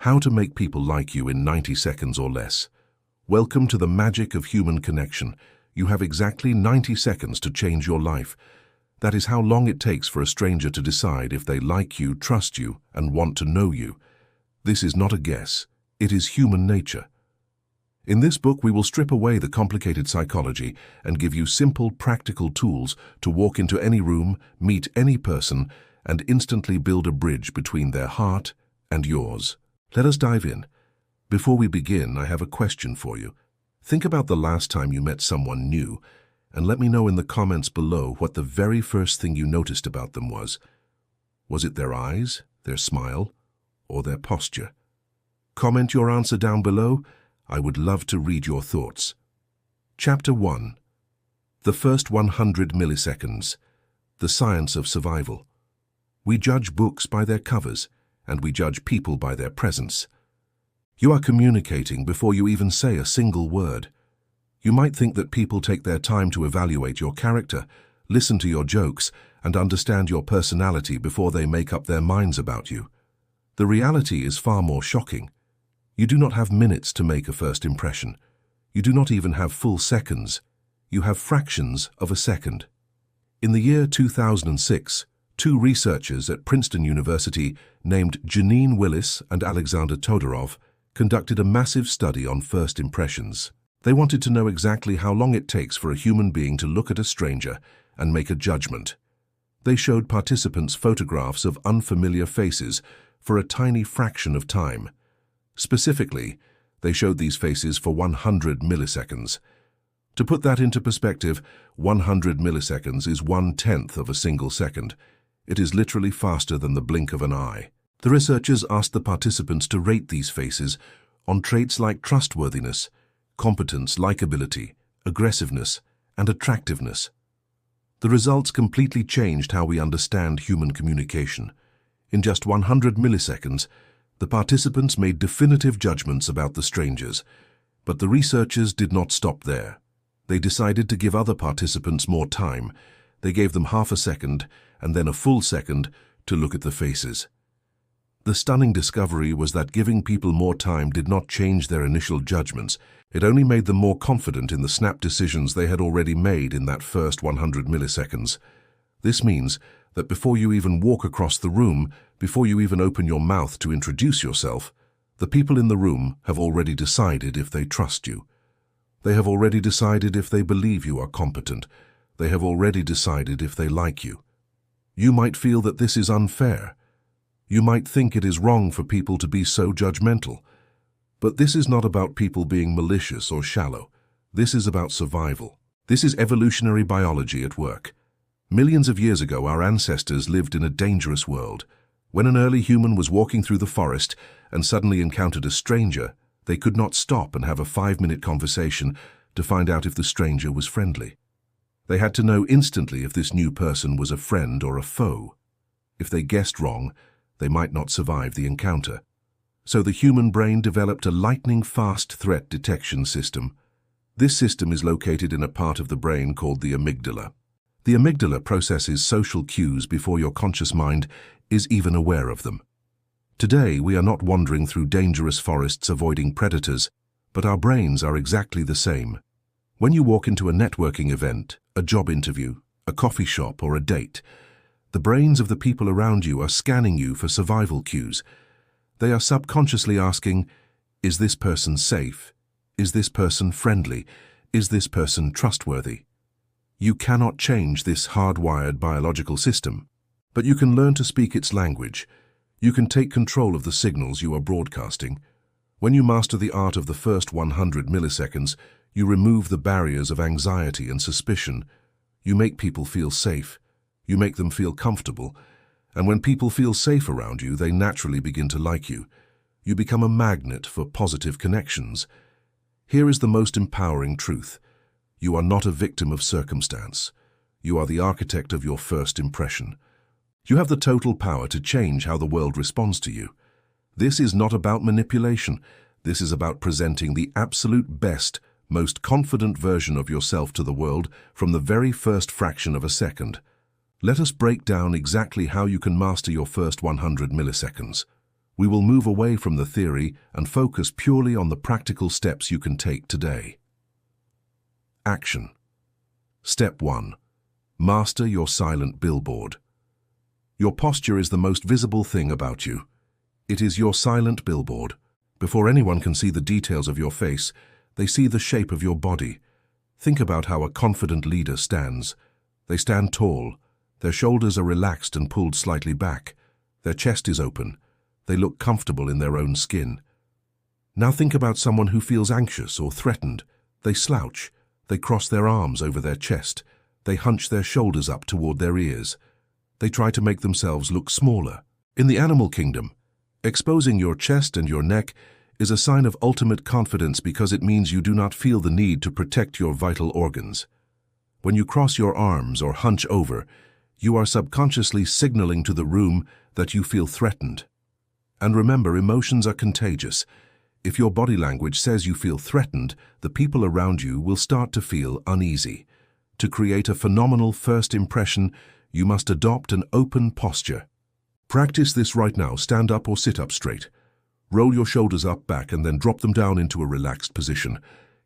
How to make people like you in 90 seconds or less. Welcome to the magic of human connection. You have exactly 90 seconds to change your life. That is how long it takes for a stranger to decide if they like you, trust you, and want to know you. This is not a guess. It is human nature. In this book, we will strip away the complicated psychology and give you simple, practical tools to walk into any room, meet any person, and instantly build a bridge between their heart and yours. Let us dive in. Before we begin, I have a question for you. Think about the last time you met someone new, and let me know in the comments below what the very first thing you noticed about them was. Was it their eyes, their smile, or their posture? Comment your answer down below. I would love to read your thoughts. Chapter 1. The first 100 milliseconds. The science of survival. We judge books by their covers, and we judge people by their presence. You are communicating before you even say a single word. You might think that people take their time to evaluate your character, listen to your jokes, and understand your personality before they make up their minds about you. The reality is far more shocking. You do not have minutes to make a first impression. You do not even have full seconds. You have fractions of a second. In the year 2006, two researchers at Princeton University named Janine Willis and Alexander Todorov conducted a massive study on first impressions. They wanted to know exactly how long it takes for a human being to look at a stranger and make a judgment. They showed participants photographs of unfamiliar faces for a tiny fraction of time. Specifically, they showed these faces for 100 milliseconds. To put that into perspective, 100 milliseconds is 1/10 of a single second. It is literally faster than the blink of an eye. The researchers asked the participants to rate these faces on traits like trustworthiness, competence, likability, aggressiveness, and attractiveness. The results completely changed how we understand human communication. In just 100 milliseconds, the participants made definitive judgments about the strangers, but the researchers did not stop there. They decided to give other participants more time. They gave them half a second and then a full second to look at the faces. The stunning discovery was that giving people more time did not change their initial judgments. It only made them more confident in the snap decisions they had already made in that first 100 milliseconds. This means that before you even walk across the room, before you even open your mouth to introduce yourself, the people in the room have already decided if they trust you. They have already decided if they believe you are competent. They have already decided if they like you. You might feel that this is unfair. You might think it is wrong for people to be so judgmental. But this is not about people being malicious or shallow. This is about survival. This is evolutionary biology at work. Millions of years ago, our ancestors lived in a dangerous world. When an early human was walking through the forest and suddenly encountered a stranger, they could not stop and have a 5-minute conversation to find out if the stranger was friendly. They had to know instantly if this new person was a friend or a foe. If they guessed wrong, they might not survive the encounter. So the human brain developed a lightning-fast threat detection system. This system is located in a part of the brain called the amygdala. The amygdala processes social cues before your conscious mind is even aware of them. Today, we are not wandering through dangerous forests avoiding predators, but our brains are exactly the same. When you walk into a networking event, a job interview, a coffee shop, or a date, the brains of the people around you are scanning you for survival cues. They are subconsciously asking, is this person safe? Is this person friendly? Is this person trustworthy? You cannot change this hardwired biological system, but you can learn to speak its language. You can take control of the signals you are broadcasting. When you master the art of the first 100 milliseconds, you remove the barriers of anxiety and suspicion. You make people feel safe. You make them feel comfortable. And when people feel safe around you, they naturally begin to like you. You become a magnet for positive connections. Here is the most empowering truth. You are not a victim of circumstance. You are the architect of your first impression. You have the total power to change how the world responds to you. This is not about manipulation. This is about presenting the absolute best, most confident version of yourself to the world from the very first fraction of a second. Let us break down exactly how you can master your first 100 milliseconds. We will move away from the theory and focus purely on the practical steps you can take today. Action. Step 1. Master your silent billboard. Your posture is the most visible thing about you. It is your silent billboard. Before anyone can see the details of your face, they see the shape of your body. Think about how a confident leader stands. They stand tall. Their shoulders are relaxed and pulled slightly back. Their chest is open. They look comfortable in their own skin. Now think about someone who feels anxious or threatened. They slouch. They cross their arms over their chest. They hunch their shoulders up toward their ears. They try to make themselves look smaller. In the animal kingdom, exposing your chest and your neck is a sign of ultimate confidence because it means you do not feel the need to protect your vital organs. When you cross your arms or hunch over, you are subconsciously signaling to the room that you feel threatened. And remember, emotions are contagious. If your body language says you feel threatened, the people around you will start to feel uneasy. To create a phenomenal first impression, you must adopt an open posture. Practice this right now. Stand up or sit up straight. Roll your shoulders up back and then drop them down into a relaxed position.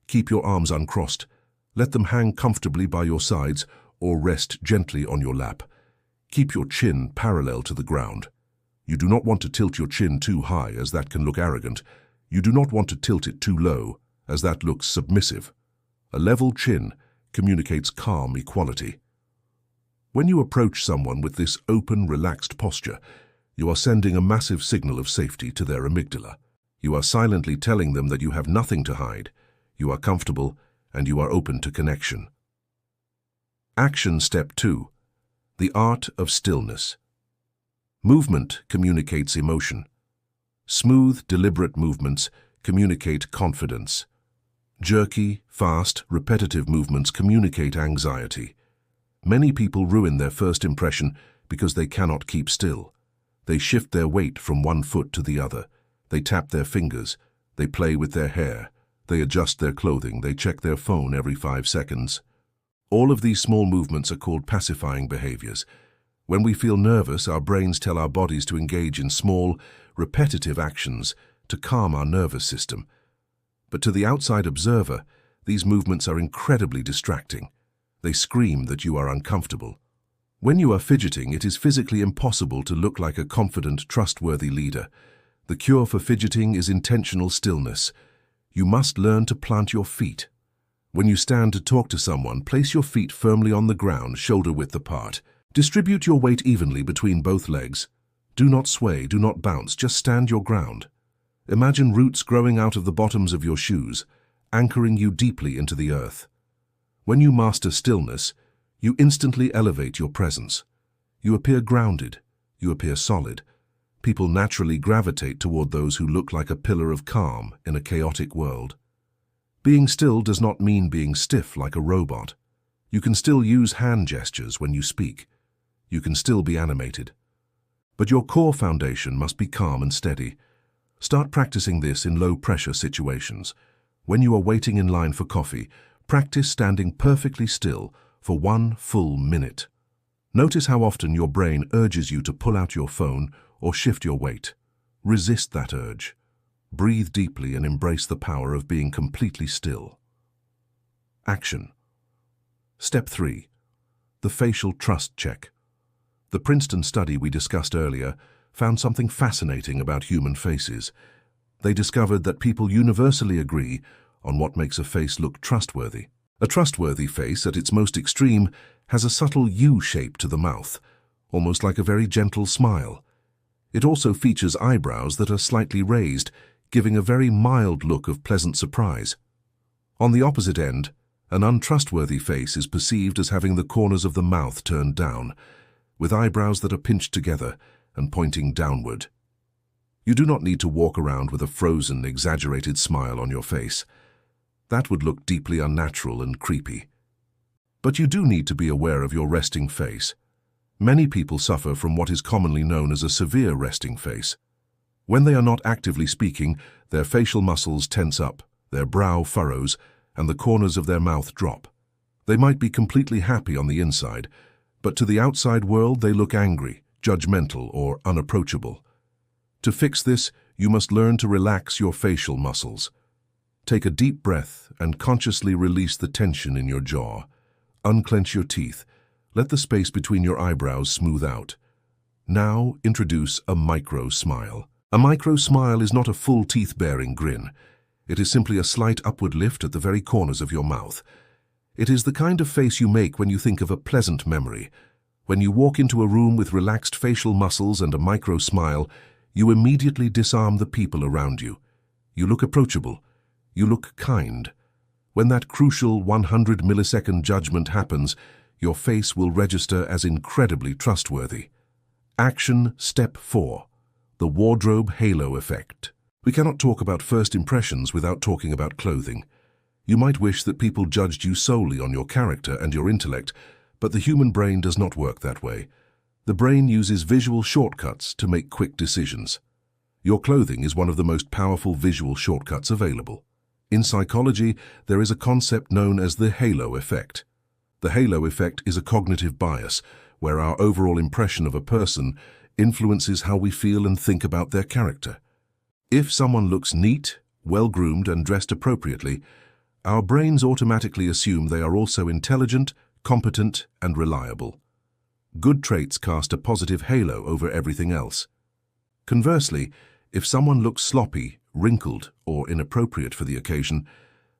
Keep your arms uncrossed. Let them hang comfortably by your sides or rest gently on your lap. Keep your chin parallel to the ground. You do not want to tilt your chin too high, as that can look arrogant. You do not want to tilt it too low, as that looks submissive. A level chin communicates calm equality. When you approach someone with this open, relaxed posture, you are sending a massive signal of safety to their amygdala. You are silently telling them that you have nothing to hide, you are comfortable, and you are open to connection. Action Step 2. The art of stillness. Movement communicates emotion. Smooth, deliberate movements communicate confidence. Jerky, fast, repetitive movements communicate anxiety. Many people ruin their first impression because they cannot keep still. They shift their weight from one foot to the other. They tap their fingers. They play with their hair. They adjust their clothing. They check their phone every 5 seconds. All of these small movements are called pacifying behaviors. When we feel nervous, our brains tell our bodies to engage in small, repetitive actions to calm our nervous system. But to the outside observer, these movements are incredibly distracting. They scream that you are uncomfortable. When you are fidgeting, it is physically impossible to look like a confident, trustworthy leader. The cure for fidgeting is intentional stillness. You must learn to plant your feet. When you stand to talk to someone, place your feet firmly on the ground, shoulder-width apart. Distribute your weight evenly between both legs. Do not sway, do not bounce, just stand your ground. Imagine roots growing out of the bottoms of your shoes, anchoring you deeply into the earth. When you master stillness, you instantly elevate your presence. You appear grounded. You appear solid. People naturally gravitate toward those who look like a pillar of calm in a chaotic world. Being still does not mean being stiff like a robot. You can still use hand gestures when you speak. You can still be animated. But your core foundation must be calm and steady. Start practicing this in low-pressure situations. When you are waiting in line for coffee, practice standing perfectly still for 1 full minute. Notice how often your brain urges you to pull out your phone or shift your weight. Resist that urge. Breathe deeply and embrace the power of being completely still. Action. Step 3. The facial trust check. The Princeton study we discussed earlier found something fascinating about human faces. They discovered that people universally agree on what makes a face look trustworthy. A trustworthy face, at its most extreme, has a subtle U shape to the mouth, almost like a very gentle smile. It also features eyebrows that are slightly raised, giving a very mild look of pleasant surprise. On the opposite end, an untrustworthy face is perceived as having the corners of the mouth turned down, with eyebrows that are pinched together and pointing downward. You do not need to walk around with a frozen, exaggerated smile on your face. That would look deeply unnatural and creepy. But you do need to be aware of your resting face. Many people suffer from what is commonly known as a severe resting face. When they are not actively speaking, their facial muscles tense up, their brow furrows, and the corners of their mouth drop. They might be completely happy on the inside, but to the outside world they look angry, judgmental, or unapproachable. To fix this, you must learn to relax your facial muscles. Take a deep breath and consciously release the tension in your jaw. Unclench your teeth. Let the space between your eyebrows smooth out. Now introduce a micro-smile. A micro-smile is not a full teeth-baring grin. It is simply a slight upward lift at the very corners of your mouth. It is the kind of face you make when you think of a pleasant memory. When you walk into a room with relaxed facial muscles and a micro-smile, you immediately disarm the people around you. You look approachable. You look kind. When that crucial 100-millisecond judgment happens, your face will register as incredibly trustworthy. Action Step 4. The wardrobe halo effect. We cannot talk about first impressions without talking about clothing. You might wish that people judged you solely on your character and your intellect, but the human brain does not work that way. The brain uses visual shortcuts to make quick decisions. Your clothing is one of the most powerful visual shortcuts available. In psychology, there is a concept known as the halo effect. The halo effect is a cognitive bias, where our overall impression of a person influences how we feel and think about their character. If someone looks neat, well-groomed, and dressed appropriately, our brains automatically assume they are also intelligent, competent, and reliable. Good traits cast a positive halo over everything else. Conversely, if someone looks sloppy, wrinkled, or inappropriate for the occasion,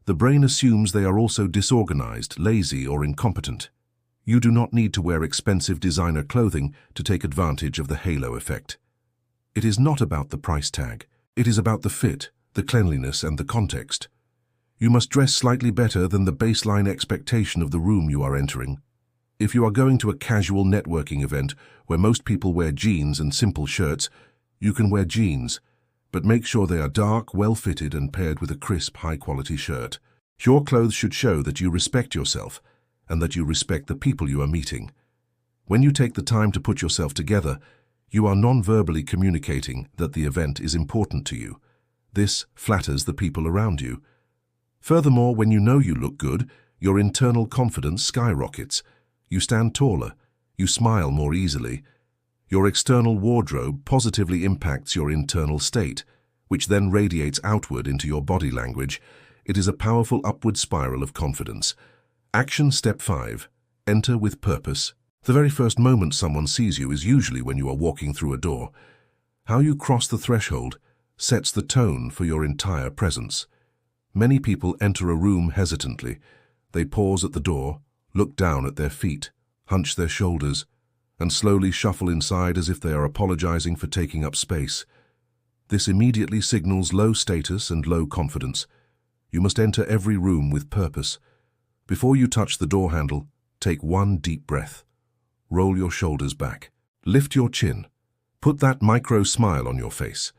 the brain assumes they are also disorganized, lazy, or incompetent. You do not need to wear expensive designer clothing to take advantage of the halo effect. It is not about the price tag. It is about the fit, the cleanliness, and the context. You must dress slightly better than the baseline expectation of the room you are entering. If you are going to a casual networking event where most people wear jeans and simple shirts, you can wear jeans, but make sure they are dark, well-fitted, and paired with a crisp, high-quality shirt. Your clothes should show that you respect yourself and that you respect the people you are meeting. When you take the time to put yourself together, you are non-verbally communicating that the event is important to you. This flatters the people around you. Furthermore, when you know you look good, your internal confidence skyrockets. You stand taller. You smile more easily. Your external wardrobe positively impacts your internal state, which then radiates outward into your body language. It is a powerful upward spiral of confidence. Action Step 5. Enter with purpose. The very first moment someone sees you is usually when you are walking through a door. How you cross the threshold sets the tone for your entire presence. Many people enter a room hesitantly. They pause at the door, look down at their feet, hunch their shoulders, and slowly shuffle inside as if they are apologizing for taking up space. This immediately signals low status and low confidence. You must enter every room with purpose. Before you touch the door handle, take one deep breath. Roll your shoulders back. Lift your chin. Put that micro-smile on your face.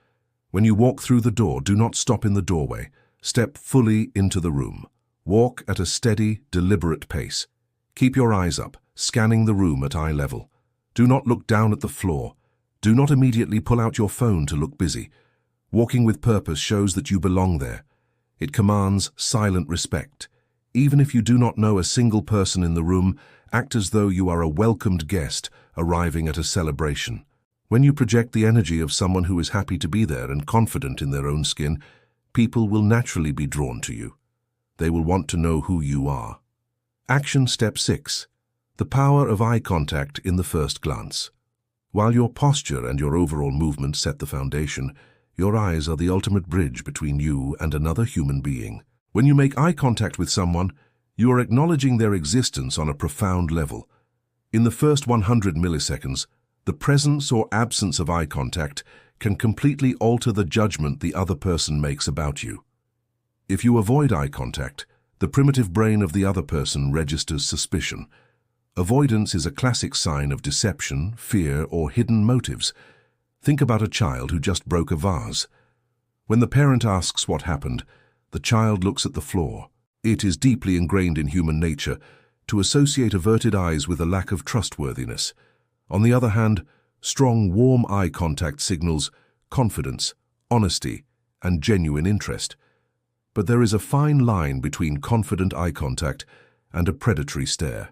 When you walk through the door, do not stop in the doorway. Step fully into the room. Walk at a steady, deliberate pace. Keep your eyes up, scanning the room at eye level. Do not look down at the floor. Do not immediately pull out your phone to look busy. Walking with purpose shows that you belong there. It commands silent respect. Even if you do not know a single person in the room, act as though you are a welcomed guest arriving at a celebration. When you project the energy of someone who is happy to be there and confident in their own skin, people will naturally be drawn to you. They will want to know who you are. Action Step 6. The power of eye contact in the first glance. While your posture and your overall movement set the foundation, your eyes are the ultimate bridge between you and another human being. When you make eye contact with someone, you are acknowledging their existence on a profound level. In the first 100 milliseconds, the presence or absence of eye contact can completely alter the judgment the other person makes about you. If you avoid eye contact, the primitive brain of the other person registers suspicion. Avoidance is a classic sign of deception, fear, or hidden motives. Think about a child who just broke a vase. When the parent asks what happened, the child looks at the floor. It is deeply ingrained in human nature to associate averted eyes with a lack of trustworthiness. On the other hand, strong, warm eye contact signals confidence, honesty, and genuine interest. But there is a fine line between confident eye contact and a predatory stare.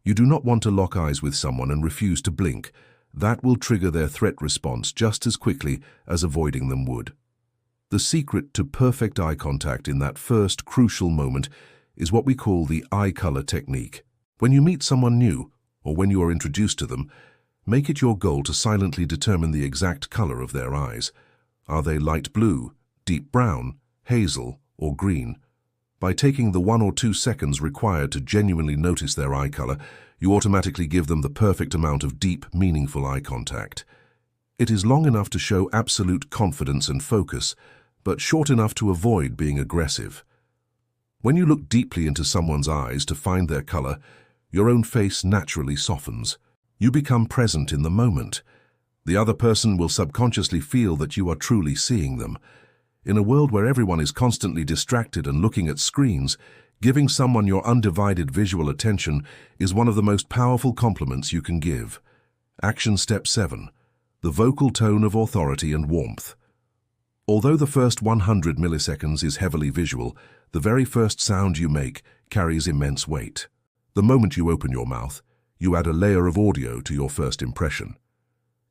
You do not want to lock eyes with someone and refuse to blink. That will trigger their threat response just as quickly as avoiding them would. The secret to perfect eye contact in that first crucial moment is what we call the eye color technique. When you meet someone new, or when you are introduced to them, make it your goal to silently determine the exact color of their eyes. Are they light blue, deep brown, hazel, or green? By taking the 1 or 2 seconds required to genuinely notice their eye color, you automatically give them the perfect amount of deep, meaningful eye contact. It is long enough to show absolute confidence and focus, but short enough to avoid being aggressive. When you look deeply into someone's eyes to find their color, your own face naturally softens. You become present in the moment. The other person will subconsciously feel that you are truly seeing them. In a world where everyone is constantly distracted and looking at screens, giving someone your undivided visual attention is one of the most powerful compliments you can give. Action step 7. The vocal tone of authority and warmth. Although the first 100 milliseconds is heavily visual, the very first sound you make carries immense weight. The moment you open your mouth, you add a layer of audio to your first impression.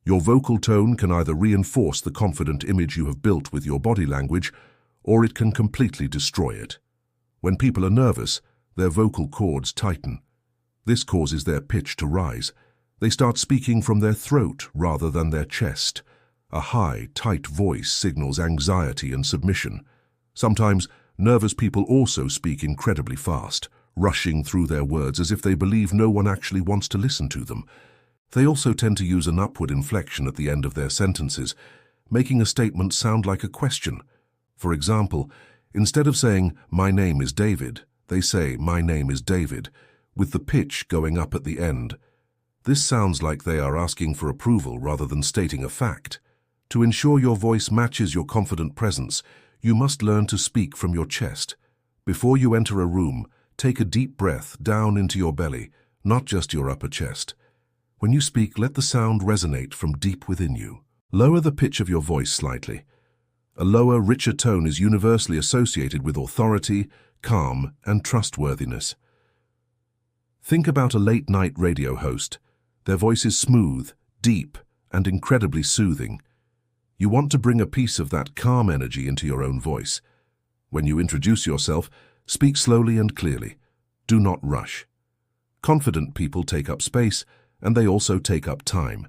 Your vocal tone can either reinforce the confident image you have built with your body language, or it can completely destroy it. When people are nervous, their vocal cords tighten. This causes their pitch to rise. They start speaking from their throat rather than their chest. A high, tight voice signals anxiety and submission. Sometimes, nervous people also speak incredibly fast, rushing through their words as if they believe no one actually wants to listen to them. They also tend to use an upward inflection at the end of their sentences, making a statement sound like a question. For example, instead of saying, "My name is David," they say, "My name is David," with the pitch going up at the end. This sounds like they are asking for approval rather than stating a fact. To ensure your voice matches your confident presence, you must learn to speak from your chest. Before you enter a room, take a deep breath down into your belly, not just your upper chest. When you speak, let the sound resonate from deep within you. Lower the pitch of your voice slightly. A lower, richer tone is universally associated with authority, calm, and trustworthiness. Think about a late-night radio host. Their voice is smooth, deep, and incredibly soothing. You want to bring a piece of that calm energy into your own voice. When you introduce yourself, speak slowly and clearly. Do not rush. Confident people take up space, and they also take up time.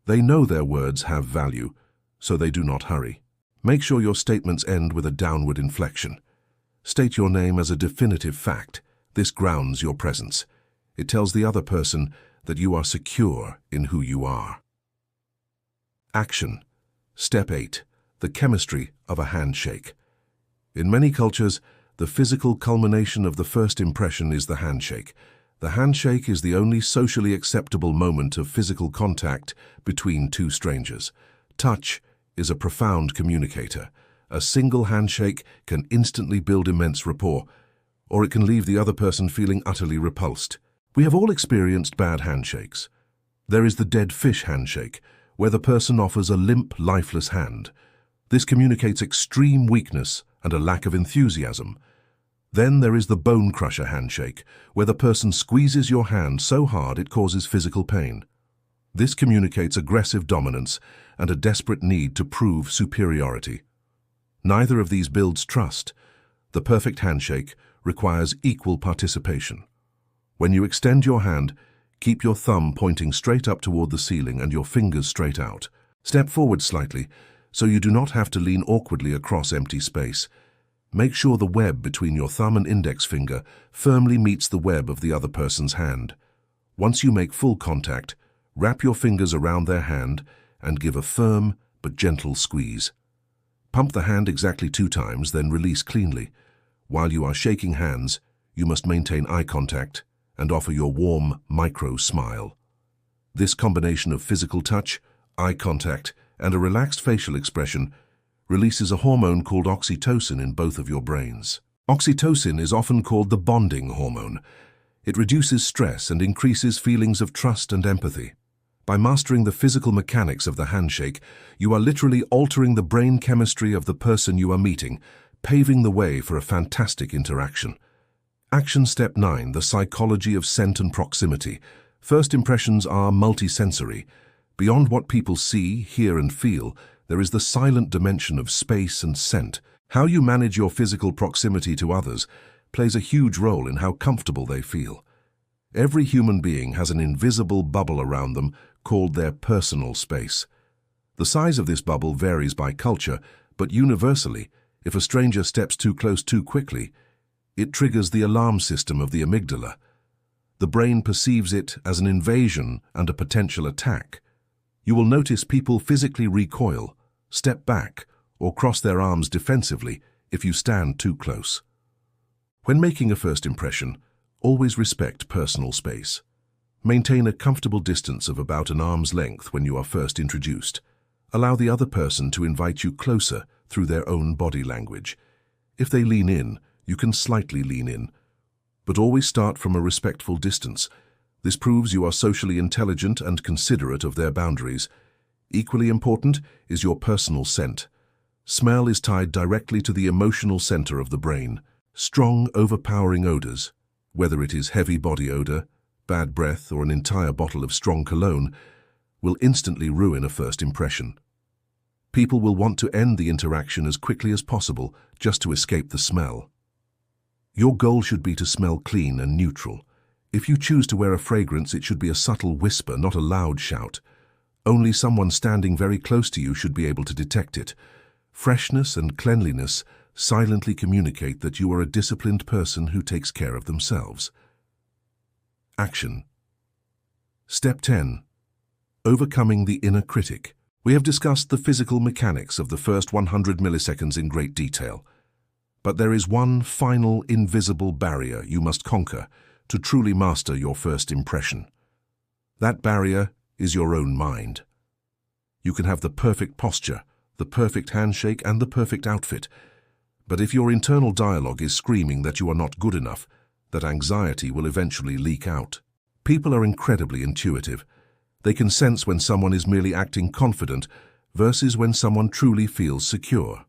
They know their words have value, so they do not hurry. Make sure your statements end with a downward inflection. State your name as a definitive fact. This grounds your presence. It tells the other person that you are secure in who you are. Action. Step 8. The chemistry of a handshake. In many cultures, the physical culmination of the first impression is the handshake. The handshake is the only socially acceptable moment of physical contact between two strangers. Touch is a profound communicator. A single handshake can instantly build immense rapport, or it can leave the other person feeling utterly repulsed. We have all experienced bad handshakes. There is the dead fish handshake, where the person offers a limp, lifeless hand. This communicates extreme weakness and a lack of enthusiasm. Then there is the bone crusher handshake, where the person squeezes your hand so hard it causes physical pain. This communicates aggressive dominance and a desperate need to prove superiority. Neither of these builds trust. The perfect handshake requires equal participation. When you extend your hand, keep your thumb pointing straight up toward the ceiling and your fingers straight out. Step forward slightly, so you do not have to lean awkwardly across empty space. Make sure the web between your thumb and index finger firmly meets the web of the other person's hand. Once you make full contact, wrap your fingers around their hand and give a firm but gentle squeeze. Pump the hand exactly 2 times, then release cleanly. While you are shaking hands, you must maintain eye contact and offer your warm, micro smile. This combination of physical touch, eye contact, and a relaxed facial expression releases a hormone called oxytocin in both of your brains. Oxytocin is often called the bonding hormone. It reduces stress and increases feelings of trust and empathy. By mastering the physical mechanics of the handshake, you are literally altering the brain chemistry of the person you are meeting, paving the way for a fantastic interaction. Action step 9, the psychology of scent and proximity. First impressions are multisensory. Beyond what people see, hear, and feel, there is the silent dimension of space and scent. How you manage your physical proximity to others plays a huge role in how comfortable they feel. Every human being has an invisible bubble around them called their personal space. The size of this bubble varies by culture, but universally, if a stranger steps too close too quickly, it triggers the alarm system of the amygdala. The brain perceives it as an invasion and a potential attack. You will notice people physically recoil, step back, or cross their arms defensively if you stand too close. When making a first impression, always respect personal space. Maintain a comfortable distance of about an arm's length when you are first introduced. Allow the other person to invite you closer through their own body language. If they lean in, you can slightly lean in, but always start from a respectful distance. This proves you are socially intelligent and considerate of their boundaries. Equally important is your personal scent. Smell is tied directly to the emotional center of the brain. Strong, overpowering odors, whether it is heavy body odor, bad breath, or an entire bottle of strong cologne, will instantly ruin a first impression. People will want to end the interaction as quickly as possible just to escape the smell. Your goal should be to smell clean and neutral. If you choose to wear a fragrance, it should be a subtle whisper, not a loud shout. Only someone standing very close to you should be able to detect it. Freshness and cleanliness silently communicate that you are a disciplined person who takes care of themselves. Action. Step 10. Overcoming the inner critic. We have discussed the physical mechanics of the first 100 milliseconds in great detail. But there is one final invisible barrier you must conquer to truly master your first impression. That barrier is your own mind. You can have the perfect posture, the perfect handshake, and the perfect outfit. But if your internal dialogue is screaming that you are not good enough, that anxiety will eventually leak out. People are incredibly intuitive. They can sense when someone is merely acting confident versus when someone truly feels secure.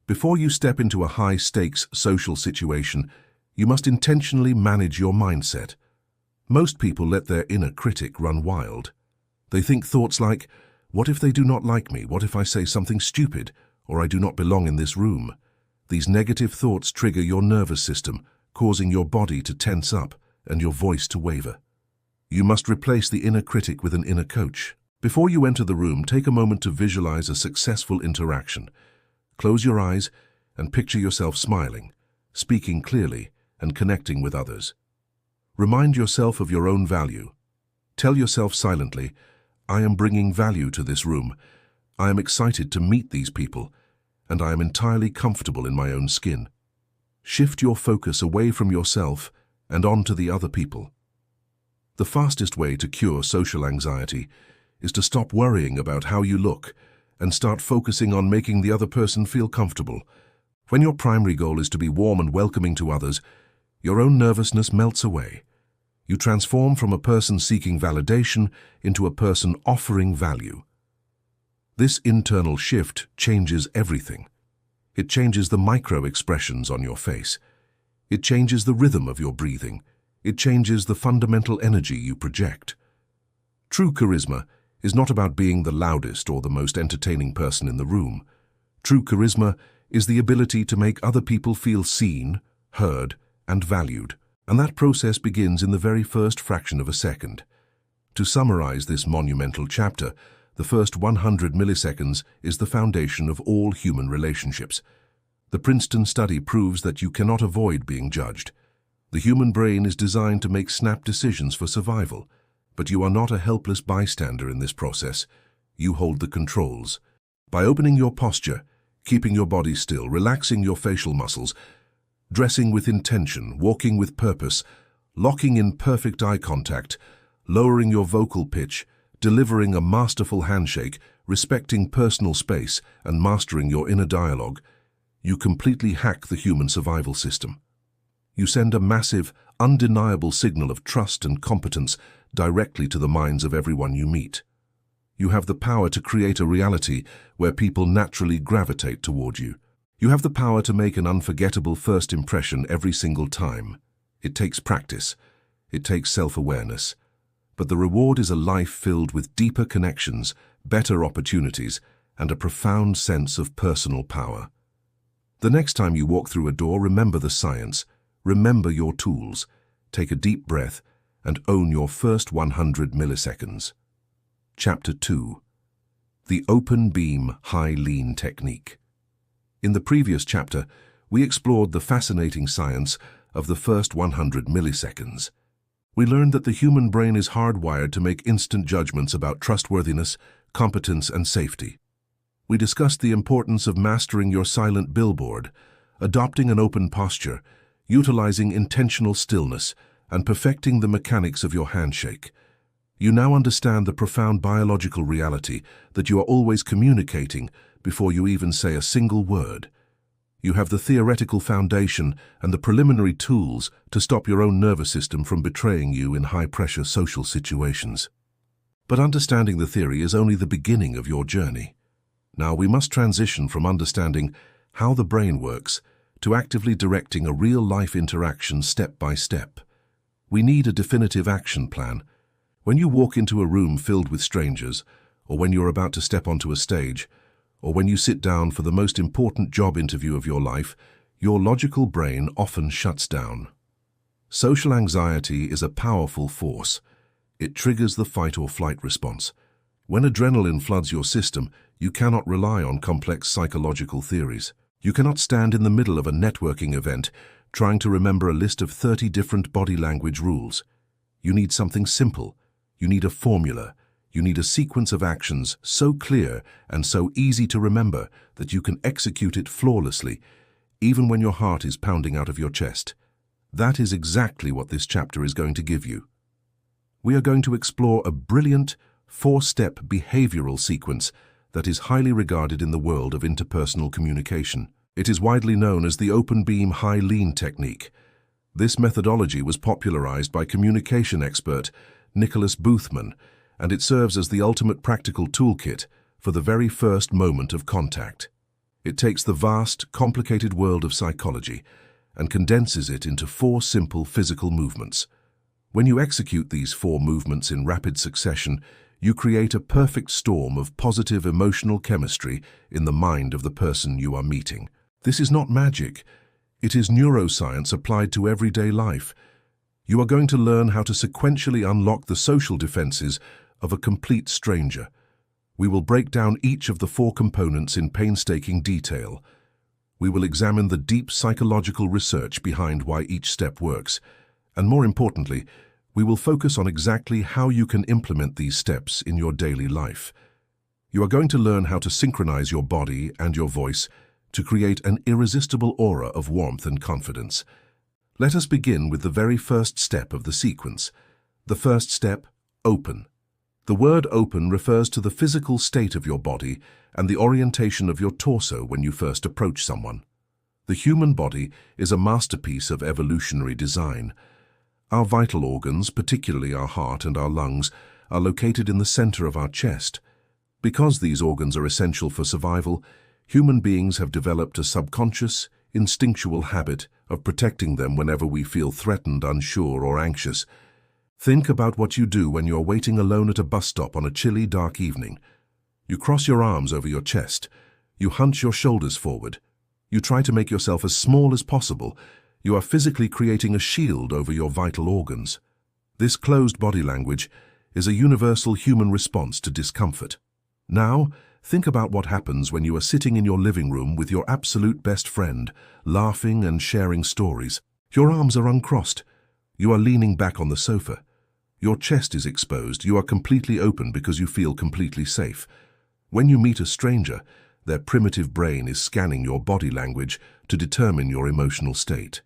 Before you step into a high-stakes social situation, you must intentionally manage your mindset. Most people let their inner critic run wild. They think thoughts like, what if they do not like me? What if I say something stupid? Or I do not belong in this room? These negative thoughts trigger your nervous system, causing your body to tense up and your voice to waver. You must replace the inner critic with an inner coach. Before you enter the room, take a moment to visualize a successful interaction. Close your eyes and picture yourself smiling, speaking clearly, and connecting with others. Remind yourself of your own value. Tell yourself silently, I am bringing value to this room. I am excited to meet these people, and I am entirely comfortable in my own skin. Shift your focus away from yourself and onto the other people. The fastest way to cure social anxiety is to stop worrying about how you look and start focusing on making the other person feel comfortable. When your primary goal is to be warm and welcoming to others, your own nervousness melts away. You transform from a person seeking validation into a person offering value. This internal shift changes everything. It changes the micro-expressions on your face. It changes the rhythm of your breathing. It changes the fundamental energy you project. True charisma is not about being the loudest or the most entertaining person in the room. True charisma is the ability to make other people feel seen, heard, and valued. And that process begins in the very first fraction of a second. To summarize this monumental chapter, the first 100 milliseconds is the foundation of all human relationships. The Princeton study proves that you cannot avoid being judged. The human brain is designed to make snap decisions for survival, but you are not a helpless bystander in this process. You hold the controls. By opening your posture, keeping your body still, relaxing your facial muscles, dressing with intention, walking with purpose, locking in perfect eye contact, lowering your vocal pitch, delivering a masterful handshake, respecting personal space, and mastering your inner dialogue, you completely hack the human survival system. You send a massive, undeniable signal of trust and competence directly to the minds of everyone you meet. You have the power to create a reality where people naturally gravitate toward you. You have the power to make an unforgettable first impression every single time. It takes practice. It takes self-awareness. But the reward is a life filled with deeper connections, better opportunities, and a profound sense of personal power. The next time you walk through a door, remember the science, remember your tools, take a deep breath, and own your first 100 milliseconds. Chapter 2. The Open Beam High Lean Technique. In the previous chapter, we explored the fascinating science of the first 100 milliseconds. We learned that the human brain is hardwired to make instant judgments about trustworthiness, competence, and safety. We discussed the importance of mastering your silent billboard, adopting an open posture, utilizing intentional stillness, and perfecting the mechanics of your handshake. You now understand the profound biological reality that you are always communicating before you even say a single word. You have the theoretical foundation and the preliminary tools to stop your own nervous system from betraying you in high-pressure social situations. But understanding the theory is only the beginning of your journey. Now we must transition from understanding how the brain works to actively directing a real-life interaction step by step. We need a definitive action plan. When you walk into a room filled with strangers, or when you're about to step onto a stage, or when you sit down for the most important job interview of your life, your logical brain often shuts down. Social anxiety is a powerful force. It triggers the fight or flight response. When adrenaline floods your system, you cannot rely on complex psychological theories. You cannot stand in the middle of a networking event trying to remember a list of 30 different body language rules. You need something simple. You need a formula. You need a sequence of actions so clear and so easy to remember that you can execute it flawlessly, even when your heart is pounding out of your chest. That is exactly what this chapter is going to give you. We are going to explore a brilliant, 4-step behavioral sequence that is highly regarded in the world of interpersonal communication. It is widely known as the Open Beam High Lean technique. This methodology was popularized by communication expert Nicholas Boothman, and it serves as the ultimate practical toolkit for the very first moment of contact. It takes the vast, complicated world of psychology and condenses it into 4 simple physical movements. When you execute these 4 movements in rapid succession, you create a perfect storm of positive emotional chemistry in the mind of the person you are meeting. This is not magic. It is neuroscience applied to everyday life. You are going to learn how to sequentially unlock the social defenses of a complete stranger. We will break down each of the 4 components in painstaking detail. We will examine the deep psychological research behind why each step works, and more importantly, we will focus on exactly how you can implement these steps in your daily life. You are going to learn how to synchronize your body and your voice to create an irresistible aura of warmth and confidence. Let us begin with the very first step of the sequence. The first step, open. The word open refers to the physical state of your body and the orientation of your torso when you first approach someone. The human body is a masterpiece of evolutionary design. Our vital organs, particularly our heart and our lungs, are located in the center of our chest. Because these organs are essential for survival, human beings have developed a subconscious, instinctual habit of protecting them whenever we feel threatened, unsure, or anxious. Think about what you do when you're waiting alone at a bus stop on a chilly, dark evening. You cross your arms over your chest. You hunch your shoulders forward. You try to make yourself as small as possible. You are physically creating a shield over your vital organs. This closed body language is a universal human response to discomfort. Now, think about what happens when you are sitting in your living room with your absolute best friend, laughing and sharing stories. Your arms are uncrossed. You are leaning back on the sofa. Your chest is exposed. You are completely open because you feel completely safe. When you meet a stranger, their primitive brain is scanning your body language to determine your emotional state.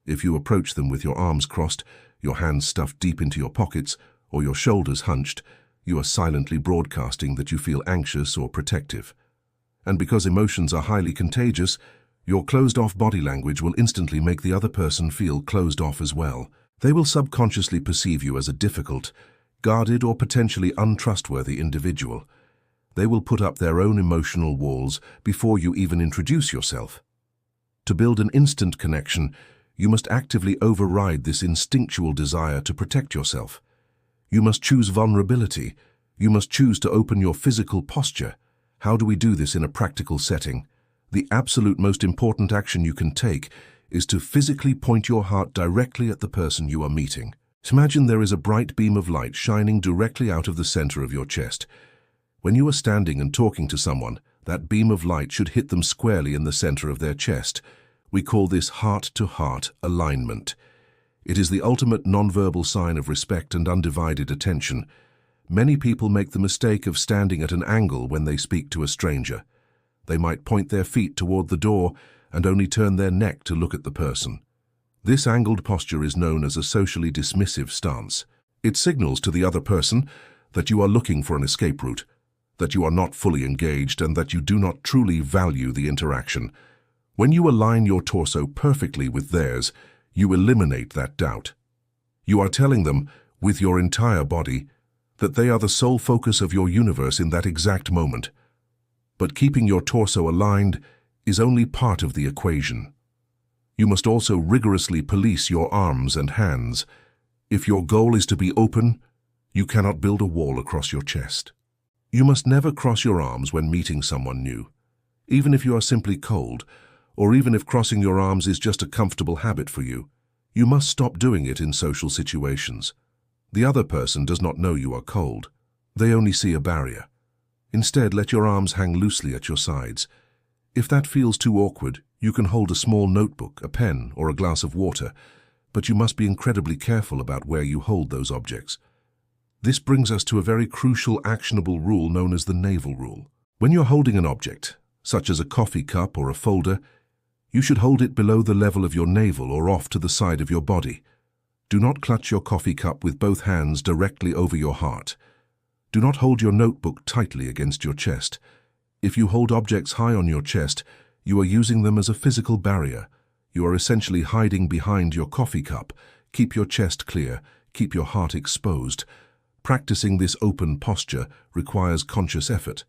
If you approach them with your arms crossed, your hands stuffed deep into your pockets, or your shoulders hunched, you are silently broadcasting that you feel anxious or protective. And because emotions are highly contagious, your closed-off body language will instantly make the other person feel closed off as well. They will subconsciously perceive you as a difficult, guarded, or potentially untrustworthy individual. They will put up their own emotional walls before you even introduce yourself. To build an instant connection, you must actively override this instinctual desire to protect yourself. You must choose vulnerability. You must choose to open your physical posture. How do we do this in a practical setting? The absolute most important action you can take is to physically point your heart directly at the person you are meeting. Imagine there is a bright beam of light shining directly out of the center of your chest. When you are standing and talking to someone, that beam of light should hit them squarely in the center of their chest. We call this heart-to-heart alignment. It is the ultimate nonverbal sign of respect and undivided attention. Many people make the mistake of standing at an angle when they speak to a stranger. They might point their feet toward the door and only turn their neck to look at the person. This angled posture is known as a socially dismissive stance. It signals to the other person that you are looking for an escape route, that you are not fully engaged, and that you do not truly value the interaction. When you align your torso perfectly with theirs, you eliminate that doubt. You are telling them, with your entire body, that they are the sole focus of your universe in that exact moment. But keeping your torso aligned is only part of the equation. You must also rigorously police your arms and hands. If your goal is to be open, you cannot build a wall across your chest. You must never cross your arms when meeting someone new, even if you are simply cold, or even if crossing your arms is just a comfortable habit for you. You must stop doing it in social situations. The other person does not know you are cold. They only see a barrier. Instead, let your arms hang loosely at your sides. If that feels too awkward, you can hold a small notebook, a pen, or a glass of water, but you must be incredibly careful about where you hold those objects. This brings us to a very crucial, actionable rule known as the navel rule. When you're holding an object, such as a coffee cup or a folder, you should hold it below the level of your navel or off to the side of your body. Do not clutch your coffee cup with both hands directly over your heart. Do not hold your notebook tightly against your chest. If you hold objects high on your chest, you are using them as a physical barrier. You are essentially hiding behind your coffee cup. Keep your chest clear. Keep your heart exposed. Practicing this open posture requires conscious effort.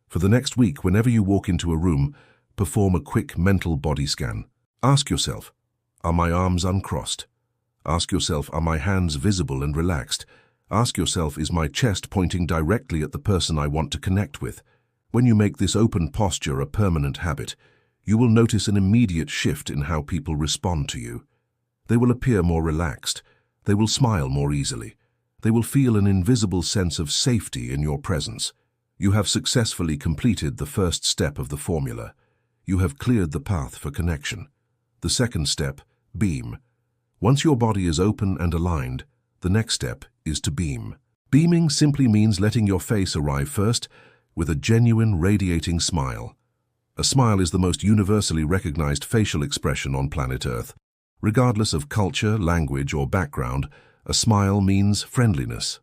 For the next week, whenever you walk into a room, perform a quick mental body scan. Ask yourself, are my arms uncrossed? Ask yourself, are my hands visible and relaxed? Ask yourself, is my chest pointing directly at the person I want to connect with? When you make this open posture a permanent habit, you will notice an immediate shift in how people respond to you. They will appear more relaxed. They will smile more easily. They will feel an invisible sense of safety in your presence. You have successfully completed the first step of the formula. You have cleared the path for connection. The second step, beam. Once your body is open and aligned, the next step is to beam. Beaming simply means letting your face arrive first with a genuine, radiating smile. A smile is the most universally recognized facial expression on planet Earth. Regardless of culture, language, or background, a smile means friendliness.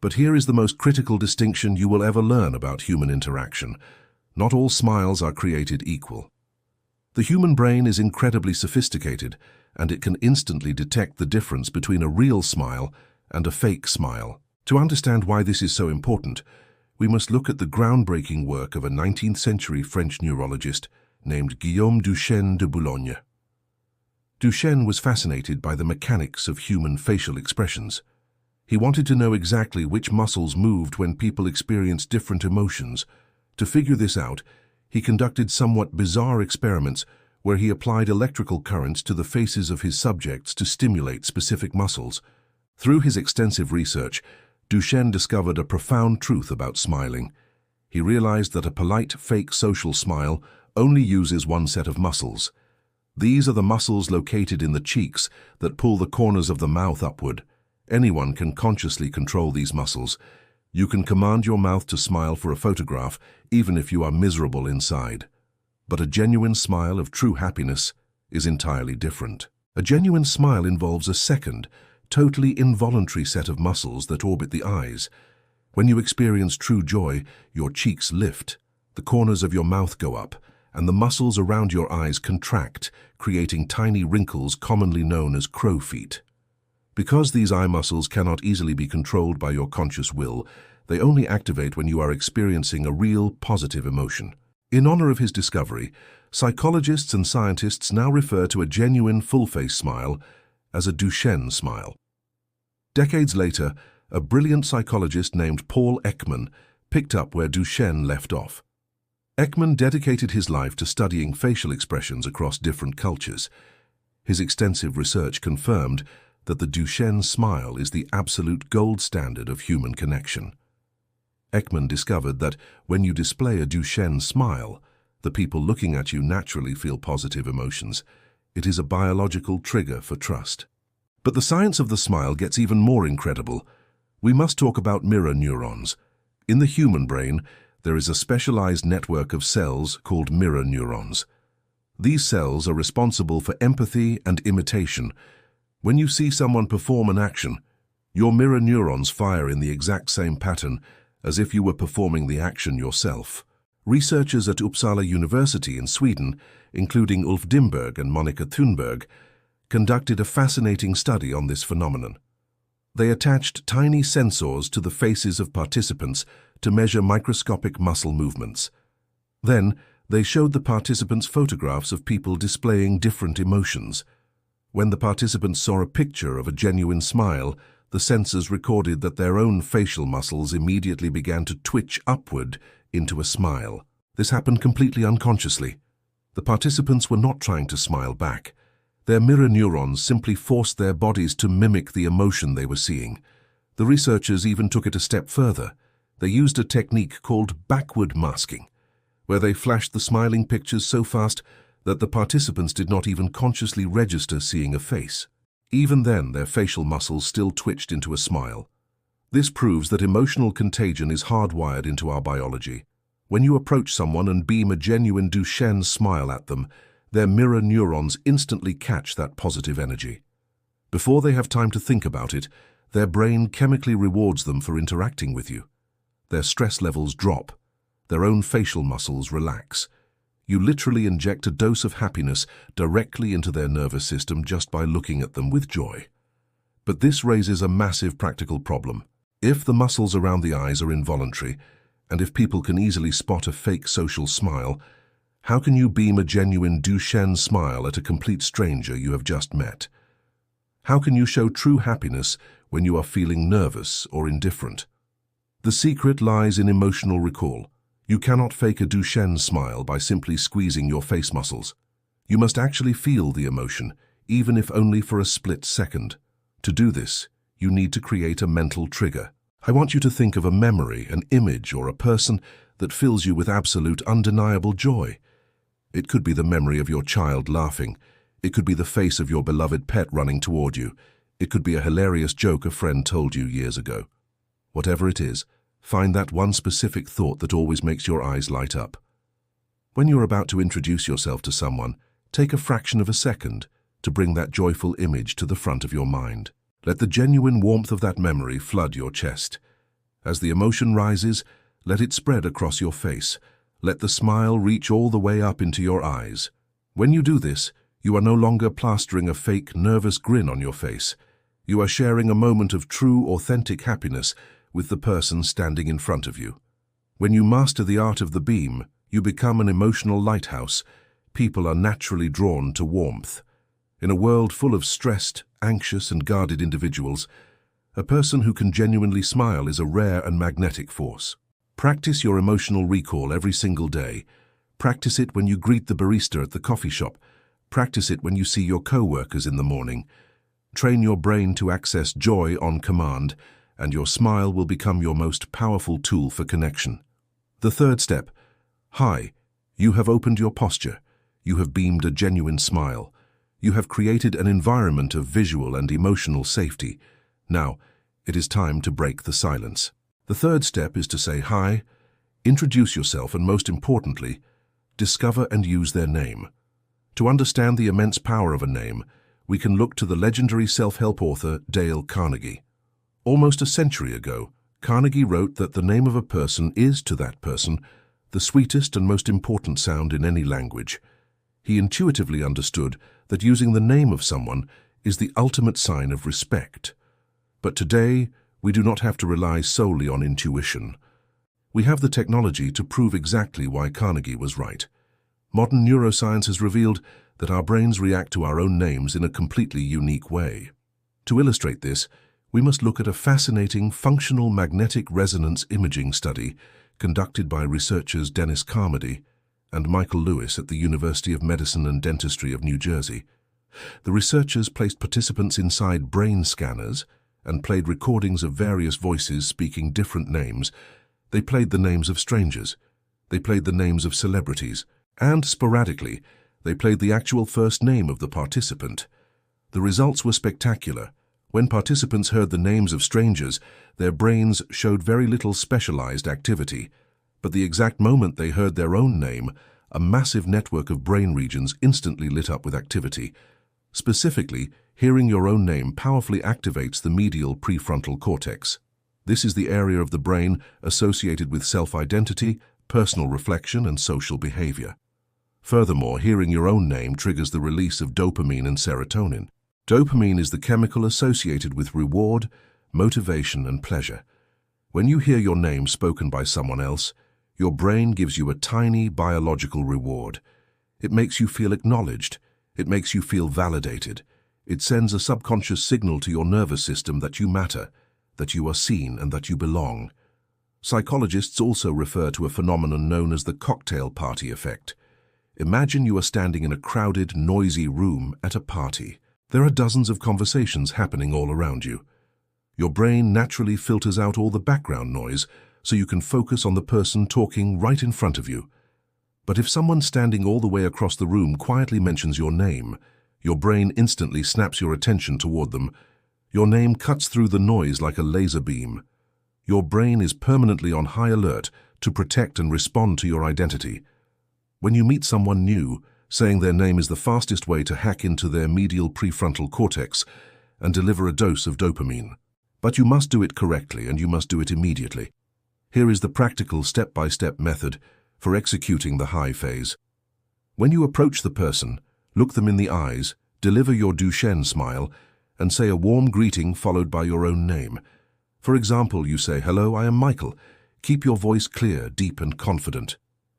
But here is the most critical distinction you will ever learn about human interaction. Not all smiles are created equal. The human brain is incredibly sophisticated, and it can instantly detect the difference between a real smile and a fake smile. To understand why this is so important, we must look at the groundbreaking work of a 19th century French neurologist named Guillaume Duchenne de Boulogne. Duchenne was fascinated by the mechanics of human facial expressions. He wanted to know exactly which muscles moved when people experienced different emotions. To figure this out, he conducted somewhat bizarre experiments where he applied electrical currents to the faces of his subjects to stimulate specific muscles. Through his extensive research, Duchenne discovered a profound truth about smiling. He realized that a polite, fake social smile only uses one set of muscles. These are the muscles located in the cheeks that pull the corners of the mouth upward. Anyone can consciously control these muscles. You can command your mouth to smile for a photograph, even if you are miserable inside. But a genuine smile of true happiness is entirely different. A genuine smile involves a second, totally involuntary set of muscles that orbit the eyes. When you experience true joy, your cheeks lift, the corners of your mouth go up, and the muscles around your eyes contract, creating tiny wrinkles commonly known as crow feet. Because these eye muscles cannot easily be controlled by your conscious will, they only activate when you are experiencing a real, positive emotion. In honor of his discovery, psychologists and scientists now refer to a genuine full-face smile as a Duchenne smile. Decades later, a brilliant psychologist named Paul Ekman picked up where Duchenne left off. Ekman dedicated his life to studying facial expressions across different cultures. His extensive research confirmed that the Duchenne smile is the absolute gold standard of human connection. Ekman discovered that when you display a Duchenne smile, the people looking at you naturally feel positive emotions. It is a biological trigger for trust. But the science of the smile gets even more incredible. We must talk about mirror neurons. In the human brain, there is a specialized network of cells called mirror neurons. These cells are responsible for empathy and imitation. When you see someone perform an action, your mirror neurons fire in the exact same pattern as if you were performing the action yourself. Researchers at Uppsala University in Sweden, including Ulf Dimberg and Monica Thunberg, conducted a fascinating study on this phenomenon. They attached tiny sensors to the faces of participants to measure microscopic muscle movements. Then, they showed the participants photographs of people displaying different emotions. When the participants saw a picture of a genuine smile, the sensors recorded that their own facial muscles immediately began to twitch upward into a smile. This happened completely unconsciously. The participants were not trying to smile back. Their mirror neurons simply forced their bodies to mimic the emotion they were seeing. The researchers even took it a step further. They used a technique called backward masking, where they flashed the smiling pictures so fast that the participants did not even consciously register seeing a face. Even then, their facial muscles still twitched into a smile. This proves that emotional contagion is hardwired into our biology. When you approach someone and beam a genuine Duchenne smile at them, their mirror neurons instantly catch that positive energy. Before they have time to think about it, their brain chemically rewards them for interacting with you. Their stress levels drop. Their own facial muscles relax. You literally inject a dose of happiness directly into their nervous system just by looking at them with joy. But this raises a massive practical problem. If the muscles around the eyes are involuntary, and if people can easily spot a fake social smile, how can you beam a genuine Duchenne smile at a complete stranger you have just met? How can you show true happiness when you are feeling nervous or indifferent? The secret lies in emotional recall. You cannot fake a Duchenne smile by simply squeezing your face muscles. You must actually feel the emotion, even if only for a split second. To do this, you need to create a mental trigger. I want you to think of a memory, an image, or a person that fills you with absolute, undeniable joy. It could be the memory of your child laughing. It could be the face of your beloved pet running toward you. It could be a hilarious joke a friend told you years ago. Whatever it is, find that one specific thought that always makes your eyes light up. When you're about to introduce yourself to someone, take a fraction of a second to bring that joyful image to the front of your mind. Let the genuine warmth of that memory flood your chest. As the emotion rises, let it spread across your face. Let the smile reach all the way up into your eyes. When you do this, you are no longer plastering a fake, nervous grin on your face. You are sharing a moment of true, authentic happiness with the person standing in front of you. When you master the art of the beam, you become an emotional lighthouse. People are naturally drawn to warmth. In a world full of stressed, anxious, and guarded individuals, a person who can genuinely smile is a rare and magnetic force. Practice your emotional recall every single day. Practice it when you greet the barista at the coffee shop. Practice it when you see your co-workers in the morning. Train your brain to access joy on command, and your smile will become your most powerful tool for connection. The third step. Hi, you have opened your posture. You have beamed a genuine smile. You have created an environment of visual and emotional safety. Now, it is time to break the silence. The third step is to say hi, introduce yourself, and most importantly, discover and use their name. To understand the immense power of a name, we can look to the legendary self-help author Dale Carnegie. Almost a century ago, Carnegie wrote that the name of a person is, to that person, the sweetest and most important sound in any language. He intuitively understood that using the name of someone is the ultimate sign of respect. But today, we do not have to rely solely on intuition. We have the technology to prove exactly why Carnegie was right. Modern neuroscience has revealed that our brains react to our own names in a completely unique way. To illustrate this, we must look at a fascinating functional magnetic resonance imaging study conducted by researchers Dennis Carmody and Michael Lewis at the University of Medicine and Dentistry of New Jersey. The researchers placed participants inside brain scanners and played recordings of various voices speaking different names. They played the names of strangers. They played the names of celebrities. And, sporadically, they played the actual first name of the participant. The results were spectacular. When participants heard the names of strangers, their brains showed very little specialized activity. But the exact moment they heard their own name, a massive network of brain regions instantly lit up with activity. Specifically, hearing your own name powerfully activates the medial prefrontal cortex. This is the area of the brain associated with self-identity, personal reflection, and social behavior. Furthermore, hearing your own name triggers the release of dopamine and serotonin. Dopamine is the chemical associated with reward, motivation, and pleasure. When you hear your name spoken by someone else, your brain gives you a tiny biological reward. It makes you feel acknowledged. It makes you feel validated. It sends a subconscious signal to your nervous system that you matter, that you are seen, and that you belong. Psychologists also refer to a phenomenon known as the cocktail party effect. Imagine you are standing in a crowded, noisy room at a party. There are dozens of conversations happening all around you. Your brain naturally filters out all the background noise so you can focus on the person talking right in front of you. But if someone standing all the way across the room quietly mentions your name, your brain instantly snaps your attention toward them. Your name cuts through the noise like a laser beam. Your brain is permanently on high alert to protect and respond to your identity. When you meet someone new, saying their name is the fastest way to hack into their medial prefrontal cortex and deliver a dose of dopamine. But you must do it correctly, and you must do it immediately. Here is the practical step-by-step method for executing the high phase. When you approach the person, look them in the eyes, deliver your Duchenne smile, and say a warm greeting followed by your own name. For example, you say, "Hello, I am Michael." Keep your voice clear, deep, and confident.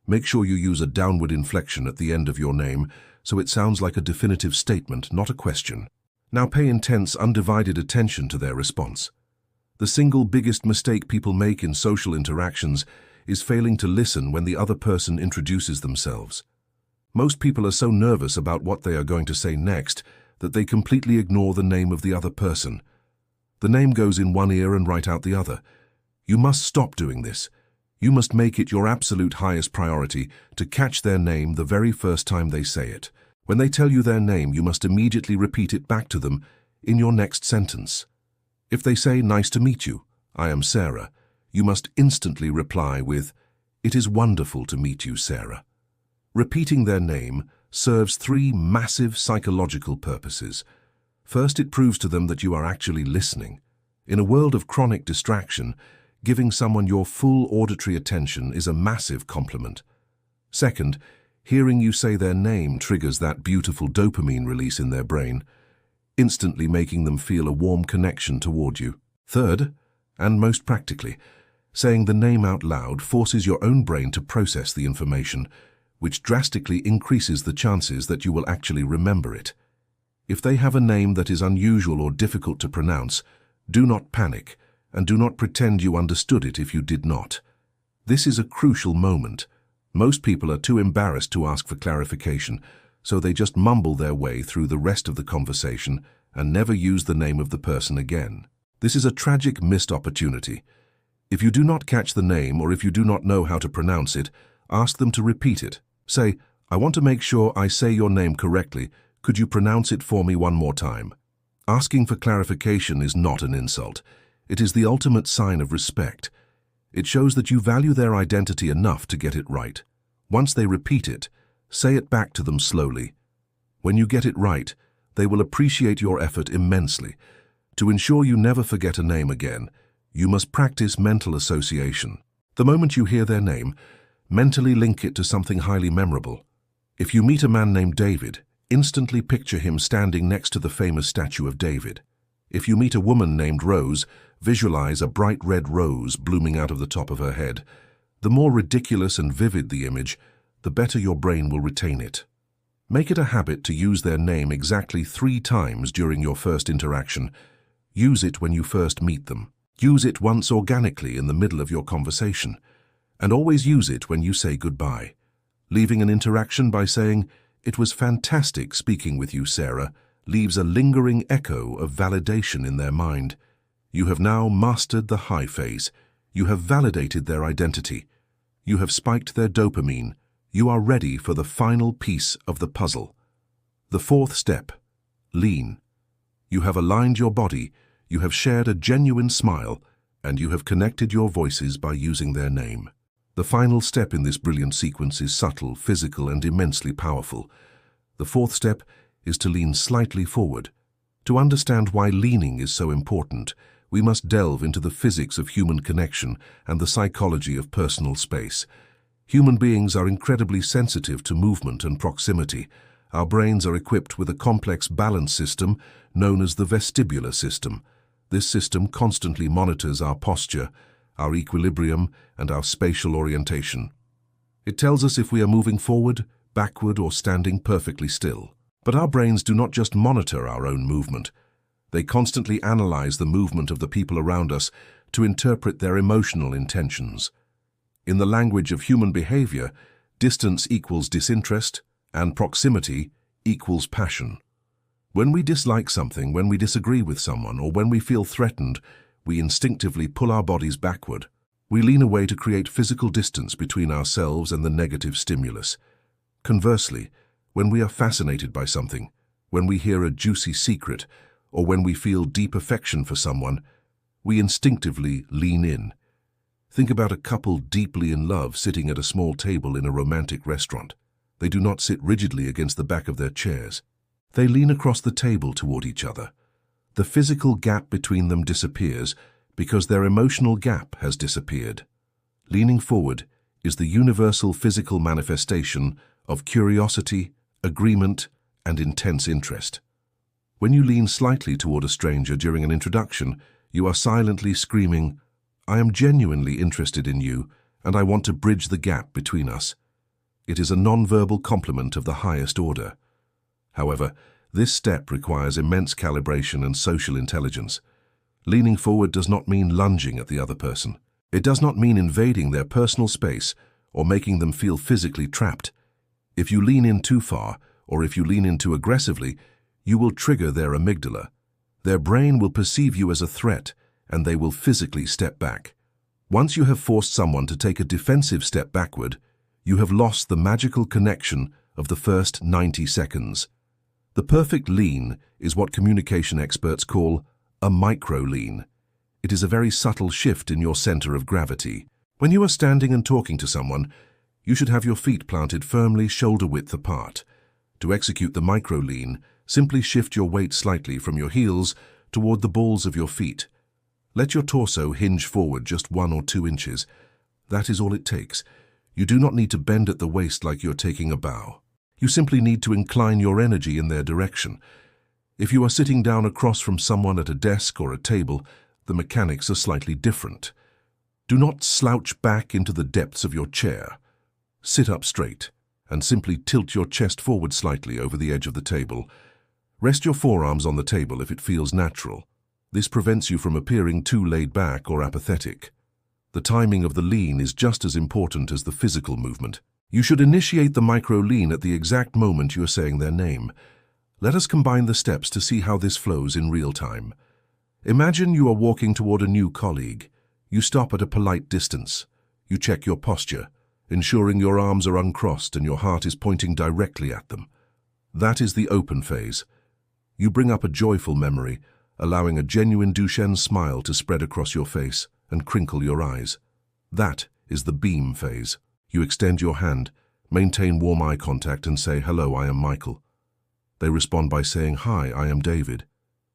Make sure you use a downward inflection at the end of your name so it sounds like a definitive statement, not a question. Now pay intense, undivided attention to their response. The single biggest mistake people make in social interactions is failing to listen when the other person introduces themselves. Most people are so nervous about what they are going to say next that they completely ignore the name of the other person. The name goes in one ear and right out the other. You must stop doing this. You must make it your absolute highest priority to catch their name the very first time they say it. When they tell you their name, you must immediately repeat it back to them in your next sentence. If they say, "Nice to meet you, I am Sarah," you must instantly reply with, "It is wonderful to meet you, Sarah." Repeating their name serves three massive psychological purposes. First, it proves to them that you are actually listening. In a world of chronic distraction, giving someone your full auditory attention is a massive compliment. Second, hearing you say their name triggers that beautiful dopamine release in their brain, instantly making them feel a warm connection toward you. Third, and most practically, saying the name out loud forces your own brain to process the information, which drastically increases the chances that you will actually remember it. If they have a name that is unusual or difficult to pronounce, do not panic, and do not pretend you understood it if you did not. This is a crucial moment. Most people are too embarrassed to ask for clarification, so they just mumble their way through the rest of the conversation and never use the name of the person again. This is a tragic missed opportunity. If you do not catch the name, or if you do not know how to pronounce it, ask them to repeat it. Say, "I want to make sure I say your name correctly. Could you pronounce it for me one more time?" Asking for clarification is not an insult. It is the ultimate sign of respect. It shows that you value their identity enough to get it right. Once they repeat it, say it back to them slowly. When you get it right, they will appreciate your effort immensely. To ensure you never forget a name again, you must practice mental association. The moment you hear their name, mentally link it to something highly memorable. If you meet a man named David, instantly picture him standing next to the famous statue of David. If you meet a woman named Rose, visualize a bright red rose blooming out of the top of her head. The more ridiculous and vivid the image, the better your brain will retain it. Make it a habit to use their name exactly 3 times during your first interaction. Use it when you first meet them. Use it once organically in the middle of your conversation. And always use it when you say goodbye. Leaving an interaction by saying, "It was fantastic speaking with you, Sarah," leaves a lingering echo of validation in their mind. You have now mastered the high phase. You have validated their identity. You have spiked their dopamine. You are ready for the final piece of the puzzle. The fourth step, lean. You have aligned your body, you have shared a genuine smile, and you have connected your voices by using their name. The final step in this brilliant sequence is subtle, physical, and immensely powerful. The fourth step is to lean slightly forward. To understand why leaning is so important, we must delve into the physics of human connection and the psychology of personal space. Human beings are incredibly sensitive to movement and proximity. Our brains are equipped with a complex balance system known as the vestibular system. This system constantly monitors our posture, our equilibrium, and our spatial orientation. It tells us if we are moving forward, backward, or standing perfectly still. But our brains do not just monitor our own movement. They constantly analyze the movement of the people around us to interpret their emotional intentions. In the language of human behavior, distance equals disinterest, and proximity equals passion. When we dislike something, when we disagree with someone, or when we feel threatened, we instinctively pull our bodies backward. We lean away to create physical distance between ourselves and the negative stimulus. Conversely, when we are fascinated by something, when we hear a juicy secret, or when we feel deep affection for someone, we instinctively lean in. Think about a couple deeply in love sitting at a small table in a romantic restaurant. They do not sit rigidly against the back of their chairs. They lean across the table toward each other. The physical gap between them disappears because their emotional gap has disappeared. Leaning forward is the universal physical manifestation of curiosity, agreement, and intense interest. When you lean slightly toward a stranger during an introduction, you are silently screaming, "I am genuinely interested in you, and I want to bridge the gap between us." It is a non-verbal compliment of the highest order. However, this step requires immense calibration and social intelligence. Leaning forward does not mean lunging at the other person. It does not mean invading their personal space or making them feel physically trapped. If you lean in too far, or if you lean in too aggressively, you will trigger their amygdala. Their brain will perceive you as a threat, and they will physically step back. Once you have forced someone to take a defensive step backward, you have lost the magical connection of the first 90 seconds. The perfect lean is what communication experts call a micro-lean. It is a very subtle shift in your center of gravity. When you are standing and talking to someone, you should have your feet planted firmly shoulder-width apart. To execute the micro-lean, simply shift your weight slightly from your heels toward the balls of your feet. Let your torso hinge forward just 1 or 2 inches. That is all it takes. You do not need to bend at the waist like you're taking a bow. You simply need to incline your energy in their direction. If you are sitting down across from someone at a desk or a table, the mechanics are slightly different. Do not slouch back into the depths of your chair. Sit up straight and simply tilt your chest forward slightly over the edge of the table. Rest your forearms on the table if it feels natural. This prevents you from appearing too laid back or apathetic. The timing of the lean is just as important as the physical movement. You should initiate the micro-lean at the exact moment you are saying their name. Let us combine the steps to see how this flows in real time. Imagine you are walking toward a new colleague. You stop at a polite distance. You check your posture, ensuring your arms are uncrossed and your heart is pointing directly at them. That is the open phase. You bring up a joyful memory, allowing a genuine Duchenne smile to spread across your face and crinkle your eyes. That is the beam phase. You extend your hand, maintain warm eye contact and say, "Hello, I am Michael." They respond by saying, "Hi, I am David."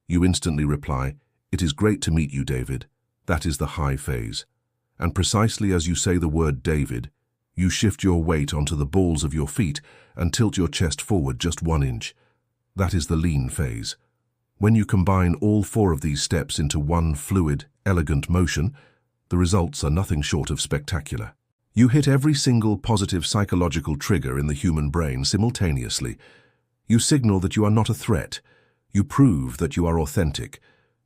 You instantly reply, "It is great to meet you, David." That is the high phase. And precisely as you say the word David, you shift your weight onto the balls of your feet and tilt your chest forward just 1 inch. That is the lean phase. When you combine all 4 of these steps into one fluid, elegant motion, the results are nothing short of spectacular. You hit every single positive psychological trigger in the human brain simultaneously. You signal that you are not a threat. You prove that you are authentic.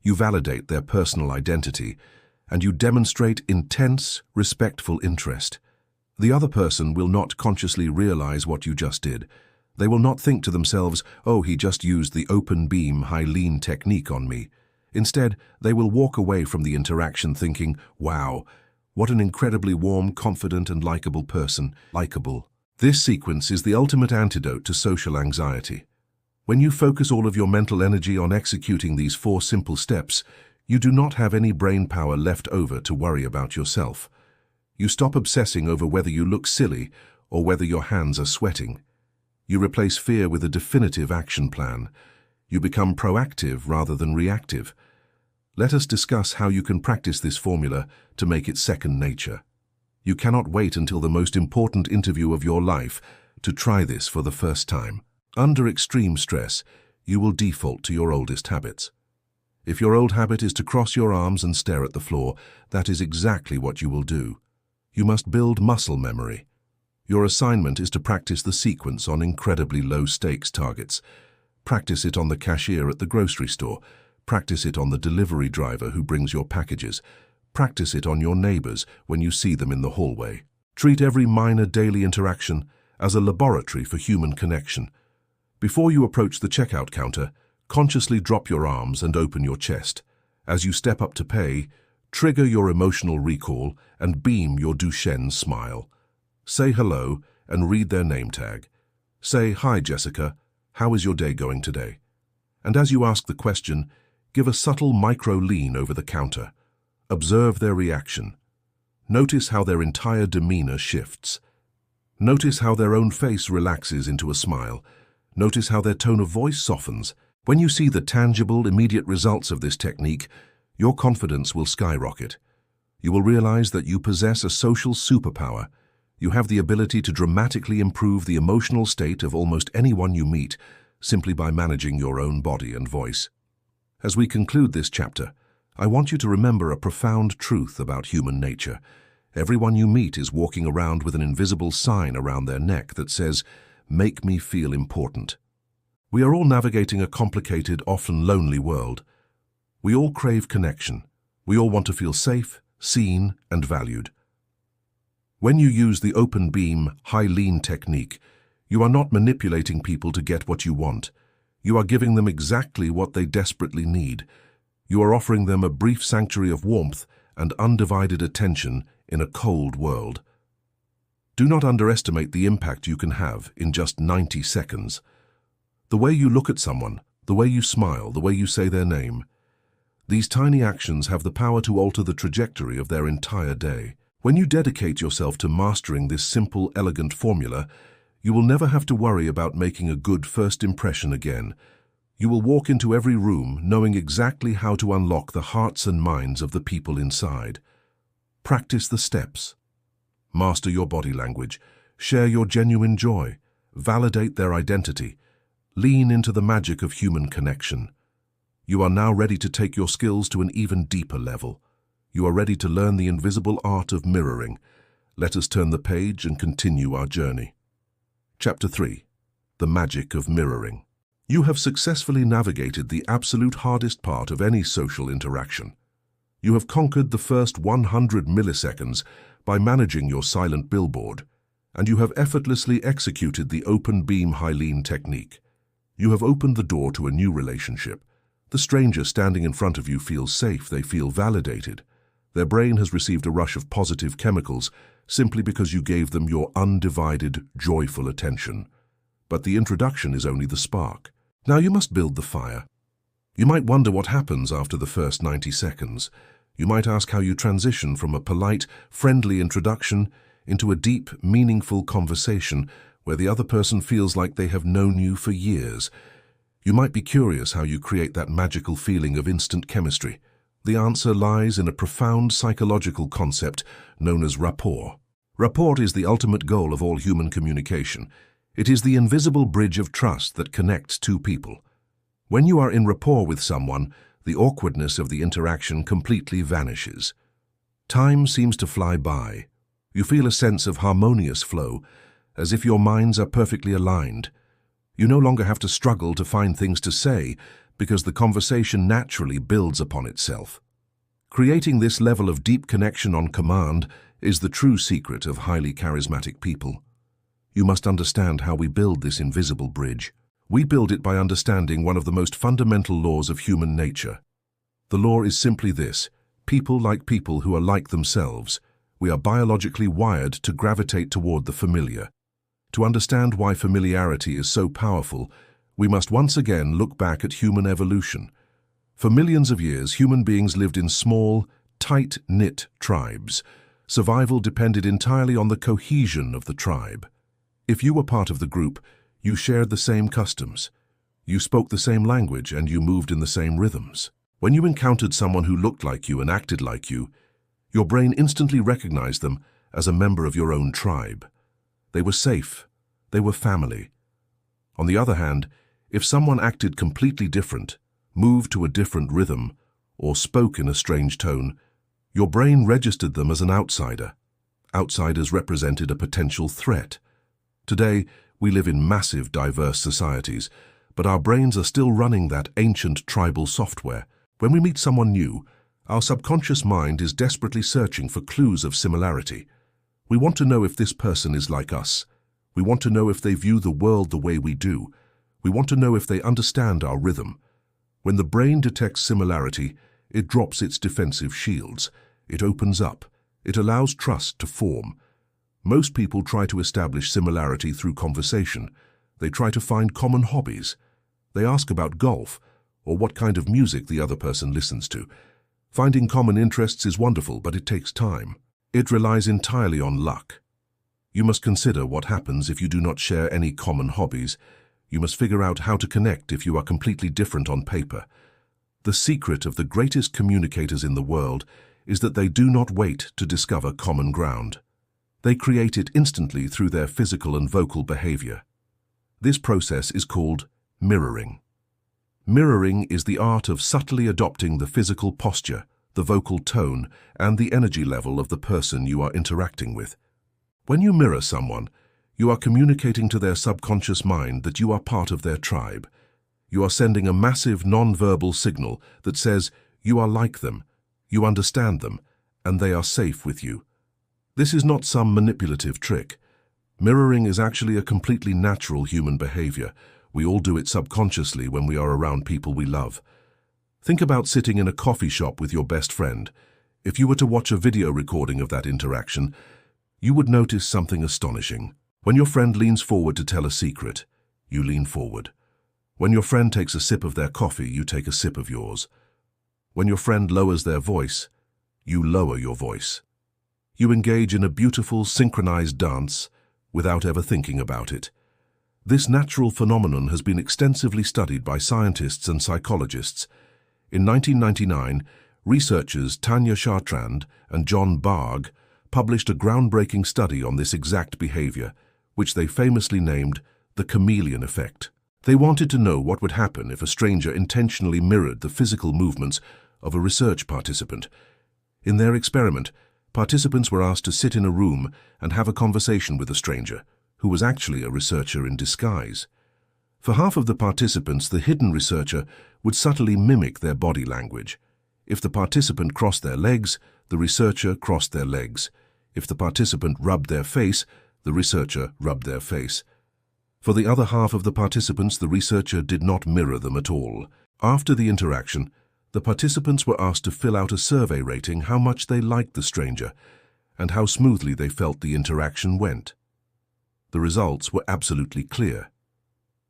You validate their personal identity, and you demonstrate intense, respectful interest. The other person will not consciously realize what you just did. They will not think to themselves, "Oh, he just used the open beam, high lean technique on me." Instead, they will walk away from the interaction thinking, "Wow, what an incredibly warm, confident, and likable person." Likable. This sequence is the ultimate antidote to social anxiety. When you focus all of your mental energy on executing these 4 simple steps, you do not have any brain power left over to worry about yourself. You stop obsessing over whether you look silly or whether your hands are sweating. You replace fear with a definitive action plan. You become proactive rather than reactive. Let us discuss how you can practice this formula to make it second nature. You cannot wait until the most important interview of your life to try this for the first time. Under extreme stress, you will default to your oldest habits. If your old habit is to cross your arms and stare at the floor, that is exactly what you will do. You must build muscle memory. Your assignment is to practice the sequence on incredibly low-stakes targets. Practice it on the cashier at the grocery store. Practice it on the delivery driver who brings your packages. Practice it on your neighbors when you see them in the hallway. Treat every minor daily interaction as a laboratory for human connection. Before you approach the checkout counter, consciously drop your arms and open your chest. As you step up to pay, trigger your emotional recall and beam your Duchenne smile. Say hello and read their name tag. Say, "Hi, Jessica, how is your day going today?" And as you ask the question, give a subtle micro-lean over the counter. Observe their reaction. Notice how their entire demeanor shifts. Notice how their own face relaxes into a smile. Notice how their tone of voice softens. When you see the tangible, immediate results of this technique, your confidence will skyrocket. You will realize that you possess a social superpower. You have the ability to dramatically improve the emotional state of almost anyone you meet simply by managing your own body and voice. As we conclude this chapter, I want you to remember a profound truth about human nature. Everyone you meet is walking around with an invisible sign around their neck that says, "Make me feel important." We are all navigating a complicated, often lonely world. We all crave connection. We all want to feel safe, seen, and valued. When you use the open beam, high lean technique, you are not manipulating people to get what you want. You are giving them exactly what they desperately need. You are offering them a brief sanctuary of warmth and undivided attention in a cold world. Do not underestimate the impact you can have in just 90 seconds. The way you look at someone, the way you smile, the way you say their name, these tiny actions have the power to alter the trajectory of their entire day. When you dedicate yourself to mastering this simple, elegant formula, you will never have to worry about making a good first impression again. You will walk into every room knowing exactly how to unlock the hearts and minds of the people inside. Practice the steps. Master your body language. Share your genuine joy. Validate their identity. Lean into the magic of human connection. You are now ready to take your skills to an even deeper level. You are ready to learn the invisible art of mirroring. Let us turn the page and continue our journey. Chapter 3. The Magic of Mirroring. You have successfully navigated the absolute hardest part of any social interaction. You have conquered the first 100 milliseconds by managing your silent billboard, and you have effortlessly executed the open beam high lean technique. You have opened the door to a new relationship. The stranger standing in front of you feels safe, they feel validated. Their brain has received a rush of positive chemicals simply because you gave them your undivided, joyful attention. But the introduction is only the spark. Now you must build the fire. You might wonder what happens after the first 90 seconds. You might ask how you transition from a polite, friendly introduction into a deep, meaningful conversation where the other person feels like they have known you for years. You might be curious how you create that magical feeling of instant chemistry. The answer lies in a profound psychological concept known as rapport. Rapport is the ultimate goal of all human communication. It is the invisible bridge of trust that connects two people. When you are in rapport with someone, the awkwardness of the interaction completely vanishes. Time seems to fly by. You feel a sense of harmonious flow, as if your minds are perfectly aligned. You no longer have to struggle to find things to say, because the conversation naturally builds upon itself. Creating this level of deep connection on command is the true secret of highly charismatic people. You must understand how we build this invisible bridge. We build it by understanding one of the most fundamental laws of human nature. The law is simply this: people like people who are like themselves. We are biologically wired to gravitate toward the familiar. To understand why familiarity is so powerful, we must once again look back at human evolution. For millions of years, human beings lived in small, tight-knit tribes. Survival depended entirely on the cohesion of the tribe. If you were part of the group, you shared the same customs. You spoke the same language and you moved in the same rhythms. When you encountered someone who looked like you and acted like you, your brain instantly recognized them as a member of your own tribe. They were safe. They were family. On the other hand, if someone acted completely different, moved to a different rhythm, or spoke in a strange tone, your brain registered them as an outsider. Outsiders represented a potential threat. Today, we live in massive, diverse societies, but our brains are still running that ancient tribal software. When we meet someone new, our subconscious mind is desperately searching for clues of similarity. We want to know if this person is like us. We want to know if they view the world the way we do. We want to know if they understand our rhythm. When the brain detects similarity, it drops its defensive shields. It opens up. It allows trust to form. Most people try to establish similarity through conversation. They try to find common hobbies. They ask about golf or what kind of music the other person listens to. Finding common interests is wonderful, but it takes time. It relies entirely on luck. You must consider what happens if you do not share any common hobbies. You must figure out how to connect if you are completely different on paper. The secret of the greatest communicators in the world is that they do not wait to discover common ground. They create it instantly through their physical and vocal behavior. This process is called mirroring. Mirroring is the art of subtly adopting the physical posture, the vocal tone, and the energy level of the person you are interacting with. When you mirror someone, you are communicating to their subconscious mind that you are part of their tribe. You are sending a massive non-verbal signal that says you are like them, you understand them, and they are safe with you. This is not some manipulative trick. Mirroring is actually a completely natural human behavior. We all do it subconsciously when we are around people we love. Think about sitting in a coffee shop with your best friend. If you were to watch a video recording of that interaction, you would notice something astonishing. When your friend leans forward to tell a secret, you lean forward. When your friend takes a sip of their coffee, you take a sip of yours. When your friend lowers their voice, you lower your voice. You engage in a beautiful, synchronized dance without ever thinking about it. This natural phenomenon has been extensively studied by scientists and psychologists. In 1999, researchers Tanya Chartrand and John Bargh published a groundbreaking study on this exact behavior, which they famously named the chameleon effect. They wanted to know what would happen if a stranger intentionally mirrored the physical movements of a research participant. In their experiment, participants were asked to sit in a room and have a conversation with a stranger, who was actually a researcher in disguise. For half of the participants, the hidden researcher would subtly mimic their body language. If the participant crossed their legs, the researcher crossed their legs. If the participant rubbed their face, the researcher rubbed their face. For the other half of the participants, the researcher did not mirror them at all. After the interaction, the participants were asked to fill out a survey rating how much they liked the stranger and how smoothly they felt the interaction went. The results were absolutely clear.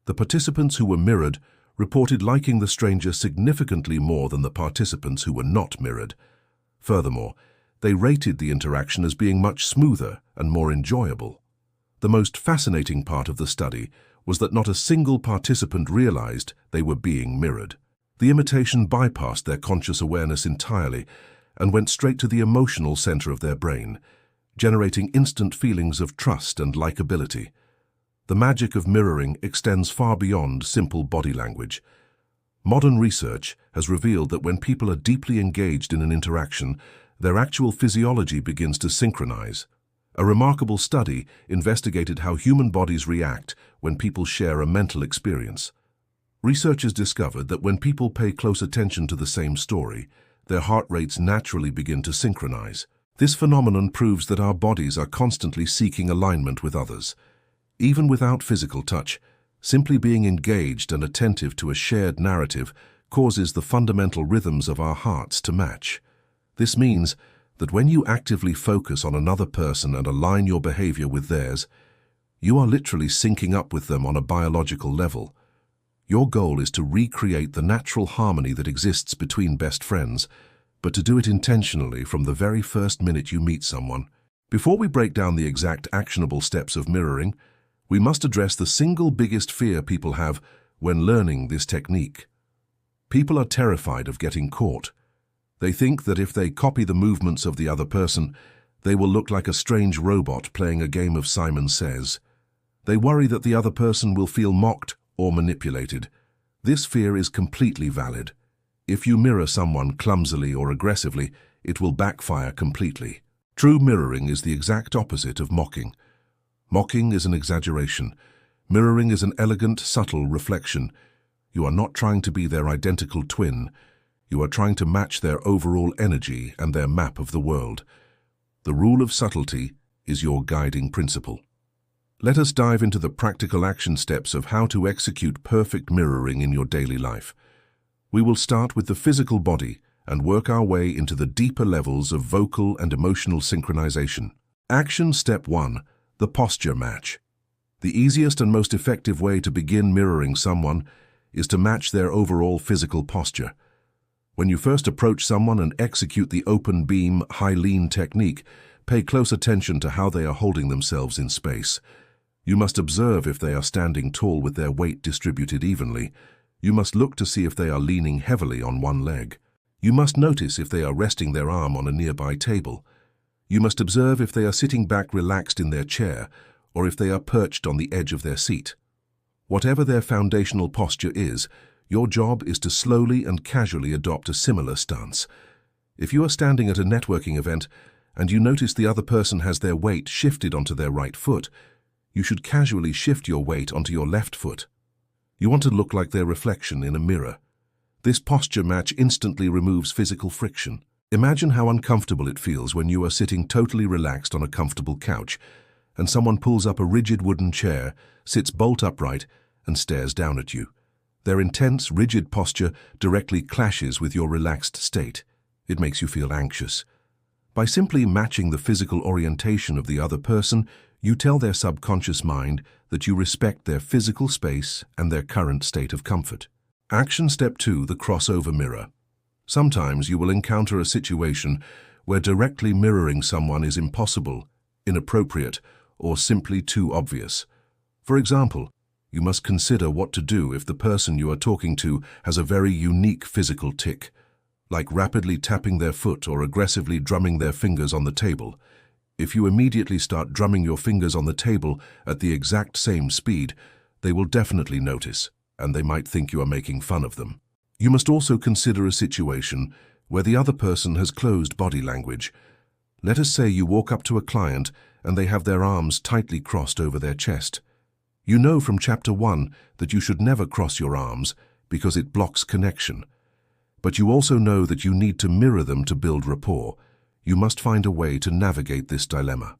The participants who were mirrored reported liking the stranger significantly more than the participants who were not mirrored. Furthermore, they rated the interaction as being much smoother and more enjoyable. The most fascinating part of the study was that not a single participant realized they were being mirrored. The imitation bypassed their conscious awareness entirely and went straight to the emotional center of their brain, generating instant feelings of trust and likability. The magic of mirroring extends far beyond simple body language. Modern research has revealed that when people are deeply engaged in an interaction, their actual physiology begins to synchronize. A remarkable study investigated how human bodies react when people share a mental experience. Researchers discovered that when people pay close attention to the same story, their heart rates naturally begin to synchronize. This phenomenon proves that our bodies are constantly seeking alignment with others. Even without physical touch, simply being engaged and attentive to a shared narrative causes the fundamental rhythms of our hearts to match. This means that when you actively focus on another person and align your behavior with theirs, you are literally syncing up with them on a biological level. Your goal is to recreate the natural harmony that exists between best friends, but to do it intentionally from the very first minute you meet someone. Before we break down the exact actionable steps of mirroring, we must address the single biggest fear people have when learning this technique. People are terrified of getting caught. They think that if they copy the movements of the other person, they will look like a strange robot playing a game of Simon Says. They worry that the other person will feel mocked or manipulated. This fear is completely valid. If you mirror someone clumsily or aggressively, it will backfire completely. True mirroring is the exact opposite of mocking. Mocking is an exaggeration. Mirroring is an elegant, subtle reflection. You are not trying to be their identical twin. You are trying to match their overall energy and their map of the world. The rule of subtlety is your guiding principle. Let us dive into the practical action steps of how to execute perfect mirroring in your daily life. We will start with the physical body and work our way into the deeper levels of vocal and emotional synchronization. Action step 1, the posture match. The easiest and most effective way to begin mirroring someone is to match their overall physical posture. When you first approach someone and execute the open beam, high lean technique, pay close attention to how they are holding themselves in space. You must observe if they are standing tall with their weight distributed evenly. You must look to see if they are leaning heavily on one leg. You must notice if they are resting their arm on a nearby table. You must observe if they are sitting back relaxed in their chair or if they are perched on the edge of their seat. Whatever their foundational posture is, your job is to slowly and casually adopt a similar stance. If you are standing at a networking event and you notice the other person has their weight shifted onto their right foot, you should casually shift your weight onto your left foot. You want to look like their reflection in a mirror. This posture match instantly removes physical friction. Imagine how uncomfortable it feels when you are sitting totally relaxed on a comfortable couch and someone pulls up a rigid wooden chair, sits bolt upright, and stares down at you. Their intense, rigid posture directly clashes with your relaxed state. It makes you feel anxious. By simply matching the physical orientation of the other person, you tell their subconscious mind that you respect their physical space and their current state of comfort. Action step 2, the crossover mirror. Sometimes you will encounter a situation where directly mirroring someone is impossible, inappropriate, or simply too obvious. For example, you must consider what to do if the person you are talking to has a very unique physical tic, like rapidly tapping their foot or aggressively drumming their fingers on the table. If you immediately start drumming your fingers on the table at the exact same speed, they will definitely notice, and they might think you are making fun of them. You must also consider a situation where the other person has closed body language. Let us say you walk up to a client and they have their arms tightly crossed over their chest. You know from Chapter 1 that you should never cross your arms because it blocks connection. But you also know that you need to mirror them to build rapport. You must find a way to navigate this dilemma.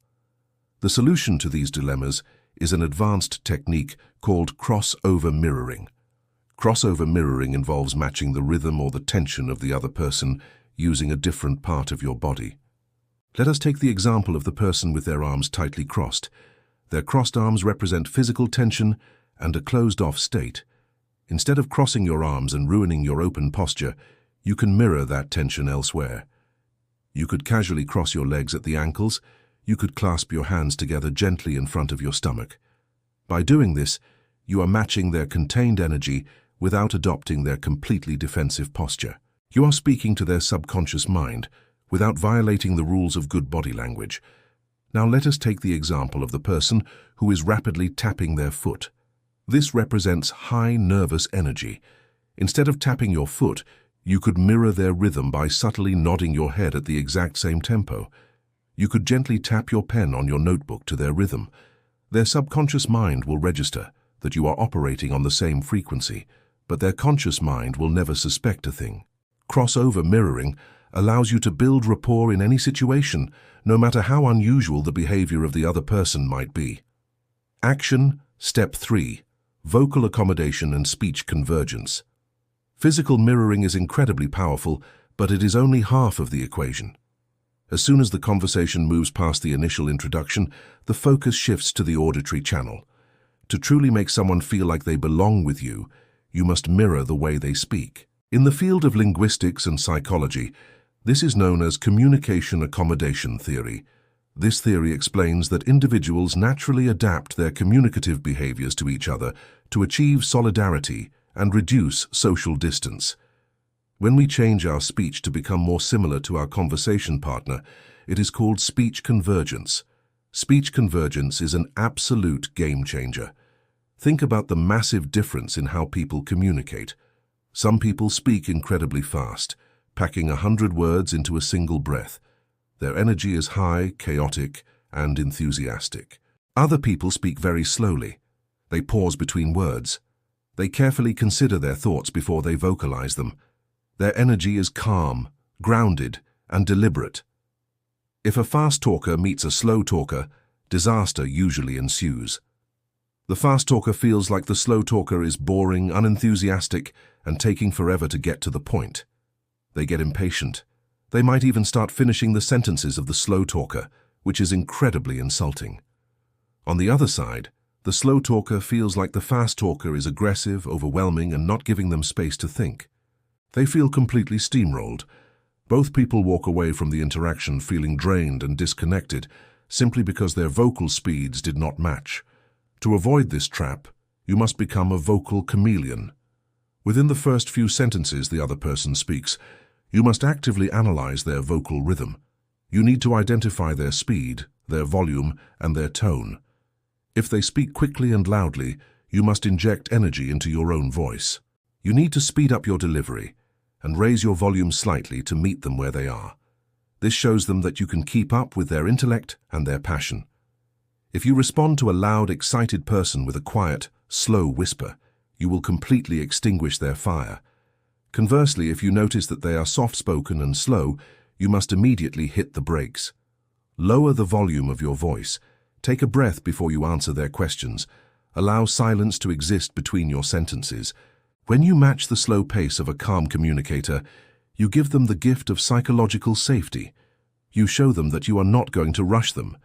The solution to these dilemmas is an advanced technique called crossover mirroring. Crossover mirroring involves matching the rhythm or the tension of the other person using a different part of your body. Let us take the example of the person with their arms tightly crossed. Their crossed arms represent physical tension and a closed-off state. Instead of crossing your arms and ruining your open posture, you can mirror that tension elsewhere. You could casually cross your legs at the ankles. You could clasp your hands together gently in front of your stomach. By doing this, you are matching their contained energy without adopting their completely defensive posture. You are speaking to their subconscious mind without violating the rules of good body language. Now let us take the example of the person who is rapidly tapping their foot. This represents high nervous energy. Instead of tapping your foot, you could mirror their rhythm by subtly nodding your head at the exact same tempo. You could gently tap your pen on your notebook to their rhythm. Their subconscious mind will register that you are operating on the same frequency. but their conscious mind will never suspect a thing. Crossover mirroring allows you to build rapport in any situation, no matter how unusual the behavior of the other person might be. Action Step 3. Vocal accommodation and speech convergence. Physical mirroring is incredibly powerful, but it is only half of the equation. As soon as the conversation moves past the initial introduction, the focus shifts to the auditory channel. To truly make someone feel like they belong with you, you must mirror the way they speak. In the field of linguistics and psychology, this is known as communication accommodation theory. This theory explains that individuals naturally adapt their communicative behaviors to each other to achieve solidarity and reduce social distance. When we change our speech to become more similar to our conversation partner, it is called speech convergence. Speech convergence is an absolute game changer. Think about the massive difference in how people communicate. Some people speak incredibly fast, packing 100 words into a single breath. Their energy is high, chaotic, and enthusiastic. Other people speak very slowly. They pause between words. They carefully consider their thoughts before they vocalize them. Their energy is calm, grounded, and deliberate. If a fast talker meets a slow talker, disaster usually ensues. The fast talker feels like the slow talker is boring, unenthusiastic, and taking forever to get to the point. They get impatient. They might even start finishing the sentences of the slow talker, which is incredibly insulting. On the other side, the slow talker feels like the fast talker is aggressive, overwhelming, and not giving them space to think. They feel completely steamrolled. Both people walk away from the interaction feeling drained and disconnected, simply because their vocal speeds did not match. To avoid this trap, you must become a vocal chameleon. Within the first few sentences the other person speaks, you must actively analyze their vocal rhythm. You need to identify their speed, their volume, and their tone. If they speak quickly and loudly, you must inject energy into your own voice. You need to speed up your delivery and raise your volume slightly to meet them where they are. This shows them that you can keep up with their intellect and their passion. If you respond to a loud, excited person with a quiet, slow whisper, you will completely extinguish their fire. Conversely, if you notice that they are soft-spoken and slow, you must immediately hit the brakes. Lower the volume of your voice. Take a breath before you answer their questions. Allow silence to exist between your sentences. When you match the slow pace of a calm communicator, you give them the gift of psychological safety. You show them that you are not going to rush them.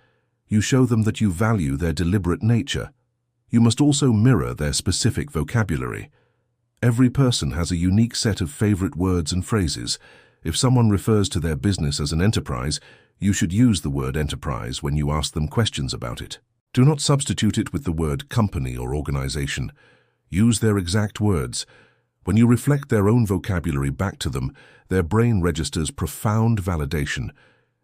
You show them that you value their deliberate nature. You must also mirror their specific vocabulary. Every person has a unique set of favorite words and phrases. If someone refers to their business as an enterprise, you should use the word enterprise when you ask them questions about it. Do not substitute it with the word company or organization. Use their exact words. When you reflect their own vocabulary back to them, their brain registers profound validation.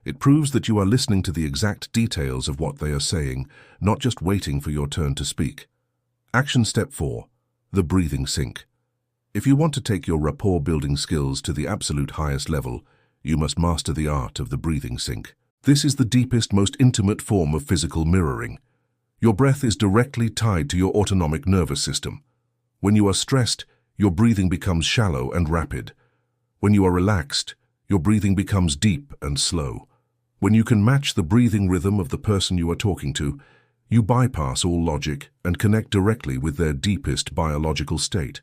It proves that you are listening to the exact details of what they are saying, not just waiting for your turn to speak. Action Step 4. The breathing sync. If you want to take your rapport-building skills to the absolute highest level, you must master the art of the breathing sync. This is the deepest, most intimate form of physical mirroring. Your breath is directly tied to your autonomic nervous system. When you are stressed, your breathing becomes shallow and rapid. When you are relaxed, your breathing becomes deep and slow. When you can match the breathing rhythm of the person you are talking to, you bypass all logic and connect directly with their deepest biological state.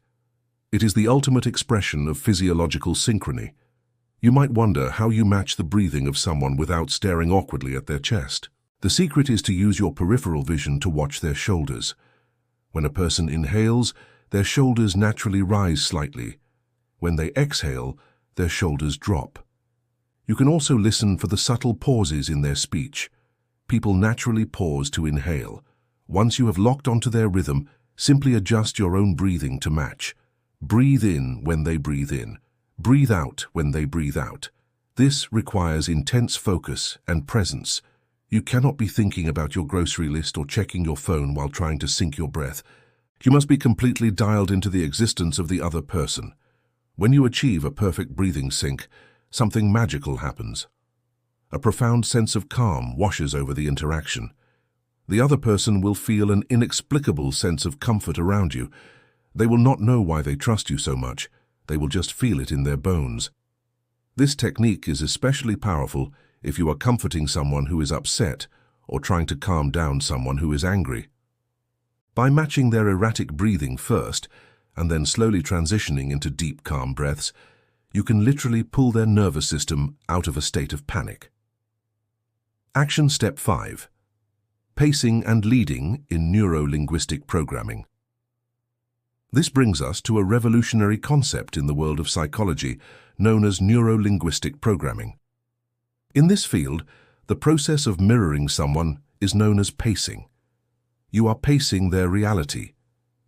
It is the ultimate expression of physiological synchrony. You might wonder how you match the breathing of someone without staring awkwardly at their chest. The secret is to use your peripheral vision to watch their shoulders. When a person inhales, their shoulders naturally rise slightly. When they exhale, their shoulders drop. You can also listen for the subtle pauses in their speech. People naturally pause to inhale. Once you have locked onto their rhythm, simply adjust your own breathing to match. Breathe in when they breathe in. Breathe out when they breathe out. This requires intense focus and presence. You cannot be thinking about your grocery list or checking your phone while trying to sync your breath. You must be completely dialed into the existence of the other person. When you achieve a perfect breathing sync, something magical happens. A profound sense of calm washes over the interaction. The other person will feel an inexplicable sense of comfort around you. They will not know why they trust you so much. They will just feel it in their bones. This technique is especially powerful if you are comforting someone who is upset or trying to calm down someone who is angry. By matching their erratic breathing first and then slowly transitioning into deep, calm breaths, you can literally pull their nervous system out of a state of panic. Action Step 5. Pacing and leading in neuro-linguistic programming. This brings us to a revolutionary concept in the world of psychology known as neuro-linguistic programming. In this field, the process of mirroring someone is known as pacing. You are pacing their reality.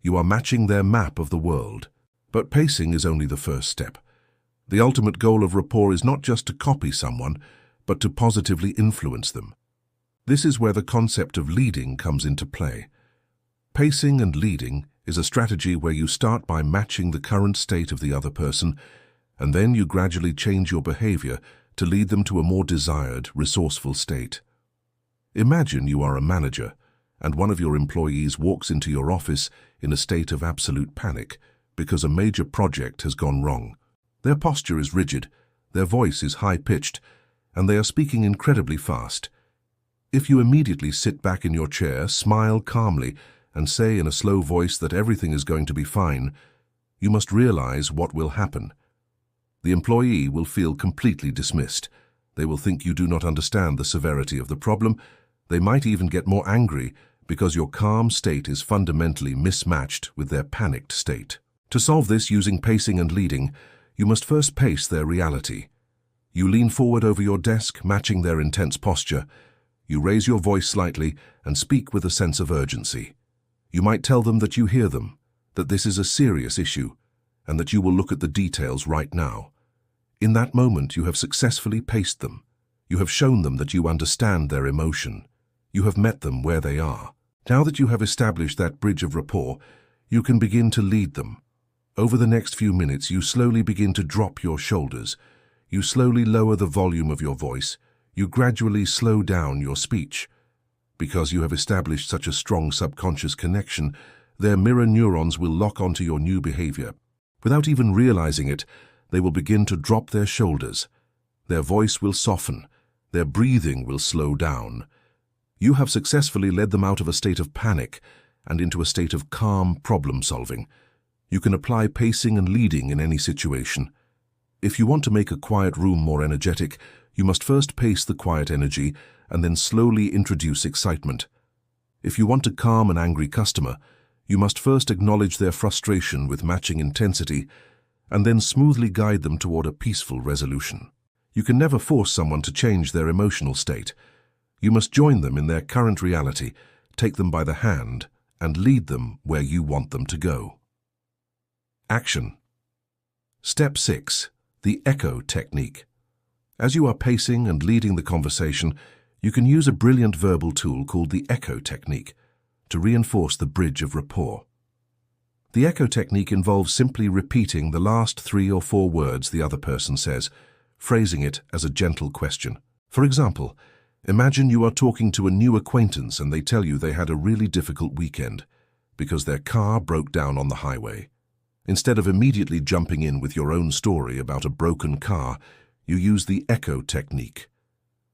You are matching their map of the world. But pacing is only the first step. The ultimate goal of rapport is not just to copy someone, but to positively influence them. This is where the concept of leading comes into play. Pacing and leading is a strategy where you start by matching the current state of the other person, and then you gradually change your behavior to lead them to a more desired, resourceful state. Imagine you are a manager, and one of your employees walks into your office in a state of absolute panic because a major project has gone wrong. Their posture is rigid, their voice is high-pitched, and they are speaking incredibly fast. If you immediately sit back in your chair, smile calmly, and say in a slow voice that everything is going to be fine, you must realize what will happen. The employee will feel completely dismissed. They will think you do not understand the severity of the problem. They might even get more angry because your calm state is fundamentally mismatched with their panicked state. To solve this using pacing and leading, you must first pace their reality. You lean forward over your desk, matching their intense posture. You raise your voice slightly and speak with a sense of urgency. You might tell them that you hear them, that this is a serious issue, and that you will look at the details right now. In that moment, you have successfully paced them. You have shown them that you understand their emotion. You have met them where they are. Now that you have established that bridge of rapport, you can begin to lead them. Over the next few minutes, you slowly begin to drop your shoulders. You slowly lower the volume of your voice. You gradually slow down your speech. Because you have established such a strong subconscious connection, their mirror neurons will lock onto your new behavior. Without even realizing it, they will begin to drop their shoulders. Their voice will soften. Their breathing will slow down. You have successfully led them out of a state of panic and into a state of calm problem-solving. You can apply pacing and leading in any situation. If you want to make a quiet room more energetic, you must first pace the quiet energy and then slowly introduce excitement. If you want to calm an angry customer, you must first acknowledge their frustration with matching intensity and then smoothly guide them toward a peaceful resolution. You can never force someone to change their emotional state. You must join them in their current reality, take them by the hand, and lead them where you want them to go. Action. Step 6. The echo technique. As you are pacing and leading the conversation, you can use a brilliant verbal tool called the echo technique to reinforce the bridge of rapport. The echo technique involves simply repeating the last 3 or 4 words the other person says, phrasing it as a gentle question. For example, imagine you are talking to a new acquaintance and they tell you they had a really difficult weekend because their car broke down on the highway. Instead of immediately jumping in with your own story about a broken car, you use the echo technique.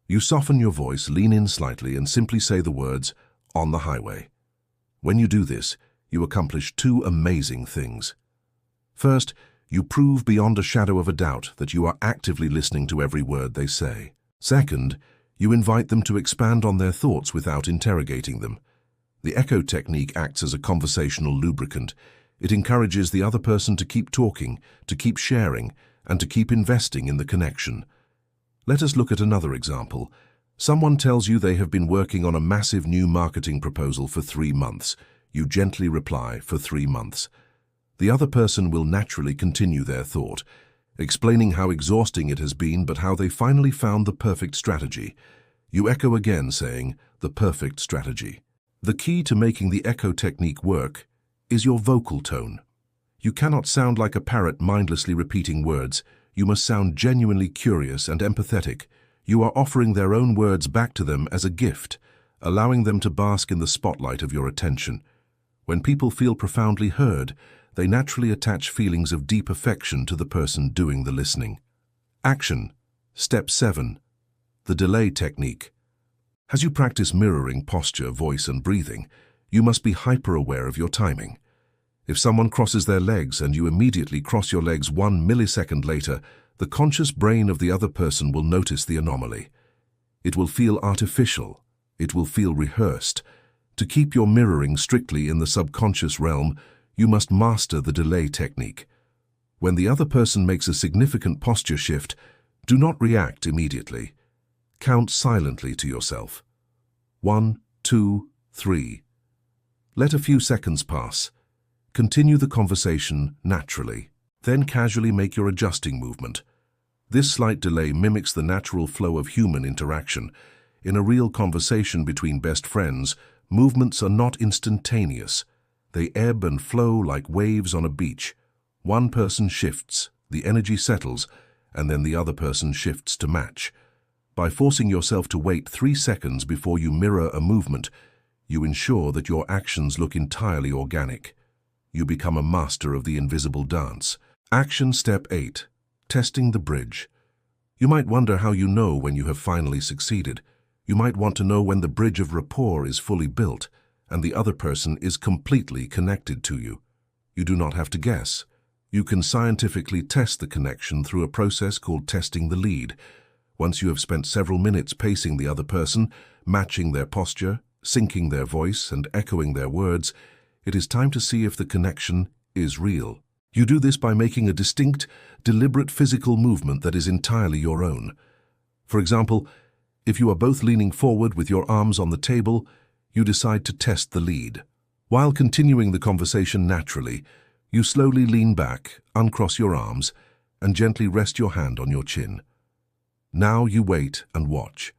You soften your voice, lean in slightly, and simply say the words, "on the highway." When you do this, you accomplish 2 amazing things. First, you prove beyond a shadow of a doubt that you are actively listening to every word they say. Second, you invite them to expand on their thoughts without interrogating them. The echo technique acts as a conversational lubricant. It encourages the other person to keep talking, to keep sharing, and to keep investing in the connection. Let us look at another example. Someone tells you they have been working on a massive new marketing proposal for 3 months. You gently reply, "for 3 months." The other person will naturally continue their thought, explaining how exhausting it has been but how they finally found the perfect strategy. You echo again, saying, "the perfect strategy." The key to making the echo technique work is your vocal tone. You cannot sound like a parrot mindlessly repeating words. You must sound genuinely curious and empathetic. You are offering their own words back to them as a gift, allowing them to bask in the spotlight of your attention. When people feel profoundly heard, they naturally attach feelings of deep affection to the person doing the listening. Action. Step 7. The delay technique. As you practice mirroring posture, voice, and breathing, you must be hyper-aware of your timing. If someone crosses their legs and you immediately cross your legs 1 millisecond later, the conscious brain of the other person will notice the anomaly. It will feel artificial. It will feel rehearsed. To keep your mirroring strictly in the subconscious realm, you must master the delay technique. When the other person makes a significant posture shift, do not react immediately. Count silently to yourself. 1, 2, 3. Let a few seconds pass. Continue the conversation naturally. Then casually make your adjusting movement. This slight delay mimics the natural flow of human interaction. In a real conversation between best friends, movements are not instantaneous. They ebb and flow like waves on a beach. One person shifts, the energy settles, and then the other person shifts to match. By forcing yourself to wait 3 seconds before you mirror a movement, you ensure that your actions look entirely organic. You become a master of the invisible dance. Action step 8. Testing the bridge. You might wonder how you know when you have finally succeeded. You might want to know when the bridge of rapport is fully built and the other person is completely connected to you. You do not have to guess. You can scientifically test the connection through a process called testing the lead. Once you have spent several minutes pacing the other person, matching their posture, syncing their voice, and echoing their words, it is time to see if the connection is real. You do this by making a distinct, deliberate physical movement that is entirely your own. For example, if you are both leaning forward with your arms on the table, you decide to test the lead. While continuing the conversation naturally, you slowly lean back, uncross your arms, and gently rest your hand on your chin. Now you wait and watch.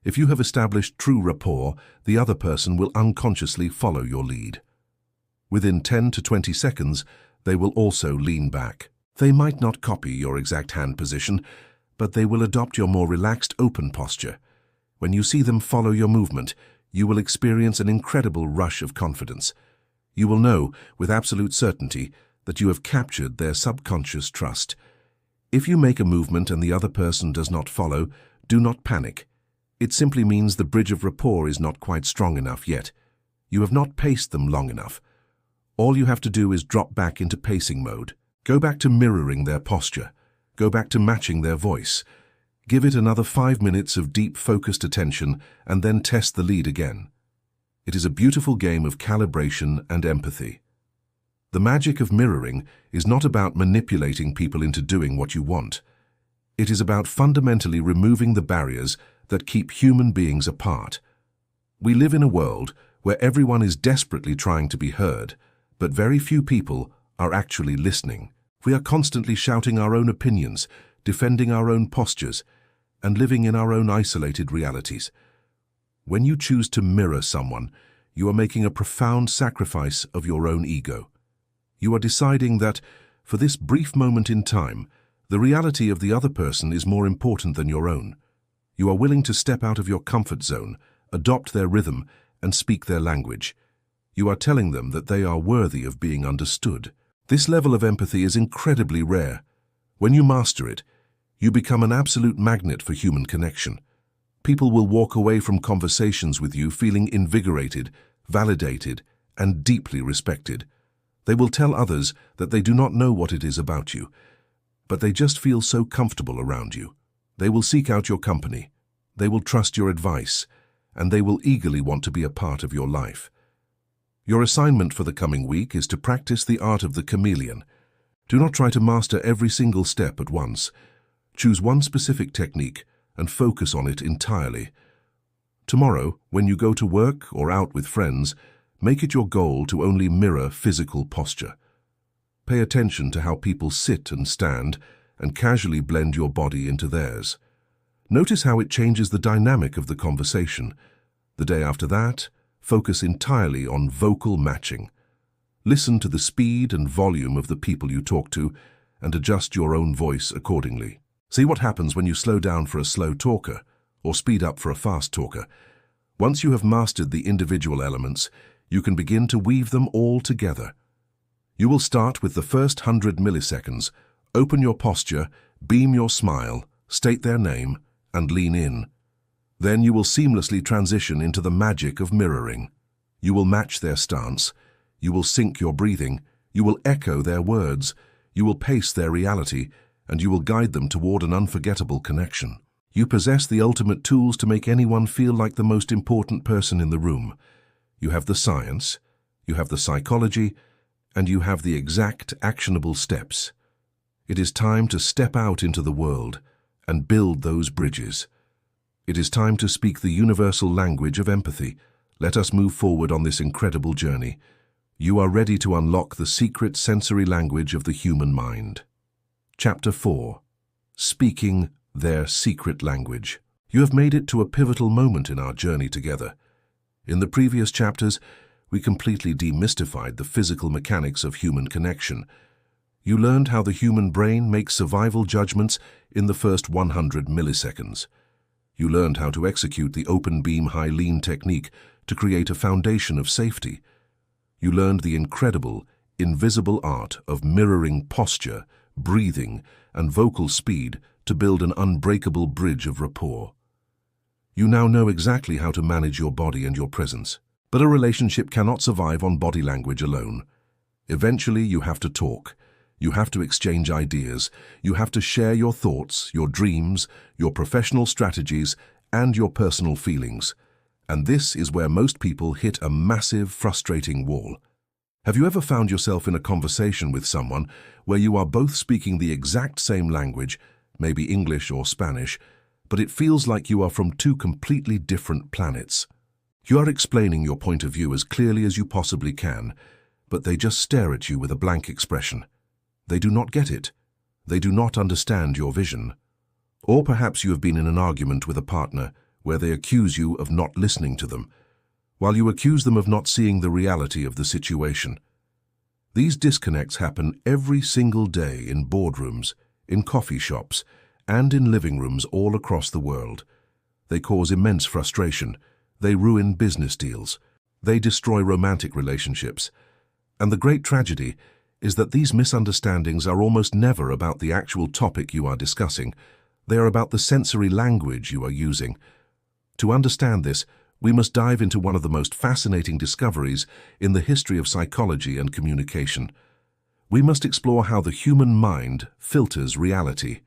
If you have established true rapport, the other person will unconsciously follow your lead. Within 10 to 20 seconds, they will also lean back. They might not copy your exact hand position, but they will adopt your more relaxed, open posture. When you see them follow your movement, you will experience an incredible rush of confidence. You will know, with absolute certainty, that you have captured their subconscious trust. If you make a movement and the other person does not follow, do not panic. It simply means the bridge of rapport is not quite strong enough yet. You have not paced them long enough. All you have to do is drop back into pacing mode. Go back to mirroring their posture. Go back to matching their voice. Give it another 5 minutes of deep, focused attention and then test the lead again. It is a beautiful game of calibration and empathy. The magic of mirroring is not about manipulating people into doing what you want. It is about fundamentally removing the barriers that keep human beings apart. We live in a world where everyone is desperately trying to be heard, but very few people are actually listening. We are constantly shouting our own opinions, defending our own postures, and living in our own isolated realities. When you choose to mirror someone, you are making a profound sacrifice of your own ego. You are deciding that, for this brief moment in time, the reality of the other person is more important than your own. You are willing to step out of your comfort zone, adopt their rhythm, and speak their language. You are telling them that they are worthy of being understood. This level of empathy is incredibly rare. When you master it, you become an absolute magnet for human connection. People will walk away from conversations with you feeling invigorated, validated, and deeply respected. They will tell others that they do not know what it is about you, but they just feel so comfortable around you. They will seek out your company, they will trust your advice, and they will eagerly want to be a part of your life. Your assignment for the coming week is to practice the art of the chameleon. Do not try to master every single step at once. Choose one specific technique and focus on it entirely. Tomorrow, when you go to work or out with friends, make it your goal to only mirror physical posture. Pay attention to how people sit and stand, and casually blend your body into theirs. Notice how it changes the dynamic of the conversation. The day after that, focus entirely on vocal matching. Listen to the speed and volume of the people you talk to, and adjust your own voice accordingly. See what happens when you slow down for a slow talker, or speed up for a fast talker. Once you have mastered the individual elements, you can begin to weave them all together. You will start with the first 100 milliseconds. Open your posture, beam your smile, state their name, and lean in. Then you will seamlessly transition into the magic of mirroring. You will match their stance. You will sync your breathing. You will echo their words. You will pace their reality, and you will guide them toward an unforgettable connection. You possess the ultimate tools to make anyone feel like the most important person in the room. You have the science, you have the psychology, and you have the exact actionable steps. It is time to step out into the world and build those bridges. It is time to speak the universal language of empathy. Let us move forward on this incredible journey. You are ready to unlock the secret sensory language of the human mind. Chapter 4. Speaking their secret language. You have made it to a pivotal moment in our journey together. In the previous chapters, we completely demystified the physical mechanics of human connection. You learned how the human brain makes survival judgments in the first 100 milliseconds. You learned how to execute the open beam high lean technique to create a foundation of safety. You learned the incredible, invisible art of mirroring posture, breathing, and vocal speed to build an unbreakable bridge of rapport. You now know exactly how to manage your body and your presence. But a relationship cannot survive on body language alone. Eventually, you have to talk. You have to exchange ideas. You have to share your thoughts, your dreams, your professional strategies, and your personal feelings. And this is where most people hit a massive, frustrating wall. Have you ever found yourself in a conversation with someone where you are both speaking the exact same language, maybe English or Spanish, but it feels like you are from two completely different planets? You are explaining your point of view as clearly as you possibly can, but they just stare at you with a blank expression. They do not get it. They do not understand your vision. Or perhaps you have been in an argument with a partner where they accuse you of not listening to them, while you accuse them of not seeing the reality of the situation. These disconnects happen every single day in boardrooms, in coffee shops, and in living rooms all across the world. They cause immense frustration. They ruin business deals. They destroy romantic relationships. And the great tragedy is that these misunderstandings are almost never about the actual topic you are discussing. They are about the sensory language you are using. To understand this, we must dive into one of the most fascinating discoveries in the history of psychology and communication. We must explore how the human mind filters reality.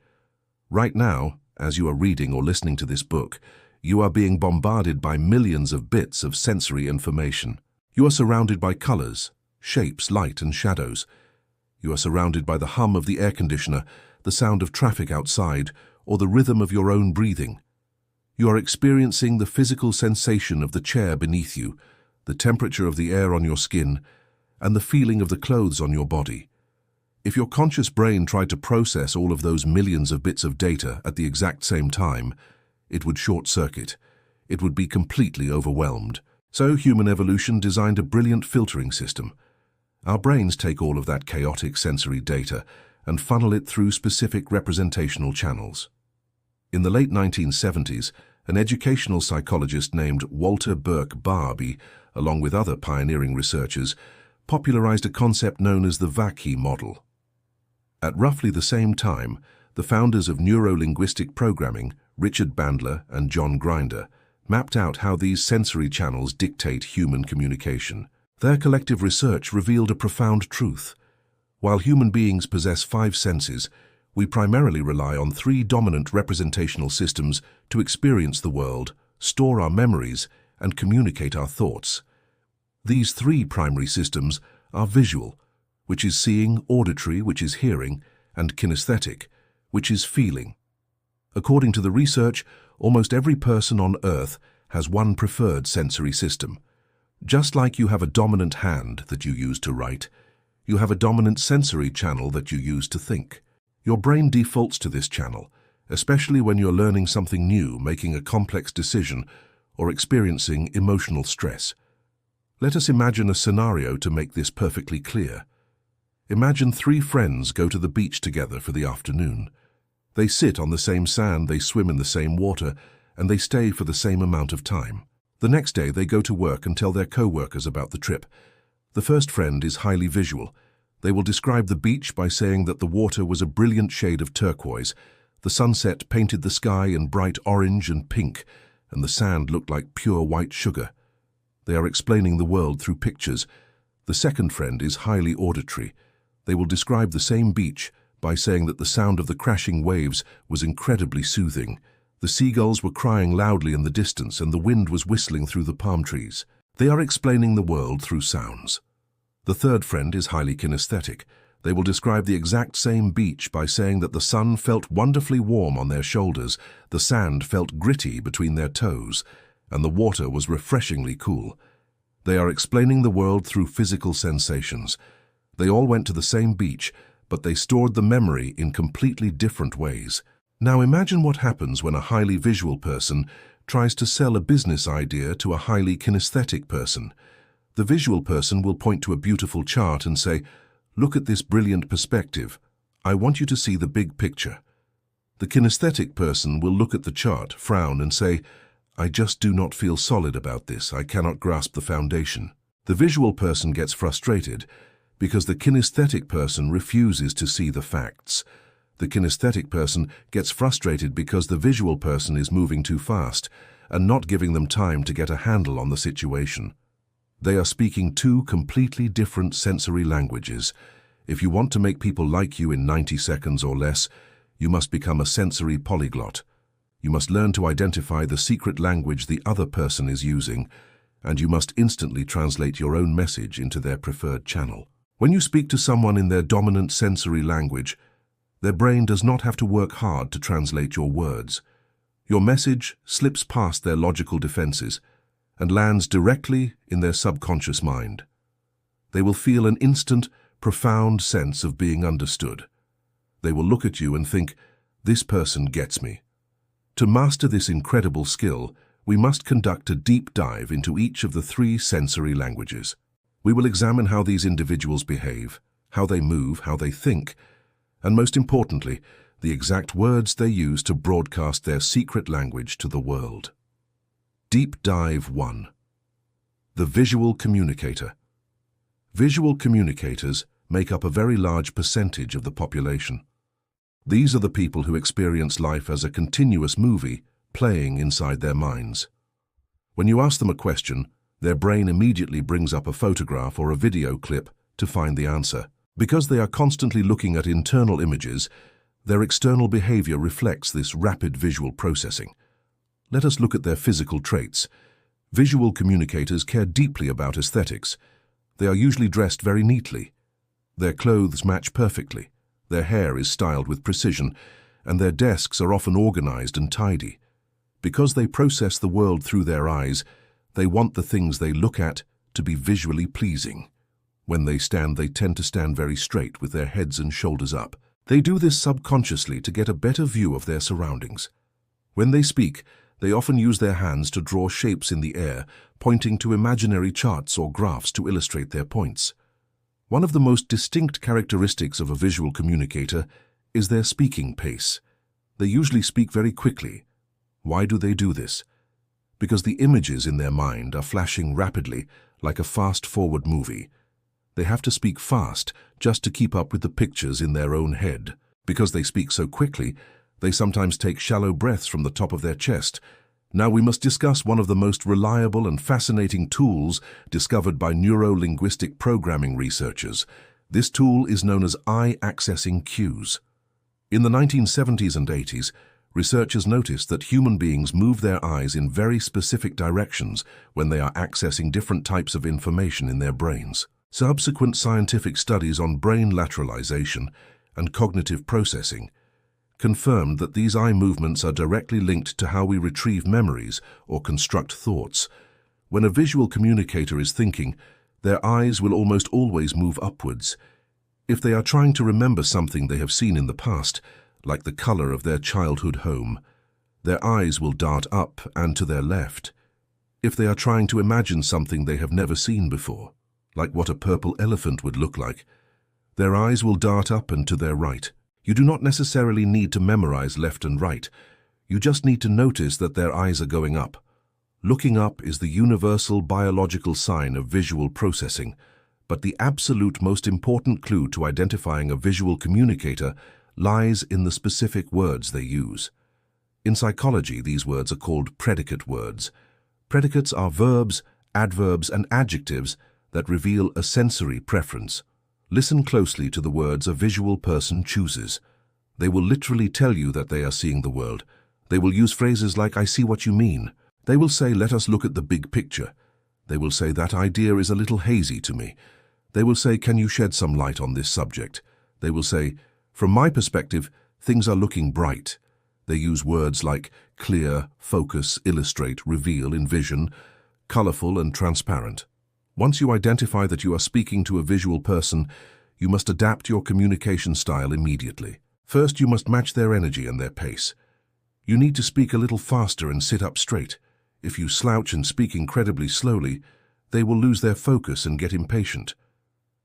Right now, as you are reading or listening to this book, you are being bombarded by millions of bits of sensory information. You are surrounded by colors, shapes, light, and shadows. You are surrounded by the hum of the air conditioner, the sound of traffic outside, or the rhythm of your own breathing. You are experiencing the physical sensation of the chair beneath you, the temperature of the air on your skin, and the feeling of the clothes on your body. If your conscious brain tried to process all of those millions of bits of data at the exact same time, it would short-circuit. It would be completely overwhelmed. So human evolution designed a brilliant filtering system. Our brains take all of that chaotic sensory data and funnel it through specific representational channels. In the late 1970s, an educational psychologist named Walter Burke Barbie, along with other pioneering researchers, popularized a concept known as the Vaki model. At roughly the same time, the founders of neuro-linguistic programming, Richard Bandler and John Grinder, mapped out how these sensory channels dictate human communication. Their collective research revealed a profound truth. While human beings possess 5 senses, we primarily rely on 3 dominant representational systems to experience the world, store our memories, and communicate our thoughts. These 3 primary systems are visual, which is seeing, auditory, which is hearing, and kinesthetic, which is feeling. According to the research, almost every person on Earth has one preferred sensory system. Just like you have a dominant hand that you use to write, you have a dominant sensory channel that you use to think. Your brain defaults to this channel, especially when you're learning something new, making a complex decision, or experiencing emotional stress. Let us imagine a scenario to make this perfectly clear. Imagine 3 friends go to the beach together for the afternoon. They sit on the same sand, they swim in the same water, and they stay for the same amount of time. The next day they go to work and tell their co-workers about the trip. The first friend is highly visual. They will describe the beach by saying that the water was a brilliant shade of turquoise, the sunset painted the sky in bright orange and pink, and the sand looked like pure white sugar. They are explaining the world through pictures. The second friend is highly auditory. They will describe the same beach by saying that the sound of the crashing waves was incredibly soothing. The seagulls were crying loudly in the distance and the wind was whistling through the palm trees. They are explaining the world through sounds. The third friend is highly kinesthetic. They will describe the exact same beach by saying that the sun felt wonderfully warm on their shoulders, the sand felt gritty between their toes, and the water was refreshingly cool. They are explaining the world through physical sensations. They all went to the same beach, but they stored the memory in completely different ways. Now imagine what happens when a highly visual person tries to sell a business idea to a highly kinesthetic person. The visual person will point to a beautiful chart and say, "Look at this brilliant perspective. I want you to see the big picture." The kinesthetic person will look at the chart, frown, and say, "I just do not feel solid about this. I cannot grasp the foundation." The visual person gets frustrated because the kinesthetic person refuses to see the facts. The kinesthetic person gets frustrated because the visual person is moving too fast and not giving them time to get a handle on the situation. They are speaking two completely different sensory languages. If you want to make people like you in 90 seconds or less, you must become a sensory polyglot. You must learn to identify the secret language the other person is using, and you must instantly translate your own message into their preferred channel. When you speak to someone in their dominant sensory language, their brain does not have to work hard to translate your words. Your message slips past their logical defenses and lands directly in their subconscious mind. They will feel an instant, profound sense of being understood. They will look at you and think, "This person gets me." To master this incredible skill, we must conduct a deep dive into each of the three sensory languages. We will examine how these individuals behave, how they move, how they think, and most importantly, the exact words they use to broadcast their secret language to the world. Deep Dive 1. The Visual Communicator. Visual communicators make up a very large percentage of the population. These are the people who experience life as a continuous movie playing inside their minds. When you ask them a question, their brain immediately brings up a photograph or a video clip to find the answer. Because they are constantly looking at internal images, their external behavior reflects this rapid visual processing. Let us look at their physical traits. Visual communicators care deeply about aesthetics. They are usually dressed very neatly. Their clothes match perfectly. Their hair is styled with precision, and their desks are often organized and tidy. Because they process the world through their eyes, they want the things they look at to be visually pleasing. When they stand, they tend to stand very straight with their heads and shoulders up. They do this subconsciously to get a better view of their surroundings. When they speak, they often use their hands to draw shapes in the air, pointing to imaginary charts or graphs to illustrate their points. One of the most distinct characteristics of a visual communicator is their speaking pace. They usually speak very quickly. Why do they do this? Because the images in their mind are flashing rapidly, like a fast-forward movie. They have to speak fast just to keep up with the pictures in their own head. Because they speak so quickly, they sometimes take shallow breaths from the top of their chest. Now we must discuss one of the most reliable and fascinating tools discovered by neuro-linguistic programming researchers. This tool is known as eye-accessing cues. In the 1970s and 80s, researchers noticed that human beings move their eyes in very specific directions when they are accessing different types of information in their brains. Subsequent scientific studies on brain lateralization and cognitive processing confirmed that these eye movements are directly linked to how we retrieve memories or construct thoughts. When a visual communicator is thinking, their eyes will almost always move upwards. If they are trying to remember something they have seen in the past, like the color of their childhood home, their eyes will dart up and to their left. If they are trying to imagine something they have never seen before, like what a purple elephant would look like, their eyes will dart up and to their right. You do not necessarily need to memorize left and right. You just need to notice that their eyes are going up. Looking up is the universal biological sign of visual processing. But the absolute most important clue to identifying a visual communicator lies in the specific words they use. In psychology, these words are called predicate words. Predicates are verbs, adverbs, and adjectives that reveal a sensory preference. Listen closely to the words a visual person chooses. They will literally tell you that they are seeing the world. They will use phrases like, "I see what you mean." They will say, "Let us look at the big picture." They will say, "That idea is a little hazy to me." They will say, "Can you shed some light on this subject?" They will say, "From my perspective, things are looking bright." They use words like clear, focus, illustrate, reveal, envision, colorful, and transparent. Once you identify that you are speaking to a visual person, you must adapt your communication style immediately. First, you must match their energy and their pace. You need to speak a little faster and sit up straight. If you slouch and speak incredibly slowly, they will lose their focus and get impatient.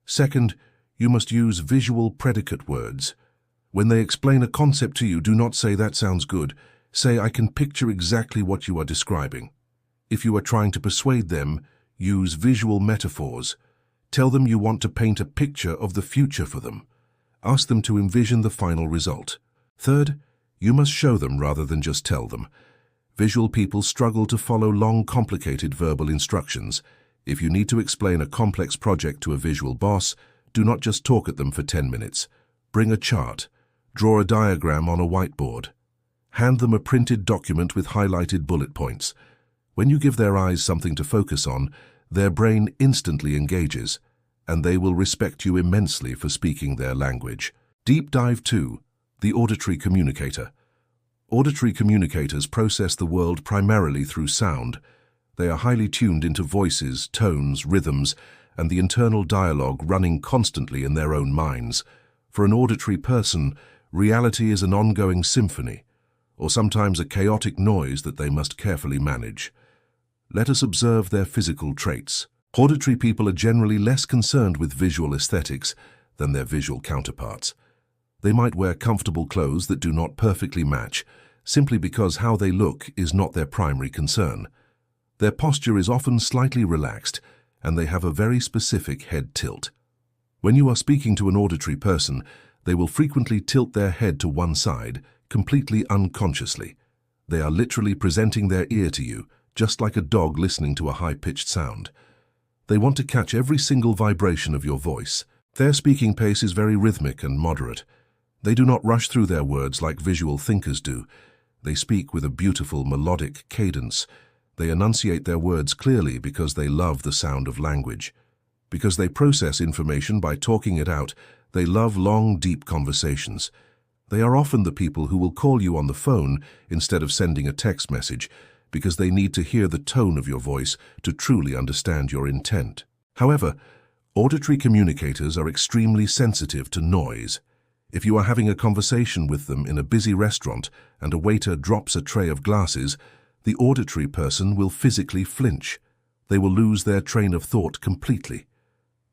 Second, you must use visual predicate words. When they explain a concept to you, do not say, "That sounds good." Say, "I can picture exactly what you are describing." If you are trying to persuade them, use visual metaphors. Tell them you want to paint a picture of the future for them. Ask them to envision the final result. Third, you must show them rather than just tell them. Visual people struggle to follow long, complicated verbal instructions. If you need to explain a complex project to a visual boss, do not just talk at them for 10 minutes. Bring a chart. Draw a diagram on a whiteboard. Hand them a printed document with highlighted bullet points. When you give their eyes something to focus on, their brain instantly engages, and they will respect you immensely for speaking their language. Deep Dive 2. The Auditory Communicator. Auditory communicators process the world primarily through sound. They are highly tuned into voices, tones, rhythms, and the internal dialogue running constantly in their own minds. For an auditory person, reality is an ongoing symphony, or sometimes a chaotic noise that they must carefully manage. Let us observe their physical traits. Auditory people are generally less concerned with visual aesthetics than their visual counterparts. They might wear comfortable clothes that do not perfectly match, simply because how they look is not their primary concern. Their posture is often slightly relaxed, and they have a very specific head tilt. When you are speaking to an auditory person, they will frequently tilt their head to one side, completely unconsciously. They are literally presenting their ear to you, just like a dog listening to a high-pitched sound. They want to catch every single vibration of your voice. Their speaking pace is very rhythmic and moderate. They do not rush through their words like visual thinkers do. They speak with a beautiful melodic cadence. They enunciate their words clearly because they love the sound of language. Because they process information by talking it out, they love long, deep conversations. They are often the people who will call you on the phone instead of sending a text message, because they need to hear the tone of your voice to truly understand your intent. However, auditory communicators are extremely sensitive to noise. If you are having a conversation with them in a busy restaurant and a waiter drops a tray of glasses, the auditory person will physically flinch. They will lose their train of thought completely.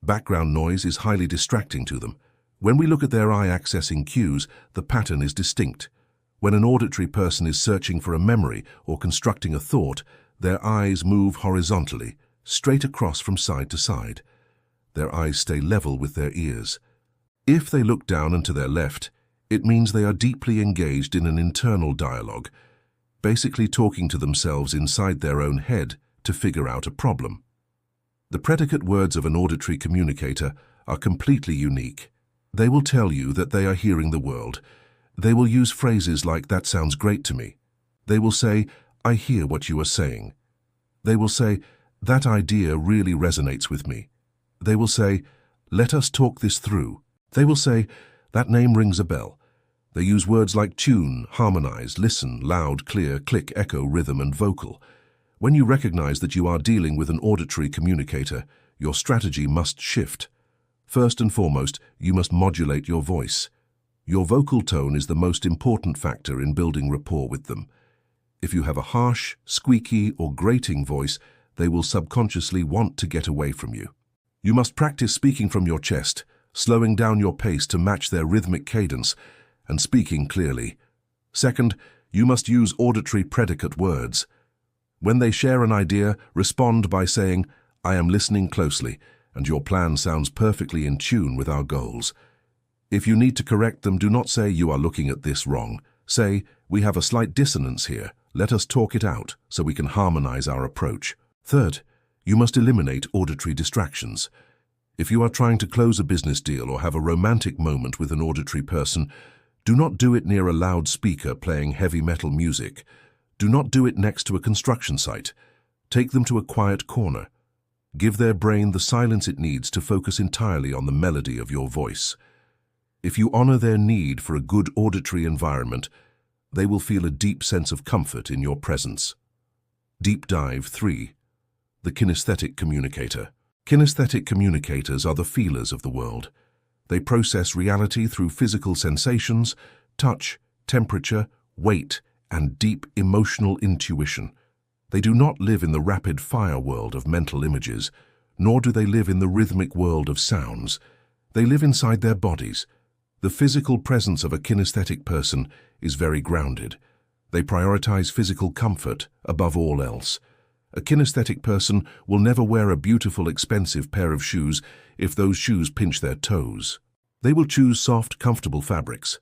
Background noise is highly distracting to them. When we look at their eye-accessing cues, the pattern is distinct. When an auditory person is searching for a memory or constructing a thought, their eyes move horizontally, straight across from side to side. Their eyes stay level with their ears. If they look down and to their left, it means they are deeply engaged in an internal dialogue, basically talking to themselves inside their own head to figure out a problem. The predicate words of an auditory communicator are completely unique. They will tell you that they are hearing the world. They will use phrases like, "That sounds great to me." They will say, "I hear what you are saying." They will say, "That idea really resonates with me." They will say, "Let us talk this through." They will say, "That name rings a bell." They use words like tune, harmonize, listen, loud, clear, click, echo, rhythm, and vocal. When you recognize that you are dealing with an auditory communicator, your strategy must shift. First and foremost, you must modulate your voice. Your vocal tone is the most important factor in building rapport with them. If you have a harsh, squeaky, or grating voice, they will subconsciously want to get away from you. You must practice speaking from your chest, slowing down your pace to match their rhythmic cadence, and speaking clearly. Second, you must use auditory predicate words. When they share an idea, respond by saying, "I am listening closely," and your plan sounds perfectly in tune with our goals. If you need to correct them, do not say you are looking at this wrong. Say, we have a slight dissonance here. Let us talk it out so we can harmonize our approach. Third, you must eliminate auditory distractions. If you are trying to close a business deal or have a romantic moment with an auditory person, do not do it near a loudspeaker playing heavy metal music. Do not do it next to a construction site. Take them to a quiet corner. Give their brain the silence it needs to focus entirely on the melody of your voice. If you honor their need for a good auditory environment, they will feel a deep sense of comfort in your presence. Deep Dive 3. The Kinesthetic Communicator. Kinesthetic communicators are the feelers of the world. They process reality through physical sensations, touch, temperature, weight, and deep emotional intuition. They do not live in the rapid-fire world of mental images, nor do they live in the rhythmic world of sounds. They live inside their bodies. The physical presence of a kinesthetic person is very grounded. They prioritize physical comfort above all else. A kinesthetic person will never wear a beautiful, expensive pair of shoes if those shoes pinch their toes. They will choose soft, comfortable fabrics.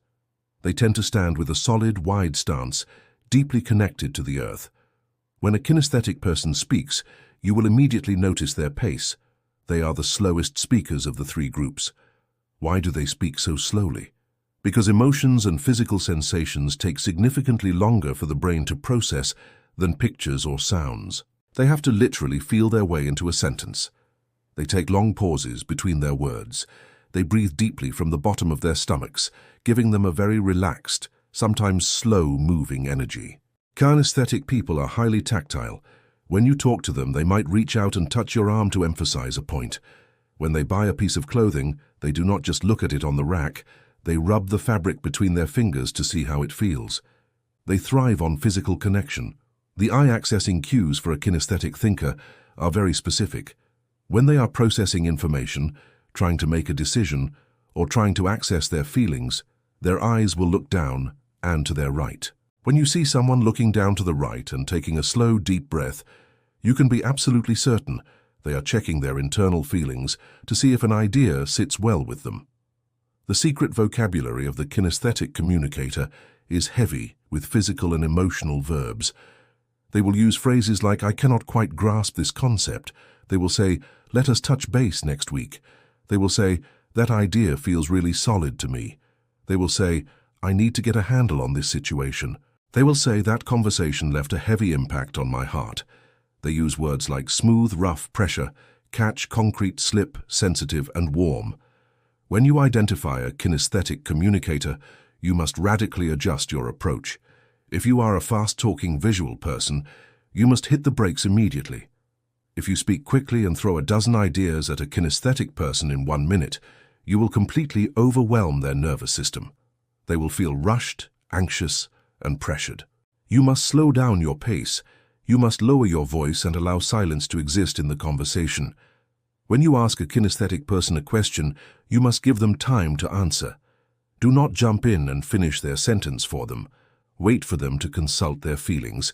They tend to stand with a solid, wide stance, deeply connected to the earth. When a kinesthetic person speaks, you will immediately notice their pace. They are the slowest speakers of the three groups. Why do they speak so slowly? Because emotions and physical sensations take significantly longer for the brain to process than pictures or sounds. They have to literally feel their way into a sentence. They take long pauses between their words. They breathe deeply from the bottom of their stomachs, giving them a very relaxed, sometimes slow-moving energy. Kinesthetic people are highly tactile. When you talk to them, they might reach out and touch your arm to emphasize a point. When they buy a piece of clothing, they do not just look at it on the rack. They rub the fabric between their fingers to see how it feels. They thrive on physical connection. The eye-accessing cues for a kinesthetic thinker are very specific. When they are processing information, trying to make a decision, or trying to access their feelings, their eyes will look down and to their right. When you see someone looking down to the right and taking a slow, deep breath, you can be absolutely certain they are checking their internal feelings to see if an idea sits well with them. The secret vocabulary of the kinesthetic communicator is heavy with physical and emotional verbs. They will use phrases like, "I cannot quite grasp this concept." They will say, "Let us touch base next week." They will say, "That idea feels really solid to me." They will say, "I need to get a handle on this situation." They will say, "That conversation left a heavy impact on my heart." They use words like smooth, rough, pressure, catch, concrete, slip, sensitive, and warm. When you identify a kinesthetic communicator, you must radically adjust your approach. If you are a fast-talking visual person, you must hit the brakes immediately. If you speak quickly and throw a dozen ideas at a kinesthetic person in 1 minute, you will completely overwhelm their nervous system. They will feel rushed, anxious, and pressured. You must slow down your pace. You must lower your voice and allow silence to exist in the conversation. When you ask a kinesthetic person a question, you must give them time to answer. Do not jump in and finish their sentence for them. Wait for them to consult their feelings.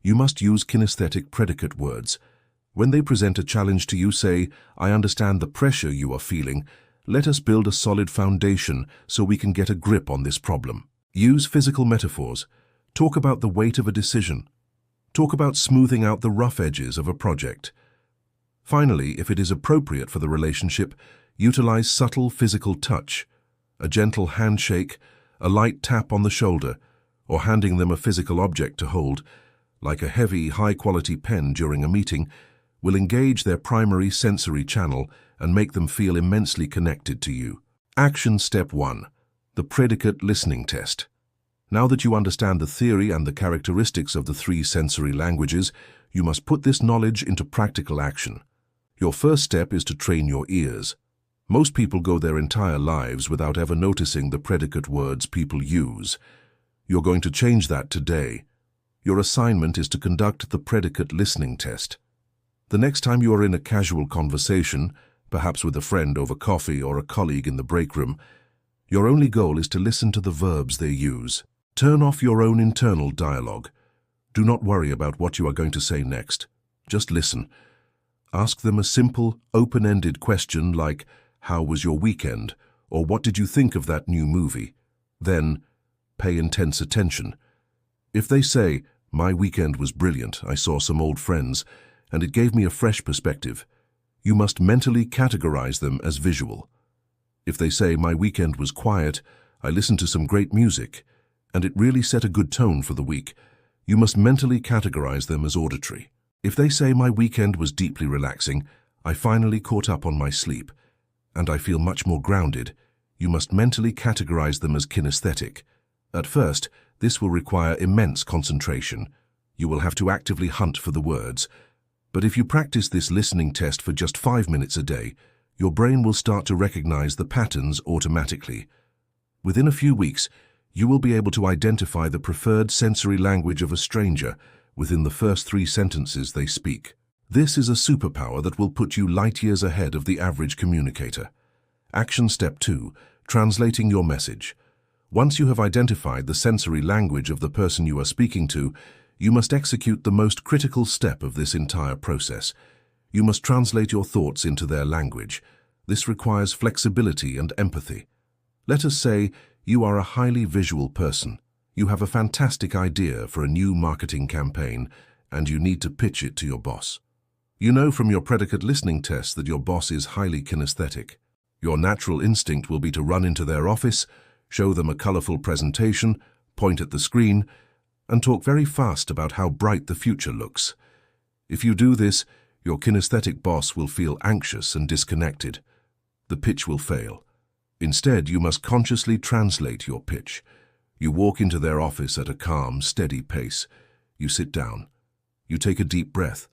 You must use kinesthetic predicate words. When they present a challenge to you, say, "I understand the pressure you are feeling. Let us build a solid foundation so we can get a grip on this problem." Use physical metaphors. Talk about the weight of a decision. Talk about smoothing out the rough edges of a project. Finally, if it is appropriate for the relationship, utilize subtle physical touch. A gentle handshake, a light tap on the shoulder, or handing them a physical object to hold, like a heavy, high-quality pen during a meeting, will engage their primary sensory channel and make them feel immensely connected to you. Action Step 1. The Predicate Listening Test. Now that you understand the theory and the characteristics of the three sensory languages, you must put this knowledge into practical action. Your first step is to train your ears. Most people go their entire lives without ever noticing the predicate words people use. You're going to change that today. Your assignment is to conduct the predicate listening test. The next time you are in a casual conversation, perhaps with a friend over coffee or a colleague in the break room, your only goal is to listen to the verbs they use. Turn off your own internal dialogue. Do not worry about what you are going to say next. Just listen. Ask them a simple, open-ended question like, "How was your weekend?" or "What did you think of that new movie?" Then, pay intense attention. If they say, "My weekend was brilliant, I saw some old friends, and it gave me a fresh perspective," you must mentally categorize them as visual. If they say, "My weekend was quiet, I listened to some great music, and it really set a good tone for the week," you must mentally categorize them as auditory. If they say, "My weekend was deeply relaxing, I finally caught up on my sleep, and I feel much more grounded," you must mentally categorize them as kinesthetic. At first, this will require immense concentration. You will have to actively hunt for the words. But if you practice this listening test for just 5 minutes a day, your brain will start to recognize the patterns automatically. Within a few weeks, you will be able to identify the preferred sensory language of a stranger within the first 3 sentences they speak. This is a superpower that will put you light years ahead of the average communicator. Action Step 2. Translating your message. Once you have identified the sensory language of the person you are speaking to, you must execute the most critical step of this entire process. You must translate your thoughts into their language. This requires flexibility and empathy. Let us say you are a highly visual person. You have a fantastic idea for a new marketing campaign, and you need to pitch it to your boss. You know from your predicate listening test that your boss is highly kinesthetic. Your natural instinct will be to run into their office, show them a colorful presentation, point at the screen, and talk very fast about how bright the future looks. If you do this, your kinesthetic boss will feel anxious and disconnected. The pitch will fail. Instead, you must consciously translate your pitch. You walk into their office at a calm, steady pace. You sit down. You take a deep breath.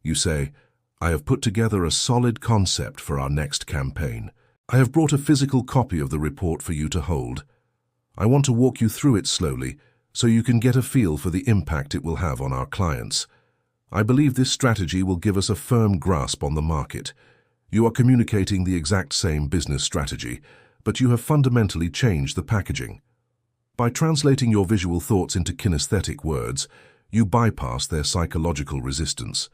You say, "I have put together a solid concept for our next campaign. I have brought a physical copy of the report for you to hold. I want to walk you through it slowly so you can get a feel for the impact it will have on our clients. I believe this strategy will give us a firm grasp on the market. You are communicating the exact same business strategy, but you have fundamentally changed the packaging. By translating your visual thoughts into kinesthetic words, you bypass their psychological resistance.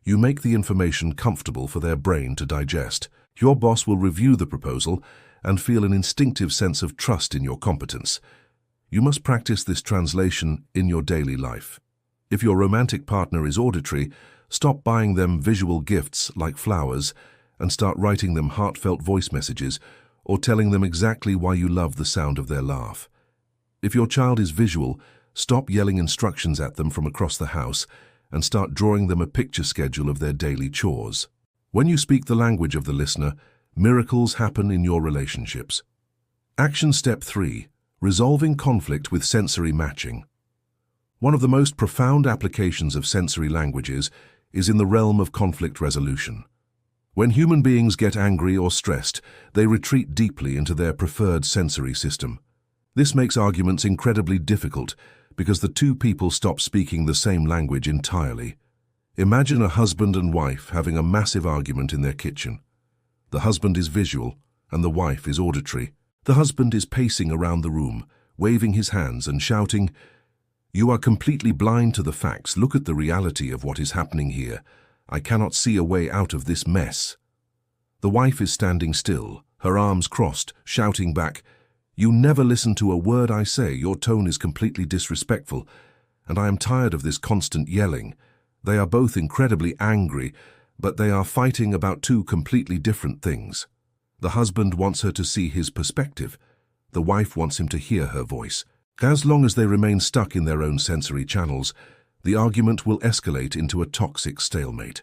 You make the information comfortable for their brain to digest. Your boss will review the proposal and feel an instinctive sense of trust in your competence. You must practice this translation in your daily life. If your romantic partner is auditory, stop buying them visual gifts like flowers and start writing them heartfelt voice messages or telling them exactly why you love the sound of their laugh. If your child is visual, stop yelling instructions at them from across the house and start drawing them a picture schedule of their daily chores. When you speak the language of the listener, miracles happen in your relationships. Action Step 3. Resolving conflict with sensory matching. One of the most profound applications of sensory languages is in the realm of conflict resolution. When human beings get angry or stressed, they retreat deeply into their preferred sensory system. This makes arguments incredibly difficult because the two people stop speaking the same language entirely. Imagine a husband and wife having a massive argument in their kitchen. The husband is visual and the wife is auditory. The husband is pacing around the room, waving his hands and shouting, "You are completely blind to the facts. Look at the reality of what is happening here. I cannot see a way out of this mess." The wife is standing still, her arms crossed, shouting back, "You never listen to a word I say. Your tone is completely disrespectful, and I am tired of this constant yelling." They are both incredibly angry, but they are fighting about two completely different things. The husband wants her to see his perspective. The wife wants him to hear her voice. As long as they remain stuck in their own sensory channels, the argument will escalate into a toxic stalemate.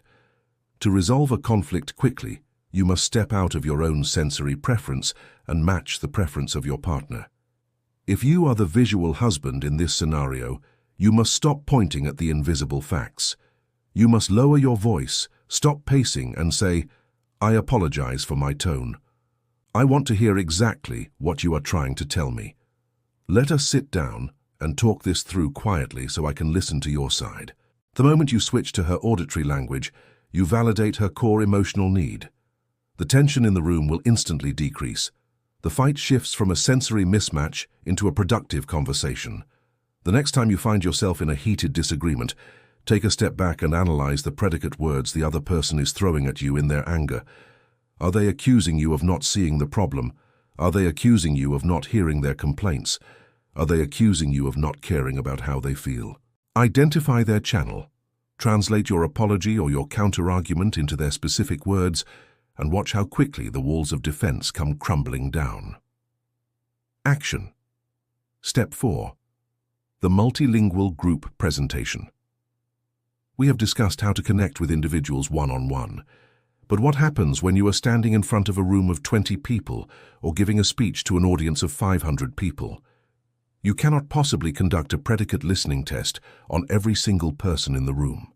To resolve a conflict quickly, you must step out of your own sensory preference and match the preference of your partner. If you are the visual husband in this scenario, you must stop pointing at the invisible facts. You must lower your voice, stop pacing, and say, "I apologize for my tone. I want to hear exactly what you are trying to tell me. Let us sit down and talk this through quietly so I can listen to your side." The moment you switch to her auditory language, you validate her core emotional need. The tension in the room will instantly decrease. The fight shifts from a sensory mismatch into a productive conversation. The next time you find yourself in a heated disagreement, Take a step back and analyze the predicate words the other person is throwing at you in their anger. Are they accusing you of not seeing the problem? Are they accusing you of not hearing their complaints? Are they accusing you of not caring about how they feel? Identify their channel. Translate your apology or your counter-argument into their specific words and watch how quickly the walls of defense come crumbling down. Action. Step 4. The multilingual group presentation. We have discussed how to connect with individuals one-on-one. But what happens when you are standing in front of a room of 20 people or giving a speech to an audience of 500 people? You cannot possibly conduct a predicate listening test on every single person in the room.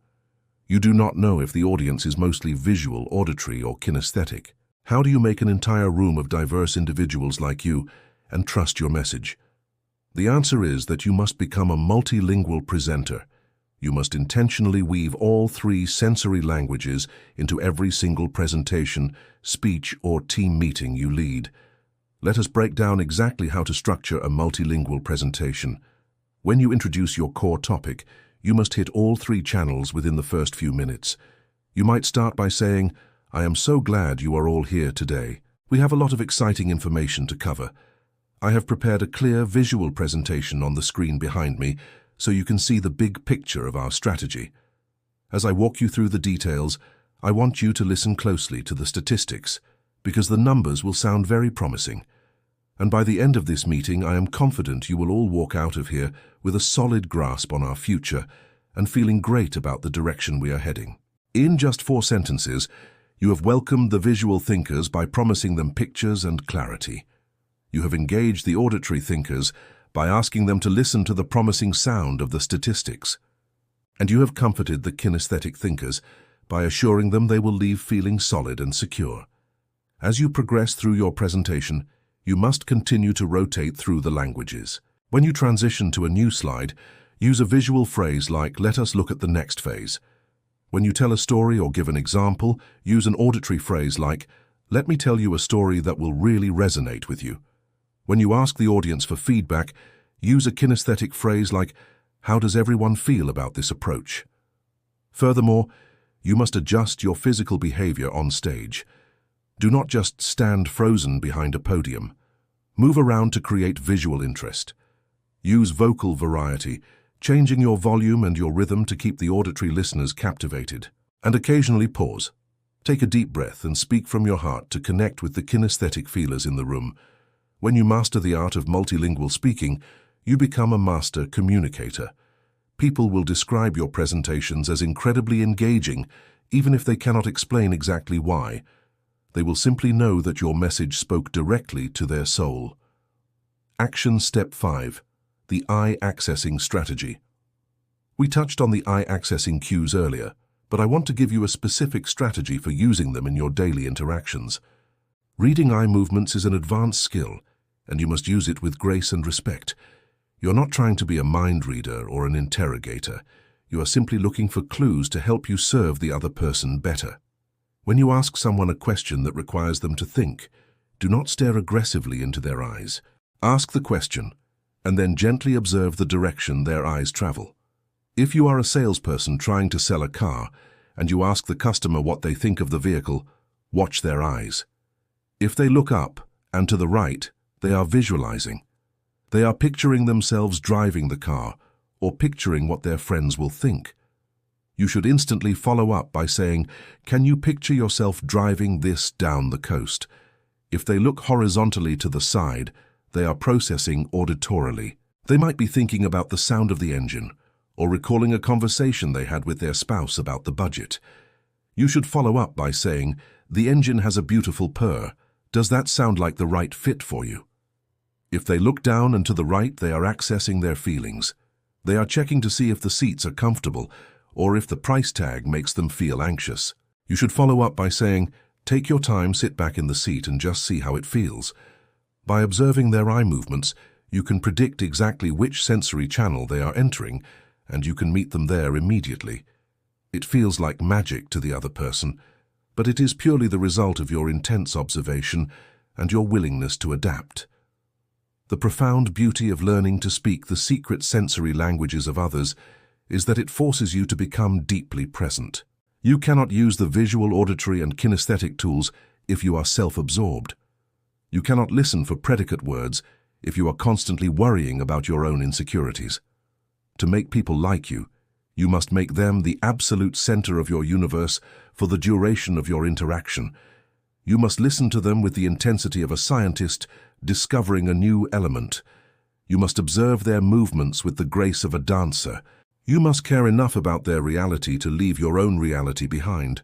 You do not know if the audience is mostly visual, auditory, or kinesthetic. How do you make an entire room of diverse individuals like you and trust your message? The answer is that you must become a multilingual presenter. You must intentionally weave all 3 sensory languages into every single presentation, speech, or team meeting you lead. Let us break down exactly how to structure a multilingual presentation. When you introduce your core topic, you must hit all 3 channels within the first few minutes. You might start by saying, "I am so glad you are all here today. We have a lot of exciting information to cover. I have prepared a clear visual presentation on the screen behind me so you can see the big picture of our strategy. As I walk you through the details, I want you to listen closely to the statistics because the numbers will sound very promising. And by the end of this meeting, I am confident you will all walk out of here with a solid grasp on our future and feeling great about the direction we are heading." In just 4 sentences, you have welcomed the visual thinkers by promising them pictures and clarity. You have engaged the auditory thinkers by asking them to listen to the promising sound of the statistics. And you have comforted the kinesthetic thinkers by assuring them they will leave feeling solid and secure. As you progress through your presentation, you must continue to rotate through the languages. When you transition to a new slide, use a visual phrase like, "Let us look at the next phase." When you tell a story or give an example, use an auditory phrase like, "Let me tell you a story that will really resonate with you." When you ask the audience for feedback, use a kinesthetic phrase like, "How does everyone feel about this approach?" Furthermore, you must adjust your physical behavior on stage. Do not just stand frozen behind a podium. Move around to create visual interest. Use vocal variety, changing your volume and your rhythm to keep the auditory listeners captivated. And occasionally pause. Take a deep breath and speak from your heart to connect with the kinesthetic feelers in the room. When you master the art of multilingual speaking, you become a master communicator. People will describe your presentations as incredibly engaging, even if they cannot explain exactly why. They will simply know that your message spoke directly to their soul. Action Step 5. The eye-accessing strategy. We touched on the eye-accessing cues earlier, but I want to give you a specific strategy for using them in your daily interactions. Reading eye movements is an advanced skill, and you must use it with grace and respect. You're not trying to be a mind reader or an interrogator. You are simply looking for clues to help you serve the other person better. When you ask someone a question that requires them to think, do not stare aggressively into their eyes. Ask the question, and then gently observe the direction their eyes travel. If you are a salesperson trying to sell a car, and you ask the customer what they think of the vehicle, watch their eyes. If they look up and to the right, they are visualizing. They are picturing themselves driving the car, or picturing what their friends will think. You should instantly follow up by saying, "Can you picture yourself driving this down the coast?" If they look horizontally to the side, they are processing auditorily. They might be thinking about the sound of the engine, or recalling a conversation they had with their spouse about the budget. You should follow up by saying, "The engine has a beautiful purr. Does that sound like the right fit for you?" If they look down and to the right, they are accessing their feelings. They are checking to see if the seats are comfortable, or if the price tag makes them feel anxious. You should follow up by saying, "Take your time, sit back in the seat and just see how it feels." By observing their eye movements, you can predict exactly which sensory channel they are entering, and you can meet them there immediately. It feels like magic to the other person, but it is purely the result of your intense observation and your willingness to adapt. The profound beauty of learning to speak the secret sensory languages of others is that it forces you to become deeply present. You cannot use the visual, auditory, and kinesthetic tools if you are self-absorbed. You cannot listen for predicate words if you are constantly worrying about your own insecurities. To make people like you, you must make them the absolute center of your universe for the duration of your interaction. You must listen to them with the intensity of a scientist discovering a new element. You must observe their movements with the grace of a dancer. You must care enough about their reality to leave your own reality behind.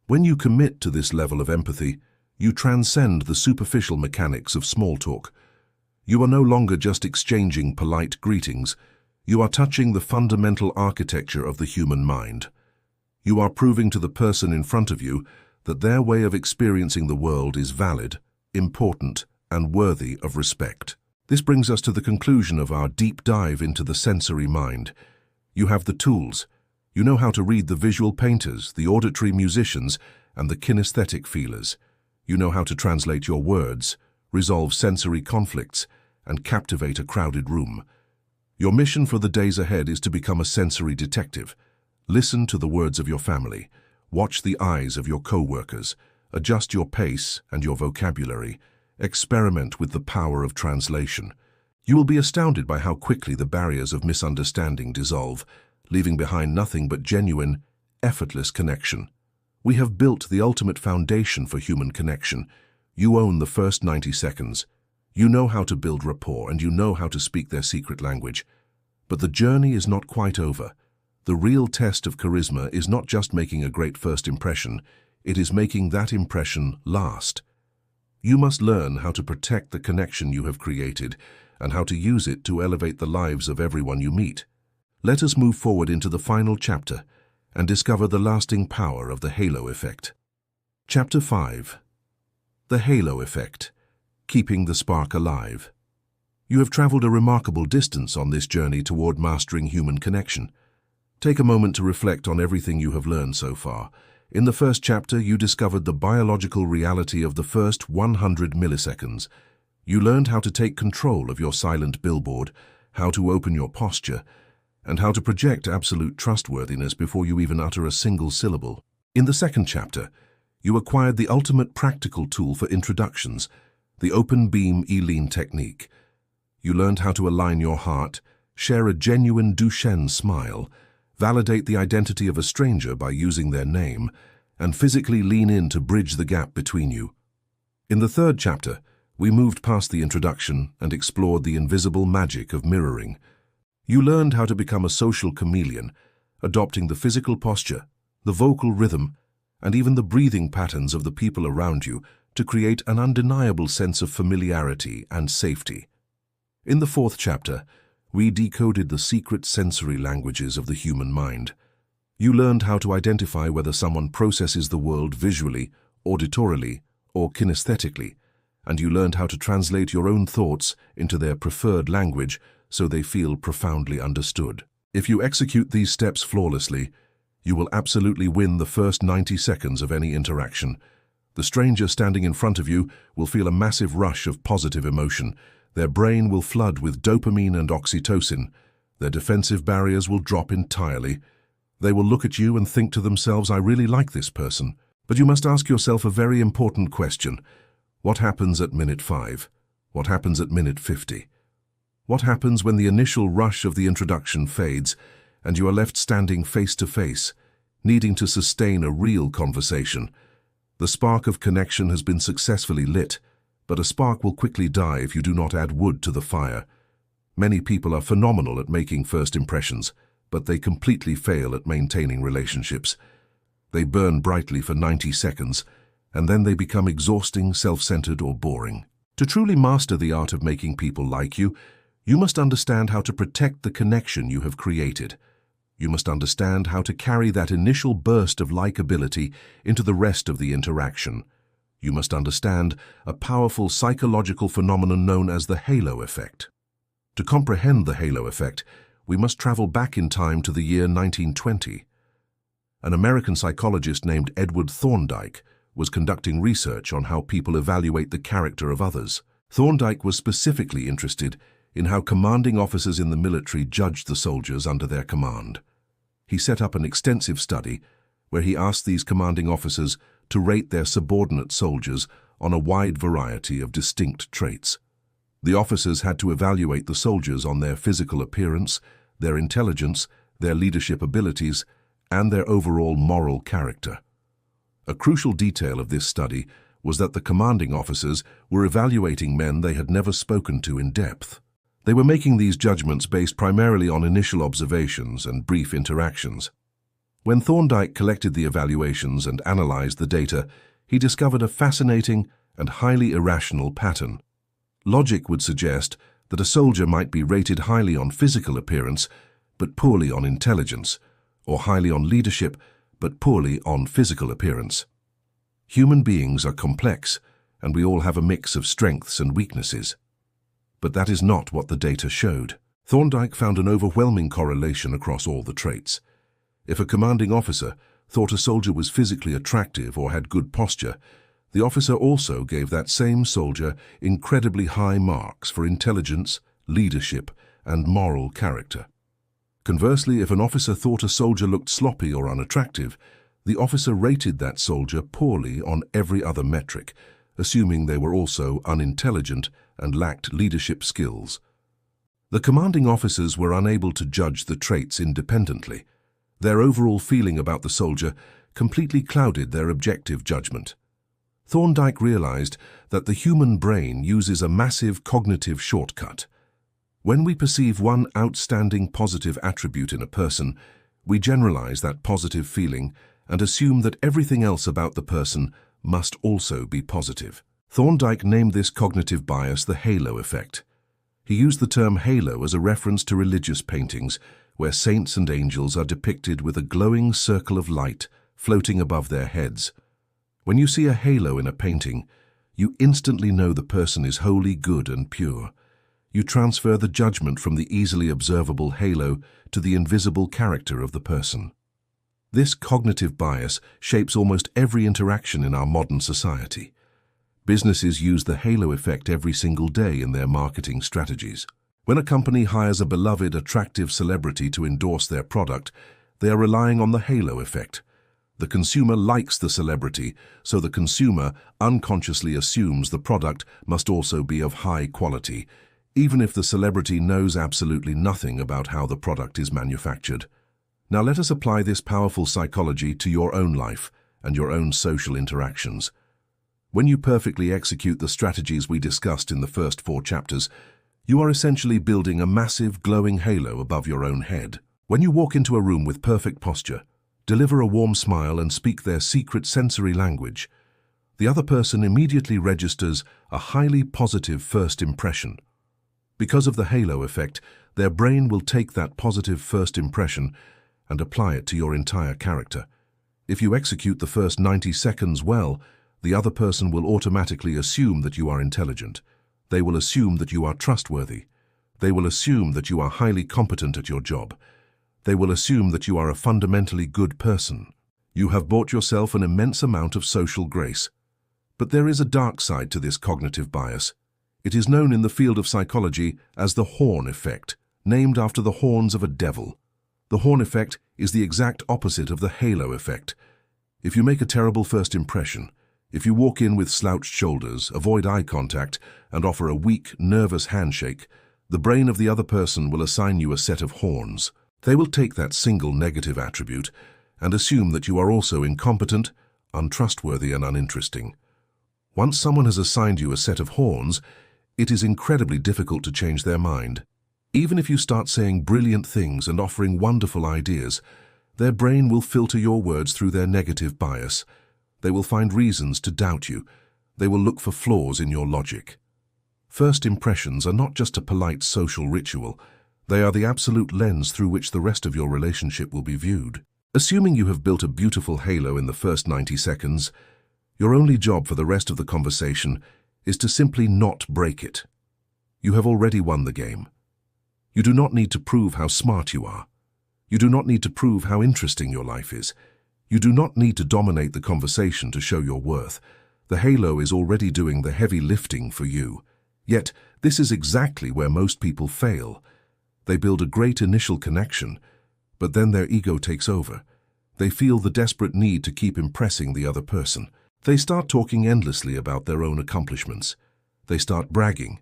When you commit to this level of empathy, you transcend the superficial mechanics of small talk. You are no longer just exchanging polite greetings. You are touching the fundamental architecture of the human mind. You are proving to the person in front of you that their way of experiencing the world is valid, important, and worthy of respect. This brings us to the conclusion of our deep dive into the sensory mind. You have the tools. You know how to read the visual painters, the auditory musicians, and the kinesthetic feelers. You know how to translate your words, resolve sensory conflicts, and captivate a crowded room. Your mission for the days ahead is to become a sensory detective. Listen to the words of your family. Watch the eyes of your co-workers. Adjust your pace and your vocabulary. Experiment with the power of translation. You will be astounded by how quickly the barriers of misunderstanding dissolve, leaving behind nothing but genuine, effortless connection. We have built the ultimate foundation for human connection. You own the first 90 seconds. You know how to build rapport and you know how to speak their secret language. But the journey is not quite over. The real test of charisma is not just making a great first impression, it is making that impression last. You must learn how to protect the connection you have created and how to use it to elevate the lives of everyone you meet. Let us move forward into the final chapter and discover the lasting power of the halo effect. Chapter 5. The halo effect. Keeping the spark alive. You have traveled a remarkable distance on this journey toward mastering human connection. Take a moment to reflect on everything you have learned so far. In the first chapter, you discovered the biological reality of the first 100 milliseconds. You learned how to take control of your silent billboard, how to open your posture, and how to project absolute trustworthiness before you even utter a single syllable. In the second chapter, you acquired the ultimate practical tool for introductions, the open beam Eileen technique. You learned how to align your heart, share a genuine Duchenne smile, validate the identity of a stranger by using their name, and physically lean in to bridge the gap between you. In the third chapter, we moved past the introduction and explored the invisible magic of mirroring. You learned how to become a social chameleon, adopting the physical posture, the vocal rhythm, and even the breathing patterns of the people around you to create an undeniable sense of familiarity and safety. In the fourth chapter, we decoded the secret sensory languages of the human mind. You learned how to identify whether someone processes the world visually, auditorily, or kinesthetically, and you learned how to translate your own thoughts into their preferred language so they feel profoundly understood. If you execute these steps flawlessly, you will absolutely win the first 90 seconds of any interaction. The stranger standing in front of you will feel a massive rush of positive emotion. Their brain will flood with dopamine and oxytocin. Their defensive barriers will drop entirely. They will look at you and think to themselves, I really like this person. But you must ask yourself a very important question. What happens at minute 5? What happens at minute 50? What happens when the initial rush of the introduction fades and you are left standing face to face, needing to sustain a real conversation? The spark of connection has been successfully lit, but a spark will quickly die if you do not add wood to the fire. Many people are phenomenal at making first impressions, but they completely fail at maintaining relationships. They burn brightly for 90 seconds, and then they become exhausting, self-centered, or boring. To truly master the art of making people like you, you must understand how to protect the connection you have created. You must understand how to carry that initial burst of likability into the rest of the interaction. You must understand a powerful psychological phenomenon known as the halo effect. To comprehend the halo effect, we must travel back in time to the year 1920. An American psychologist named Edward Thorndike was conducting research on how people evaluate the character of others. Thorndike was specifically interested in how commanding officers in the military judged the soldiers under their command. He set up an extensive study where he asked these commanding officers to rate their subordinate soldiers on a wide variety of distinct traits. The officers had to evaluate the soldiers on their physical appearance, their intelligence, their leadership abilities, and their overall moral character. A crucial detail of this study was that the commanding officers were evaluating men they had never spoken to in depth. They were making these judgments based primarily on initial observations and brief interactions. When Thorndike collected the evaluations and analyzed the data, he discovered a fascinating and highly irrational pattern. Logic would suggest that a soldier might be rated highly on physical appearance, but poorly on intelligence, or highly on leadership, but poorly on physical appearance. Human beings are complex, and we all have a mix of strengths and weaknesses. But that is not what the data showed. Thorndike found an overwhelming correlation across all the traits. If a commanding officer thought a soldier was physically attractive or had good posture, the officer also gave that same soldier incredibly high marks for intelligence, leadership, and moral character. Conversely, if an officer thought a soldier looked sloppy or unattractive, the officer rated that soldier poorly on every other metric, assuming they were also unintelligent and lacked leadership skills. The commanding officers were unable to judge the traits independently. Their overall feeling about the soldier completely clouded their objective judgment. Thorndike realized that the human brain uses a massive cognitive shortcut. When we perceive one outstanding positive attribute in a person, we generalize that positive feeling and assume that everything else about the person must also be positive. Thorndike named this cognitive bias the halo effect. He used the term halo as a reference to religious paintings, where saints and angels are depicted with a glowing circle of light floating above their heads. When you see a halo in a painting, you instantly know the person is wholly good and pure. You transfer the judgment from the easily observable halo to the invisible character of the person. This cognitive bias shapes almost every interaction in our modern society. Businesses use the halo effect every single day in their marketing strategies. When a company hires a beloved, attractive celebrity to endorse their product, they are relying on the halo effect. The consumer likes the celebrity, so the consumer unconsciously assumes the product must also be of high quality, even if the celebrity knows absolutely nothing about how the product is manufactured. Now let us apply this powerful psychology to your own life and your own social interactions. When you perfectly execute the strategies we discussed in the first 4 chapters, you are essentially building a massive glowing halo above your own head. When you walk into a room with perfect posture, deliver a warm smile and speak their secret sensory language, the other person immediately registers a highly positive first impression. Because of the halo effect, their brain will take that positive first impression and apply it to your entire character. If you execute the first 90 seconds well, the other person will automatically assume that you are intelligent. They will assume that you are trustworthy. They will assume that you are highly competent at your job. They will assume that you are a fundamentally good person. You have bought yourself an immense amount of social grace. But there is a dark side to this cognitive bias. It is known in the field of psychology as the horn effect, named after the horns of a devil. The horn effect is the exact opposite of the halo effect. If you make a terrible first impression, if you walk in with slouched shoulders, avoid eye contact, and offer a weak, nervous handshake, the brain of the other person will assign you a set of horns. They will take that single negative attribute and assume that you are also incompetent, untrustworthy, and uninteresting. Once someone has assigned you a set of horns, it is incredibly difficult to change their mind. Even if you start saying brilliant things and offering wonderful ideas, their brain will filter your words through their negative bias. They will find reasons to doubt you. They will look for flaws in your logic. First impressions are not just a polite social ritual. They are the absolute lens through which the rest of your relationship will be viewed. Assuming you have built a beautiful halo in the first 90 seconds, your only job for the rest of the conversation is to simply not break it. You have already won the game. You do not need to prove how smart you are. You do not need to prove how interesting your life is. You do not need to dominate the conversation to show your worth. The halo is already doing the heavy lifting for you. Yet, this is exactly where most people fail. They build a great initial connection, but then their ego takes over. They feel the desperate need to keep impressing the other person. They start talking endlessly about their own accomplishments. They start bragging.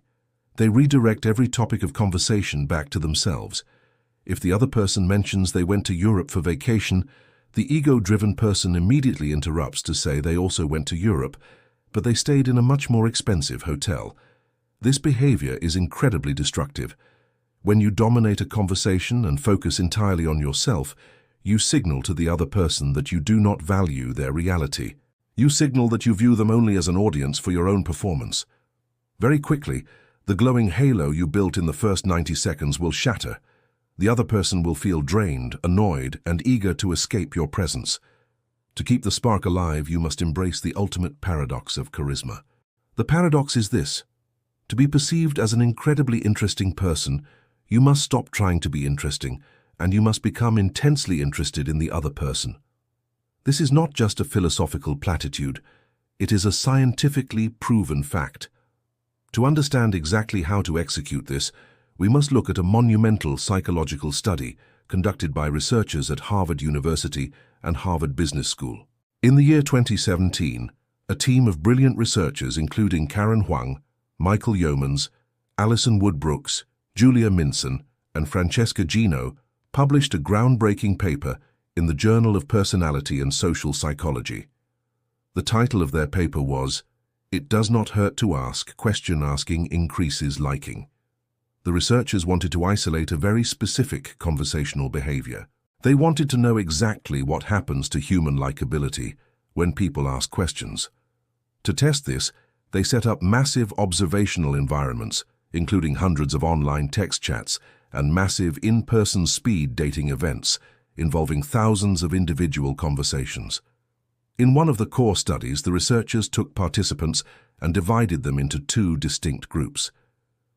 They redirect every topic of conversation back to themselves. If the other person mentions they went to Europe for vacation, the ego-driven person immediately interrupts to say they also went to Europe, but they stayed in a much more expensive hotel. This behavior is incredibly destructive. When you dominate a conversation and focus entirely on yourself, you signal to the other person that you do not value their reality. You signal that you view them only as an audience for your own performance. Very quickly, the glowing halo you built in the first 90 seconds will shatter. The other person will feel drained, annoyed, and eager to escape your presence. To keep the spark alive, you must embrace the ultimate paradox of charisma. The paradox is this: to be perceived as an incredibly interesting person, you must stop trying to be interesting, and you must become intensely interested in the other person. This is not just a philosophical platitude, it is a scientifically proven fact. To understand exactly how to execute this, we must look at a monumental psychological study conducted by researchers at Harvard University and Harvard Business School. In the year 2017, a team of brilliant researchers including Karen Huang, Michael Yeomans, Alison Woodbrooks, Julia Minson, and Francesca Gino published a groundbreaking paper in the Journal of Personality and Social Psychology. The title of their paper was, "It Does Not Hurt to Ask, Question Asking Increases Liking." The researchers wanted to isolate a very specific conversational behavior. They wanted to know exactly what happens to human likability when people ask questions. To test this, they set up massive observational environments, including hundreds of online text chats and massive in-person speed dating events involving thousands of individual conversations. In one of the core studies, the researchers took participants and divided them into two distinct groups.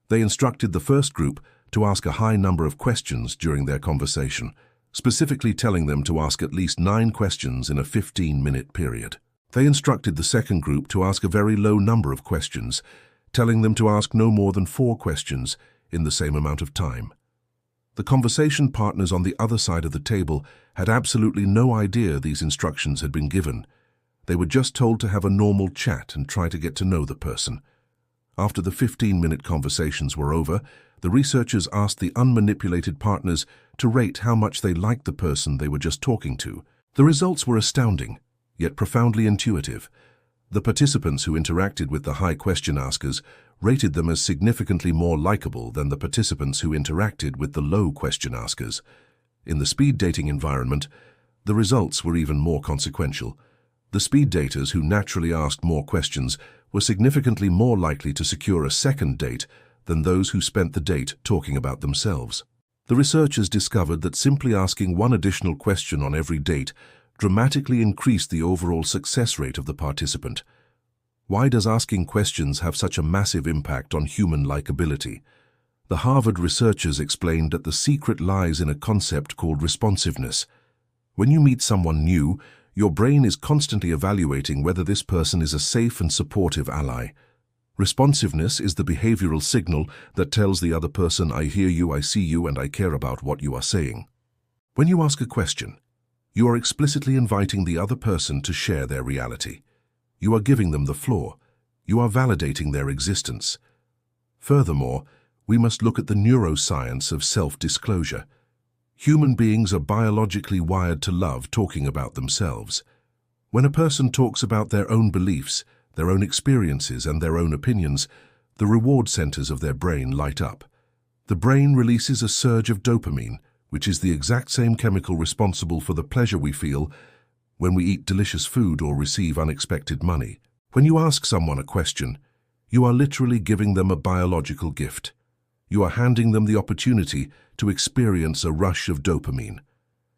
They instructed the first group to ask a high number of questions during their conversation, specifically telling them to ask at least 9 questions in a 15-minute period. They instructed the second group to ask a very low number of questions, telling them to ask no more than 4 questions in the same amount of time. The conversation partners on the other side of the table had absolutely no idea these instructions had been given. They were just told to have a normal chat and try to get to know the person. After the 15-minute conversations were over, the researchers asked the unmanipulated partners to rate how much they liked the person they were just talking to. The results were astounding, yet profoundly intuitive. The participants who interacted with the high question askers rated them as significantly more likable than the participants who interacted with the low question askers. In the speed dating environment, the results were even more consequential. The speed daters who naturally asked more questions were significantly more likely to secure a second date than those who spent the date talking about themselves. The researchers discovered that simply asking one additional question on every date dramatically increased the overall success rate of the participant. Why does asking questions have such a massive impact on human likability? The Harvard researchers explained that the secret lies in a concept called responsiveness. When you meet someone new, your brain is constantly evaluating whether this person is a safe and supportive ally. Responsiveness is the behavioral signal that tells the other person, "I hear you, I see you, and I care about what you are saying." When you ask a question, you are explicitly inviting the other person to share their reality. You are giving them the floor. You are validating their existence. Furthermore, we must look at the neuroscience of self-disclosure. Human beings are biologically wired to love talking about themselves. When a person talks about their own beliefs, their own experiences, and their own opinions, the reward centers of their brain light up. The brain releases a surge of dopamine, which is the exact same chemical responsible for the pleasure we feel when we eat delicious food or receive unexpected money. When you ask someone a question, you are literally giving them a biological gift. You are handing them the opportunity to experience a rush of dopamine.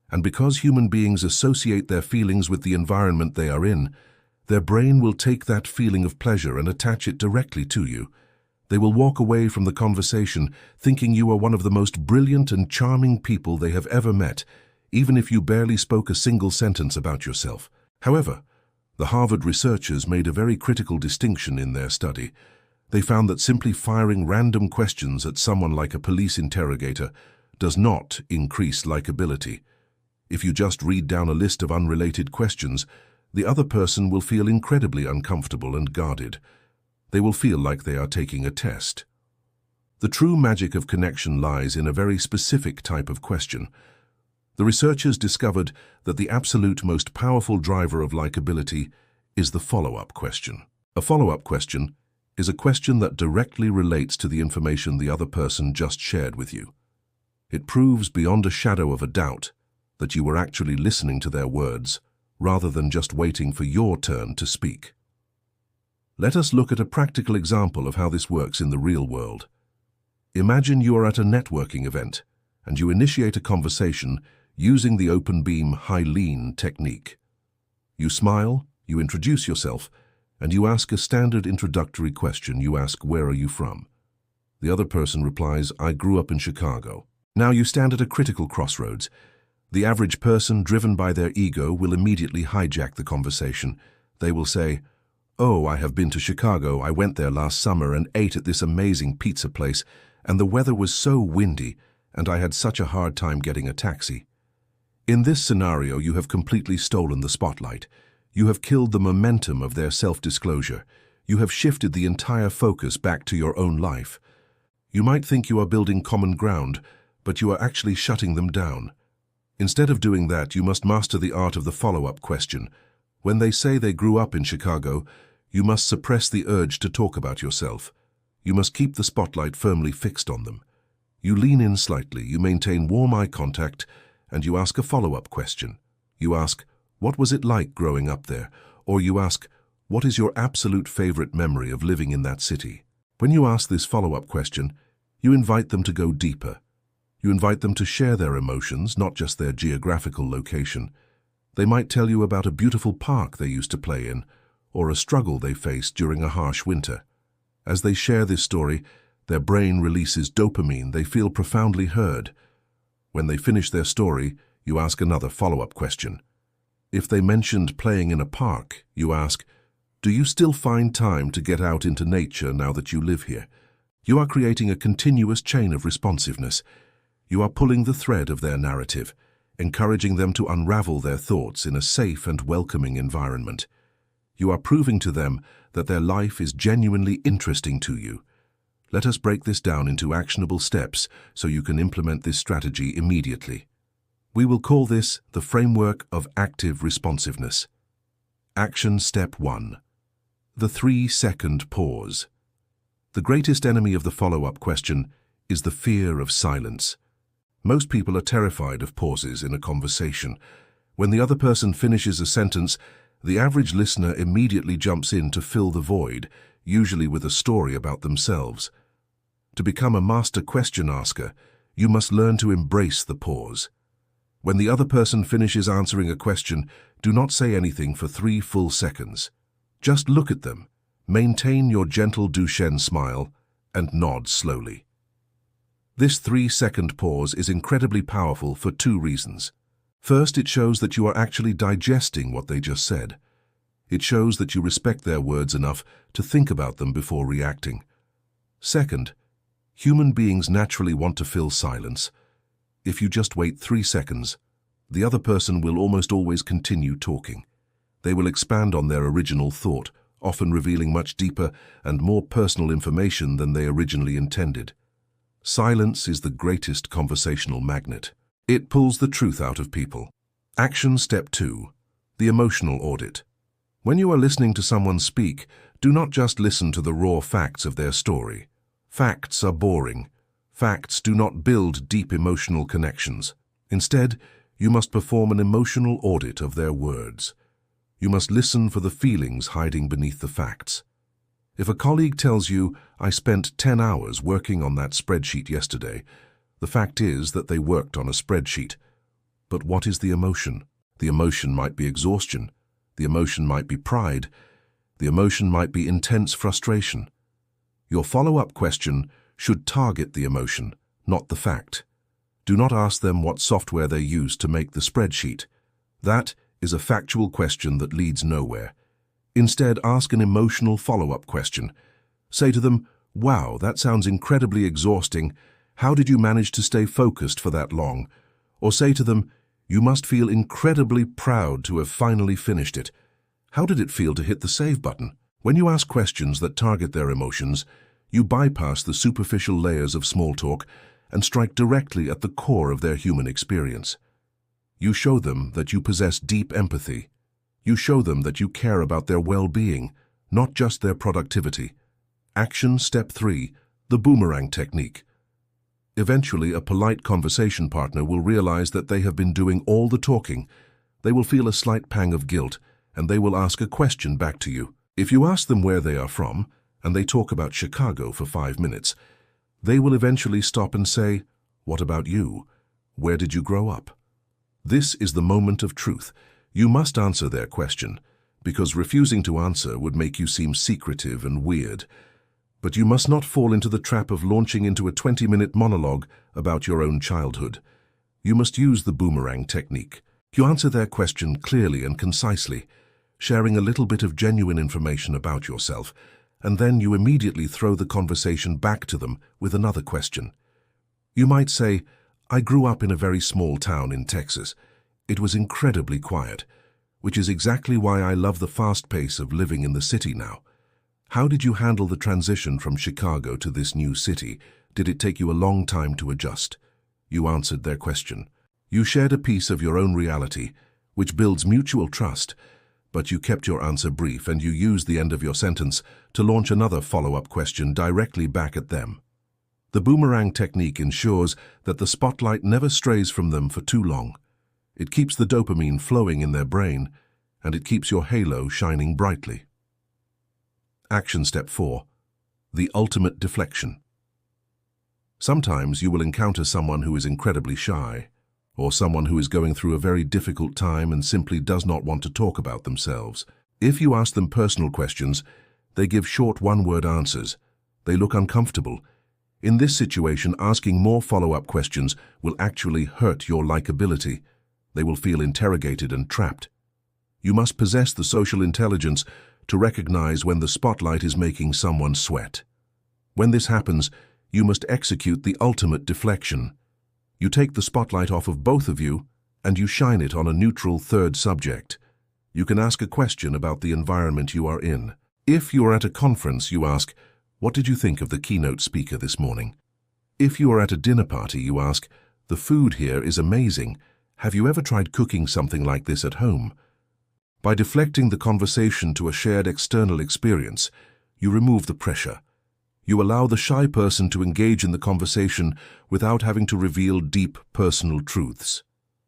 And because human beings associate their feelings with the environment they are in, their brain will take that feeling of pleasure and attach it directly to you. They will walk away from the conversation thinking you are one of the most brilliant and charming people they have ever met, even if you barely spoke a single sentence about yourself. However, the Harvard researchers made a very critical distinction in their study. They found that simply firing random questions at someone like a police interrogator does not increase likability. If you just read down a list of unrelated questions, the other person will feel incredibly uncomfortable and guarded. They will feel like they are taking a test. The true magic of connection lies in a very specific type of question. The researchers discovered that the absolute most powerful driver of likability is the follow-up question. A follow-up question is a question that directly relates to the information the other person just shared with you. It proves beyond a shadow of a doubt that you were actually listening to their words rather than just waiting for your turn to speak. Let us look at a practical example of how this works in the real world. Imagine you are at a networking event and you initiate a conversation using the open beam high-lean technique. You smile, you introduce yourself, and you ask a standard introductory question. You ask, "Where are you from?" The other person replies, "I grew up in Chicago." Now you stand at a critical crossroads. The average person, driven by their ego, will immediately hijack the conversation. They will say, "Oh, I have been to Chicago. I went there last summer and ate at this amazing pizza place, and the weather was so windy, and I had such a hard time getting a taxi." In this scenario, you have completely stolen the spotlight. You have killed the momentum of their self-disclosure. You have shifted the entire focus back to your own life. You might think you are building common ground, but you are actually shutting them down. Instead of doing that, you must master the art of the follow-up question. When they say they grew up in Chicago, you must suppress the urge to talk about yourself. You must keep the spotlight firmly fixed on them. You lean in slightly, you maintain warm eye contact, and you ask a follow-up question. You ask, "What was it like growing up there?" Or you ask, "What is your absolute favorite memory of living in that city?" When you ask this follow-up question, you invite them to go deeper. You invite them to share their emotions, not just their geographical location. They might tell you about a beautiful park they used to play in, or a struggle they faced during a harsh winter. As they share this story, their brain releases dopamine. They feel profoundly heard. When they finish their story, you ask another follow-up question. If they mentioned playing in a park, you ask, "Do you still find time to get out into nature now that you live here?" You are creating a continuous chain of responsiveness. You are pulling the thread of their narrative, encouraging them to unravel their thoughts in a safe and welcoming environment. You are proving to them that their life is genuinely interesting to you. Let us break this down into actionable steps so you can implement this strategy immediately. We will call this the framework of active responsiveness. Action Step 1. The 3-second pause. The greatest enemy of the follow-up question is the fear of silence. Most people are terrified of pauses in a conversation. When the other person finishes a sentence, the average listener immediately jumps in to fill the void, usually with a story about themselves. To become a master question asker, you must learn to embrace the pause. When the other person finishes answering a question, do not say anything for 3 full seconds. Just look at them, maintain your gentle Duchenne smile, and nod slowly. This 3-second pause is incredibly powerful for 2 reasons. First, it shows that you are actually digesting what they just said. It shows that you respect their words enough to think about them before reacting. Second, human beings naturally want to fill silence. If you just wait 3 seconds, the other person will almost always continue talking. They will expand on their original thought, often revealing much deeper and more personal information than they originally intended. Silence is the greatest conversational magnet. It pulls the truth out of people. Action Step 2. The emotional audit. When you are listening to someone speak, do not just listen to the raw facts of their story. Facts are boring. Facts do not build deep emotional connections. Instead, you must perform an emotional audit of their words. You must listen for the feelings hiding beneath the facts. If a colleague tells you, "I spent 10 hours working on that spreadsheet yesterday," the fact is that they worked on a spreadsheet. But what is the emotion? The emotion might be exhaustion. The emotion might be pride. The emotion might be intense frustration. Your follow-up question should target the emotion, not the fact. Do not ask them what software they used to make the spreadsheet. That is a factual question that leads nowhere. Instead, ask an emotional follow-up question. Say to them, "Wow, that sounds incredibly exhausting. How did you manage to stay focused for that long?" Or say to them, "You must feel incredibly proud to have finally finished it. How did it feel to hit the save button?" When you ask questions that target their emotions, you bypass the superficial layers of small talk and strike directly at the core of their human experience. You show them that you possess deep empathy. You show them that you care about their well-being, not just their productivity. Action step 3, the boomerang technique. Eventually, a polite conversation partner will realize that they have been doing all the talking. They will feel a slight pang of guilt, and they will ask a question back to you. If you ask them where they are from, and they talk about Chicago for 5 minutes, they will eventually stop and say, "What about you? Where did you grow up?" This is the moment of truth. You must answer their question, because refusing to answer would make you seem secretive and weird. But you must not fall into the trap of launching into a 20-minute monologue about your own childhood. You must use the boomerang technique. You answer their question clearly and concisely, sharing a little bit of genuine information about yourself, and then you immediately throw the conversation back to them with another question. You might say, "I grew up in a very small town in Texas. It was incredibly quiet, which is exactly why I love the fast pace of living in the city now. How did you handle the transition from Chicago to this new city? Did it take you a long time to adjust?" You answered their question. You shared a piece of your own reality, which builds mutual trust, but you kept your answer brief and you used the end of your sentence to launch another follow-up question directly back at them. The boomerang technique ensures that the spotlight never strays from them for too long. It keeps the dopamine flowing in their brain, and it keeps your halo shining brightly. Action step 4, the ultimate deflection. Sometimes you will encounter someone who is incredibly shy, or someone who is going through a very difficult time and simply does not want to talk about themselves. If you ask them personal questions, they give short one-word answers. They look uncomfortable. In this situation, asking more follow-up questions will actually hurt your likability. They will feel interrogated and trapped. You must possess the social intelligence to recognize when the spotlight is making someone sweat. When this happens, you must execute the ultimate deflection. You take the spotlight off of both of you, and you shine it on a neutral third subject. You can ask a question about the environment you are in. If you are at a conference, you ask, "What did you think of the keynote speaker this morning?" If you are at a dinner party, you ask, "The food here is amazing. Have you ever tried cooking something like this at home?" By deflecting the conversation to a shared external experience, you remove the pressure. You allow the shy person to engage in the conversation without having to reveal deep personal truths.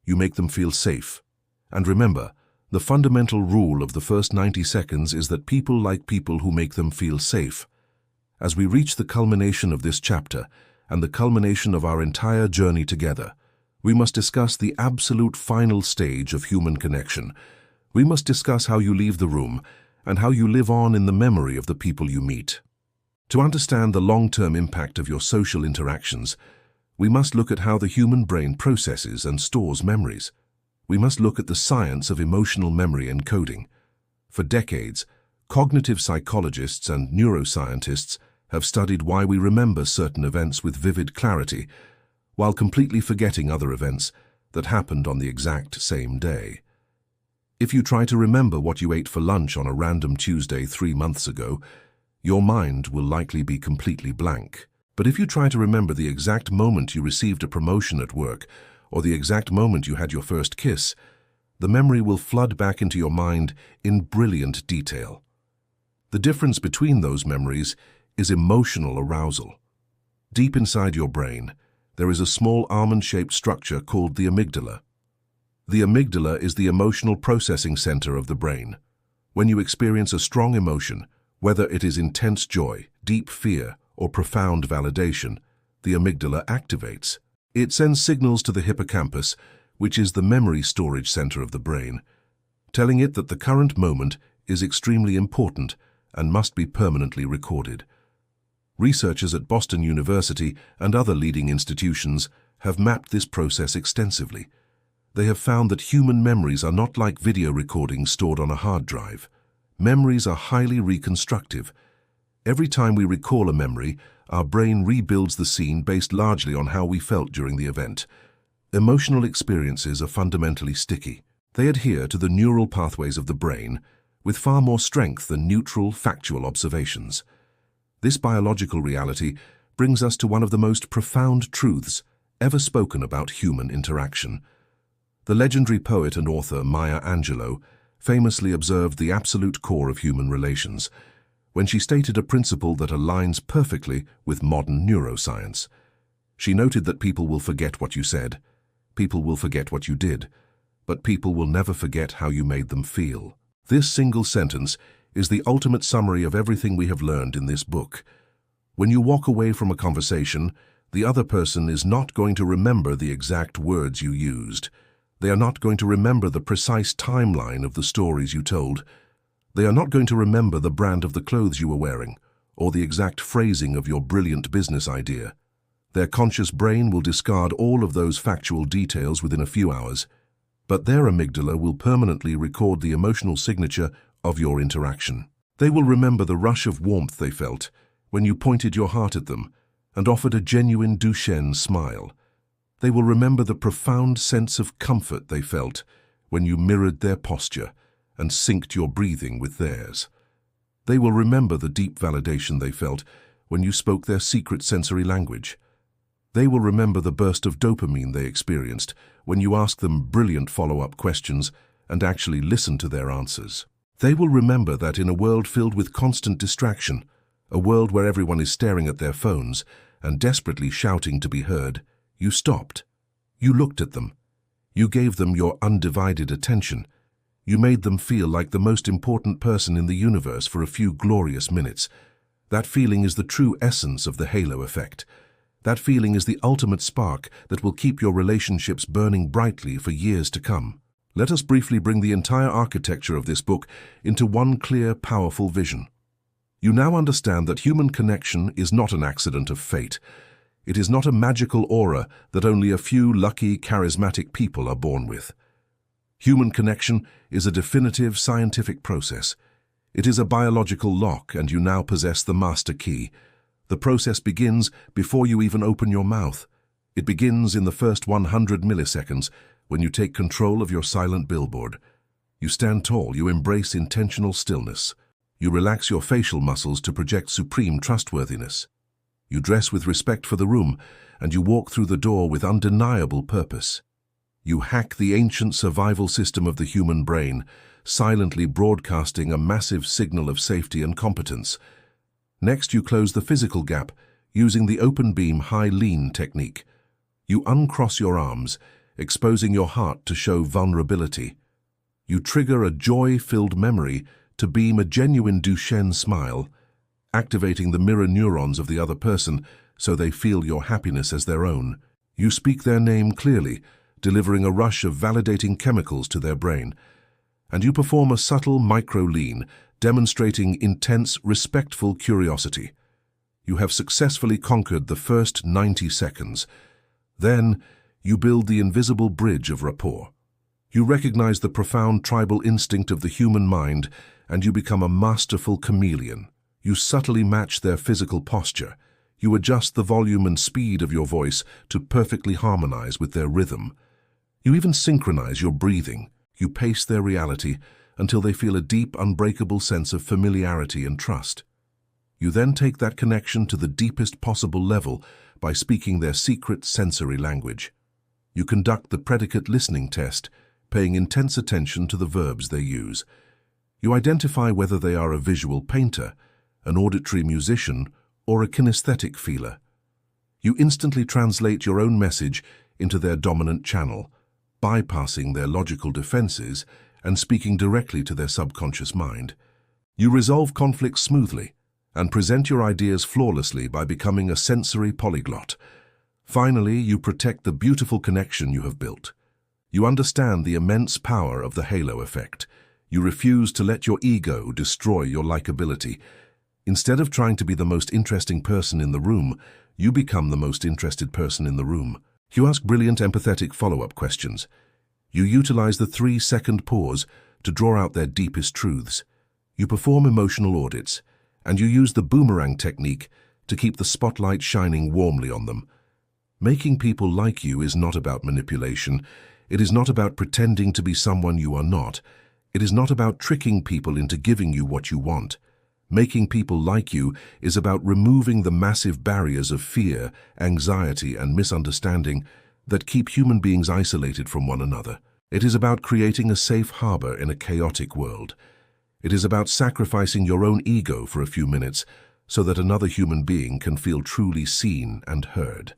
You make them feel safe. And remember, the fundamental rule of the first 90 seconds is that people like people who make them feel safe. As we reach the culmination of this chapter and the culmination of our entire journey together, we must discuss the absolute final stage of human connection. We must discuss how you leave the room and how you live on in the memory of the people you meet. To understand the long-term impact of your social interactions, we must look at how the human brain processes and stores memories. We must look at the science of emotional memory encoding. For decades, cognitive psychologists and neuroscientists have studied why we remember certain events with vivid clarity, while completely forgetting other events that happened on the exact same day. If you try to remember what you ate for lunch on a random Tuesday 3 months ago, your mind will likely be completely blank. But if you try to remember the exact moment you received a promotion at work, or the exact moment you had your first kiss, the memory will flood back into your mind in brilliant detail. The difference between those memories is emotional arousal. Deep inside your brain, there is a small almond-shaped structure called the amygdala. The amygdala is the emotional processing center of the brain. When you experience a strong emotion, whether it is intense joy, deep fear, or profound validation, the amygdala activates. It sends signals to the hippocampus, which is the memory storage center of the brain, telling it that the current moment is extremely important and must be permanently recorded. Researchers at Boston University and other leading institutions have mapped this process extensively. They have found that human memories are not like video recordings stored on a hard drive. Memories are highly reconstructive. Every time we recall a memory, our brain rebuilds the scene based largely on how we felt during the event. Emotional experiences are fundamentally sticky. They adhere to the neural pathways of the brain with far more strength than neutral, factual observations. This biological reality brings us to one of the most profound truths ever spoken about human interaction. The legendary poet and author Maya Angelou famously observed the absolute core of human relations when she stated a principle that aligns perfectly with modern neuroscience. She noted that people will forget what you said, people will forget what you did, but people will never forget how you made them feel. This single sentence is the ultimate summary of everything we have learned in this book. When you walk away from a conversation, the other person is not going to remember the exact words you used. They are not going to remember the precise timeline of the stories you told. They are not going to remember the brand of the clothes you were wearing, or the exact phrasing of your brilliant business idea. Their conscious brain will discard all of those factual details within a few hours, but their amygdala will permanently record the emotional signature of your interaction. They will remember the rush of warmth they felt when you pointed your heart at them and offered a genuine Duchenne smile. They will remember the profound sense of comfort they felt when you mirrored their posture and synced your breathing with theirs. They will remember the deep validation they felt when you spoke their secret sensory language. They will remember the burst of dopamine they experienced when you asked them brilliant follow-up questions and actually listened to their answers. They will remember that in a world filled with constant distraction, a world where everyone is staring at their phones and desperately shouting to be heard, you stopped. You looked at them. You gave them your undivided attention. You made them feel like the most important person in the universe for a few glorious minutes. That feeling is the true essence of the halo effect. That feeling is the ultimate spark that will keep your relationships burning brightly for years to come. Let us briefly bring the entire architecture of this book into one clear, powerful vision. You now understand that human connection is not an accident of fate. It is not a magical aura that only a few lucky, charismatic people are born with. Human connection is a definitive scientific process. It is a biological lock, and you now possess the master key. The process begins before you even open your mouth. It begins in the first 100 milliseconds when you take control of your silent billboard. You stand tall, you embrace intentional stillness. You relax your facial muscles to project supreme trustworthiness. You dress with respect for the room, and you walk through the door with undeniable purpose. You hack the ancient survival system of the human brain, silently broadcasting a massive signal of safety and competence. Next, you close the physical gap using the open beam high lean technique. You uncross your arms, exposing your heart to show vulnerability. You trigger a joy-filled memory to beam a genuine Duchenne smile, activating the mirror neurons of the other person so they feel your happiness as their own. You speak their name clearly, delivering a rush of validating chemicals to their brain. And you perform a subtle micro-lean, demonstrating intense, respectful curiosity. You have successfully conquered the first 90 seconds. Then, you build the invisible bridge of rapport. You recognize the profound tribal instinct of the human mind, and you become a masterful chameleon. You subtly match their physical posture. You adjust the volume and speed of your voice to perfectly harmonize with their rhythm. You even synchronize your breathing. You pace their reality until they feel a deep, unbreakable sense of familiarity and trust. You then take that connection to the deepest possible level by speaking their secret sensory language. You conduct the predicate listening test, paying intense attention to the verbs they use. You identify whether they are a visual painter, an auditory musician, or a kinesthetic feeler. You instantly translate your own message into their dominant channel, bypassing their logical defenses and speaking directly to their subconscious mind. You resolve conflicts smoothly and present your ideas flawlessly by becoming a sensory polyglot. Finally, you protect the beautiful connection you have built. You understand the immense power of the halo effect. You refuse to let your ego destroy your likability. Instead of trying to be the most interesting person in the room, you become the most interested person in the room. You ask brilliant, empathetic follow-up questions. You utilize the 3-second pause to draw out their deepest truths. You perform emotional audits, and you use the boomerang technique to keep the spotlight shining warmly on them. Making people like you is not about manipulation. It is not about pretending to be someone you are not. It is not about tricking people into giving you what you want. Making people like you is about removing the massive barriers of fear, anxiety, and misunderstanding that keep human beings isolated from one another. It is about creating a safe harbor in a chaotic world. It is about sacrificing your own ego for a few minutes so that another human being can feel truly seen and heard.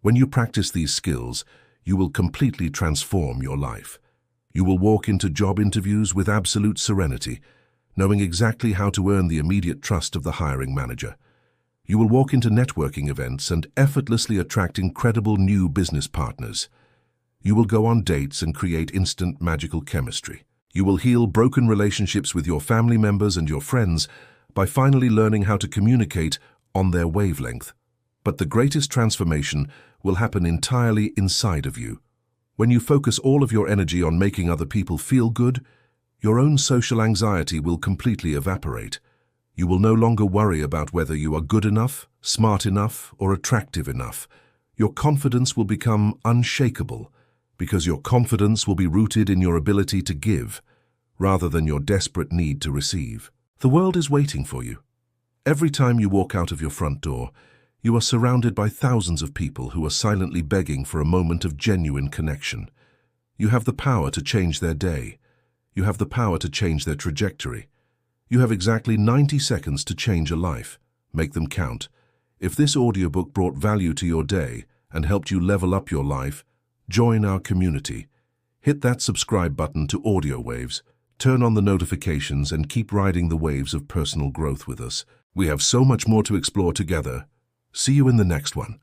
When you practice these skills, you will completely transform your life. You will walk into job interviews with absolute serenity, knowing exactly how to earn the immediate trust of the hiring manager. You will walk into networking events and effortlessly attract incredible new business partners. You will go on dates and create instant magical chemistry. You will heal broken relationships with your family members and your friends by finally learning how to communicate on their wavelength. But the greatest transformation will happen entirely inside of you. When you focus all of your energy on making other people feel good, your own social anxiety will completely evaporate. You will no longer worry about whether you are good enough, smart enough, or attractive enough. Your confidence will become unshakable, because your confidence will be rooted in your ability to give, rather than your desperate need to receive. The world is waiting for you. Every time you walk out of your front door, you are surrounded by thousands of people who are silently begging for a moment of genuine connection. You have the power to change their day. You have the power to change their trajectory. You have exactly 90 seconds to change a life. Make them count. If this audiobook brought value to your day and helped you level up your life, join our community. Hit that subscribe button to Audiowaves, turn on the notifications, and keep riding the waves of personal growth with us. We have so much more to explore together. See you in the next one.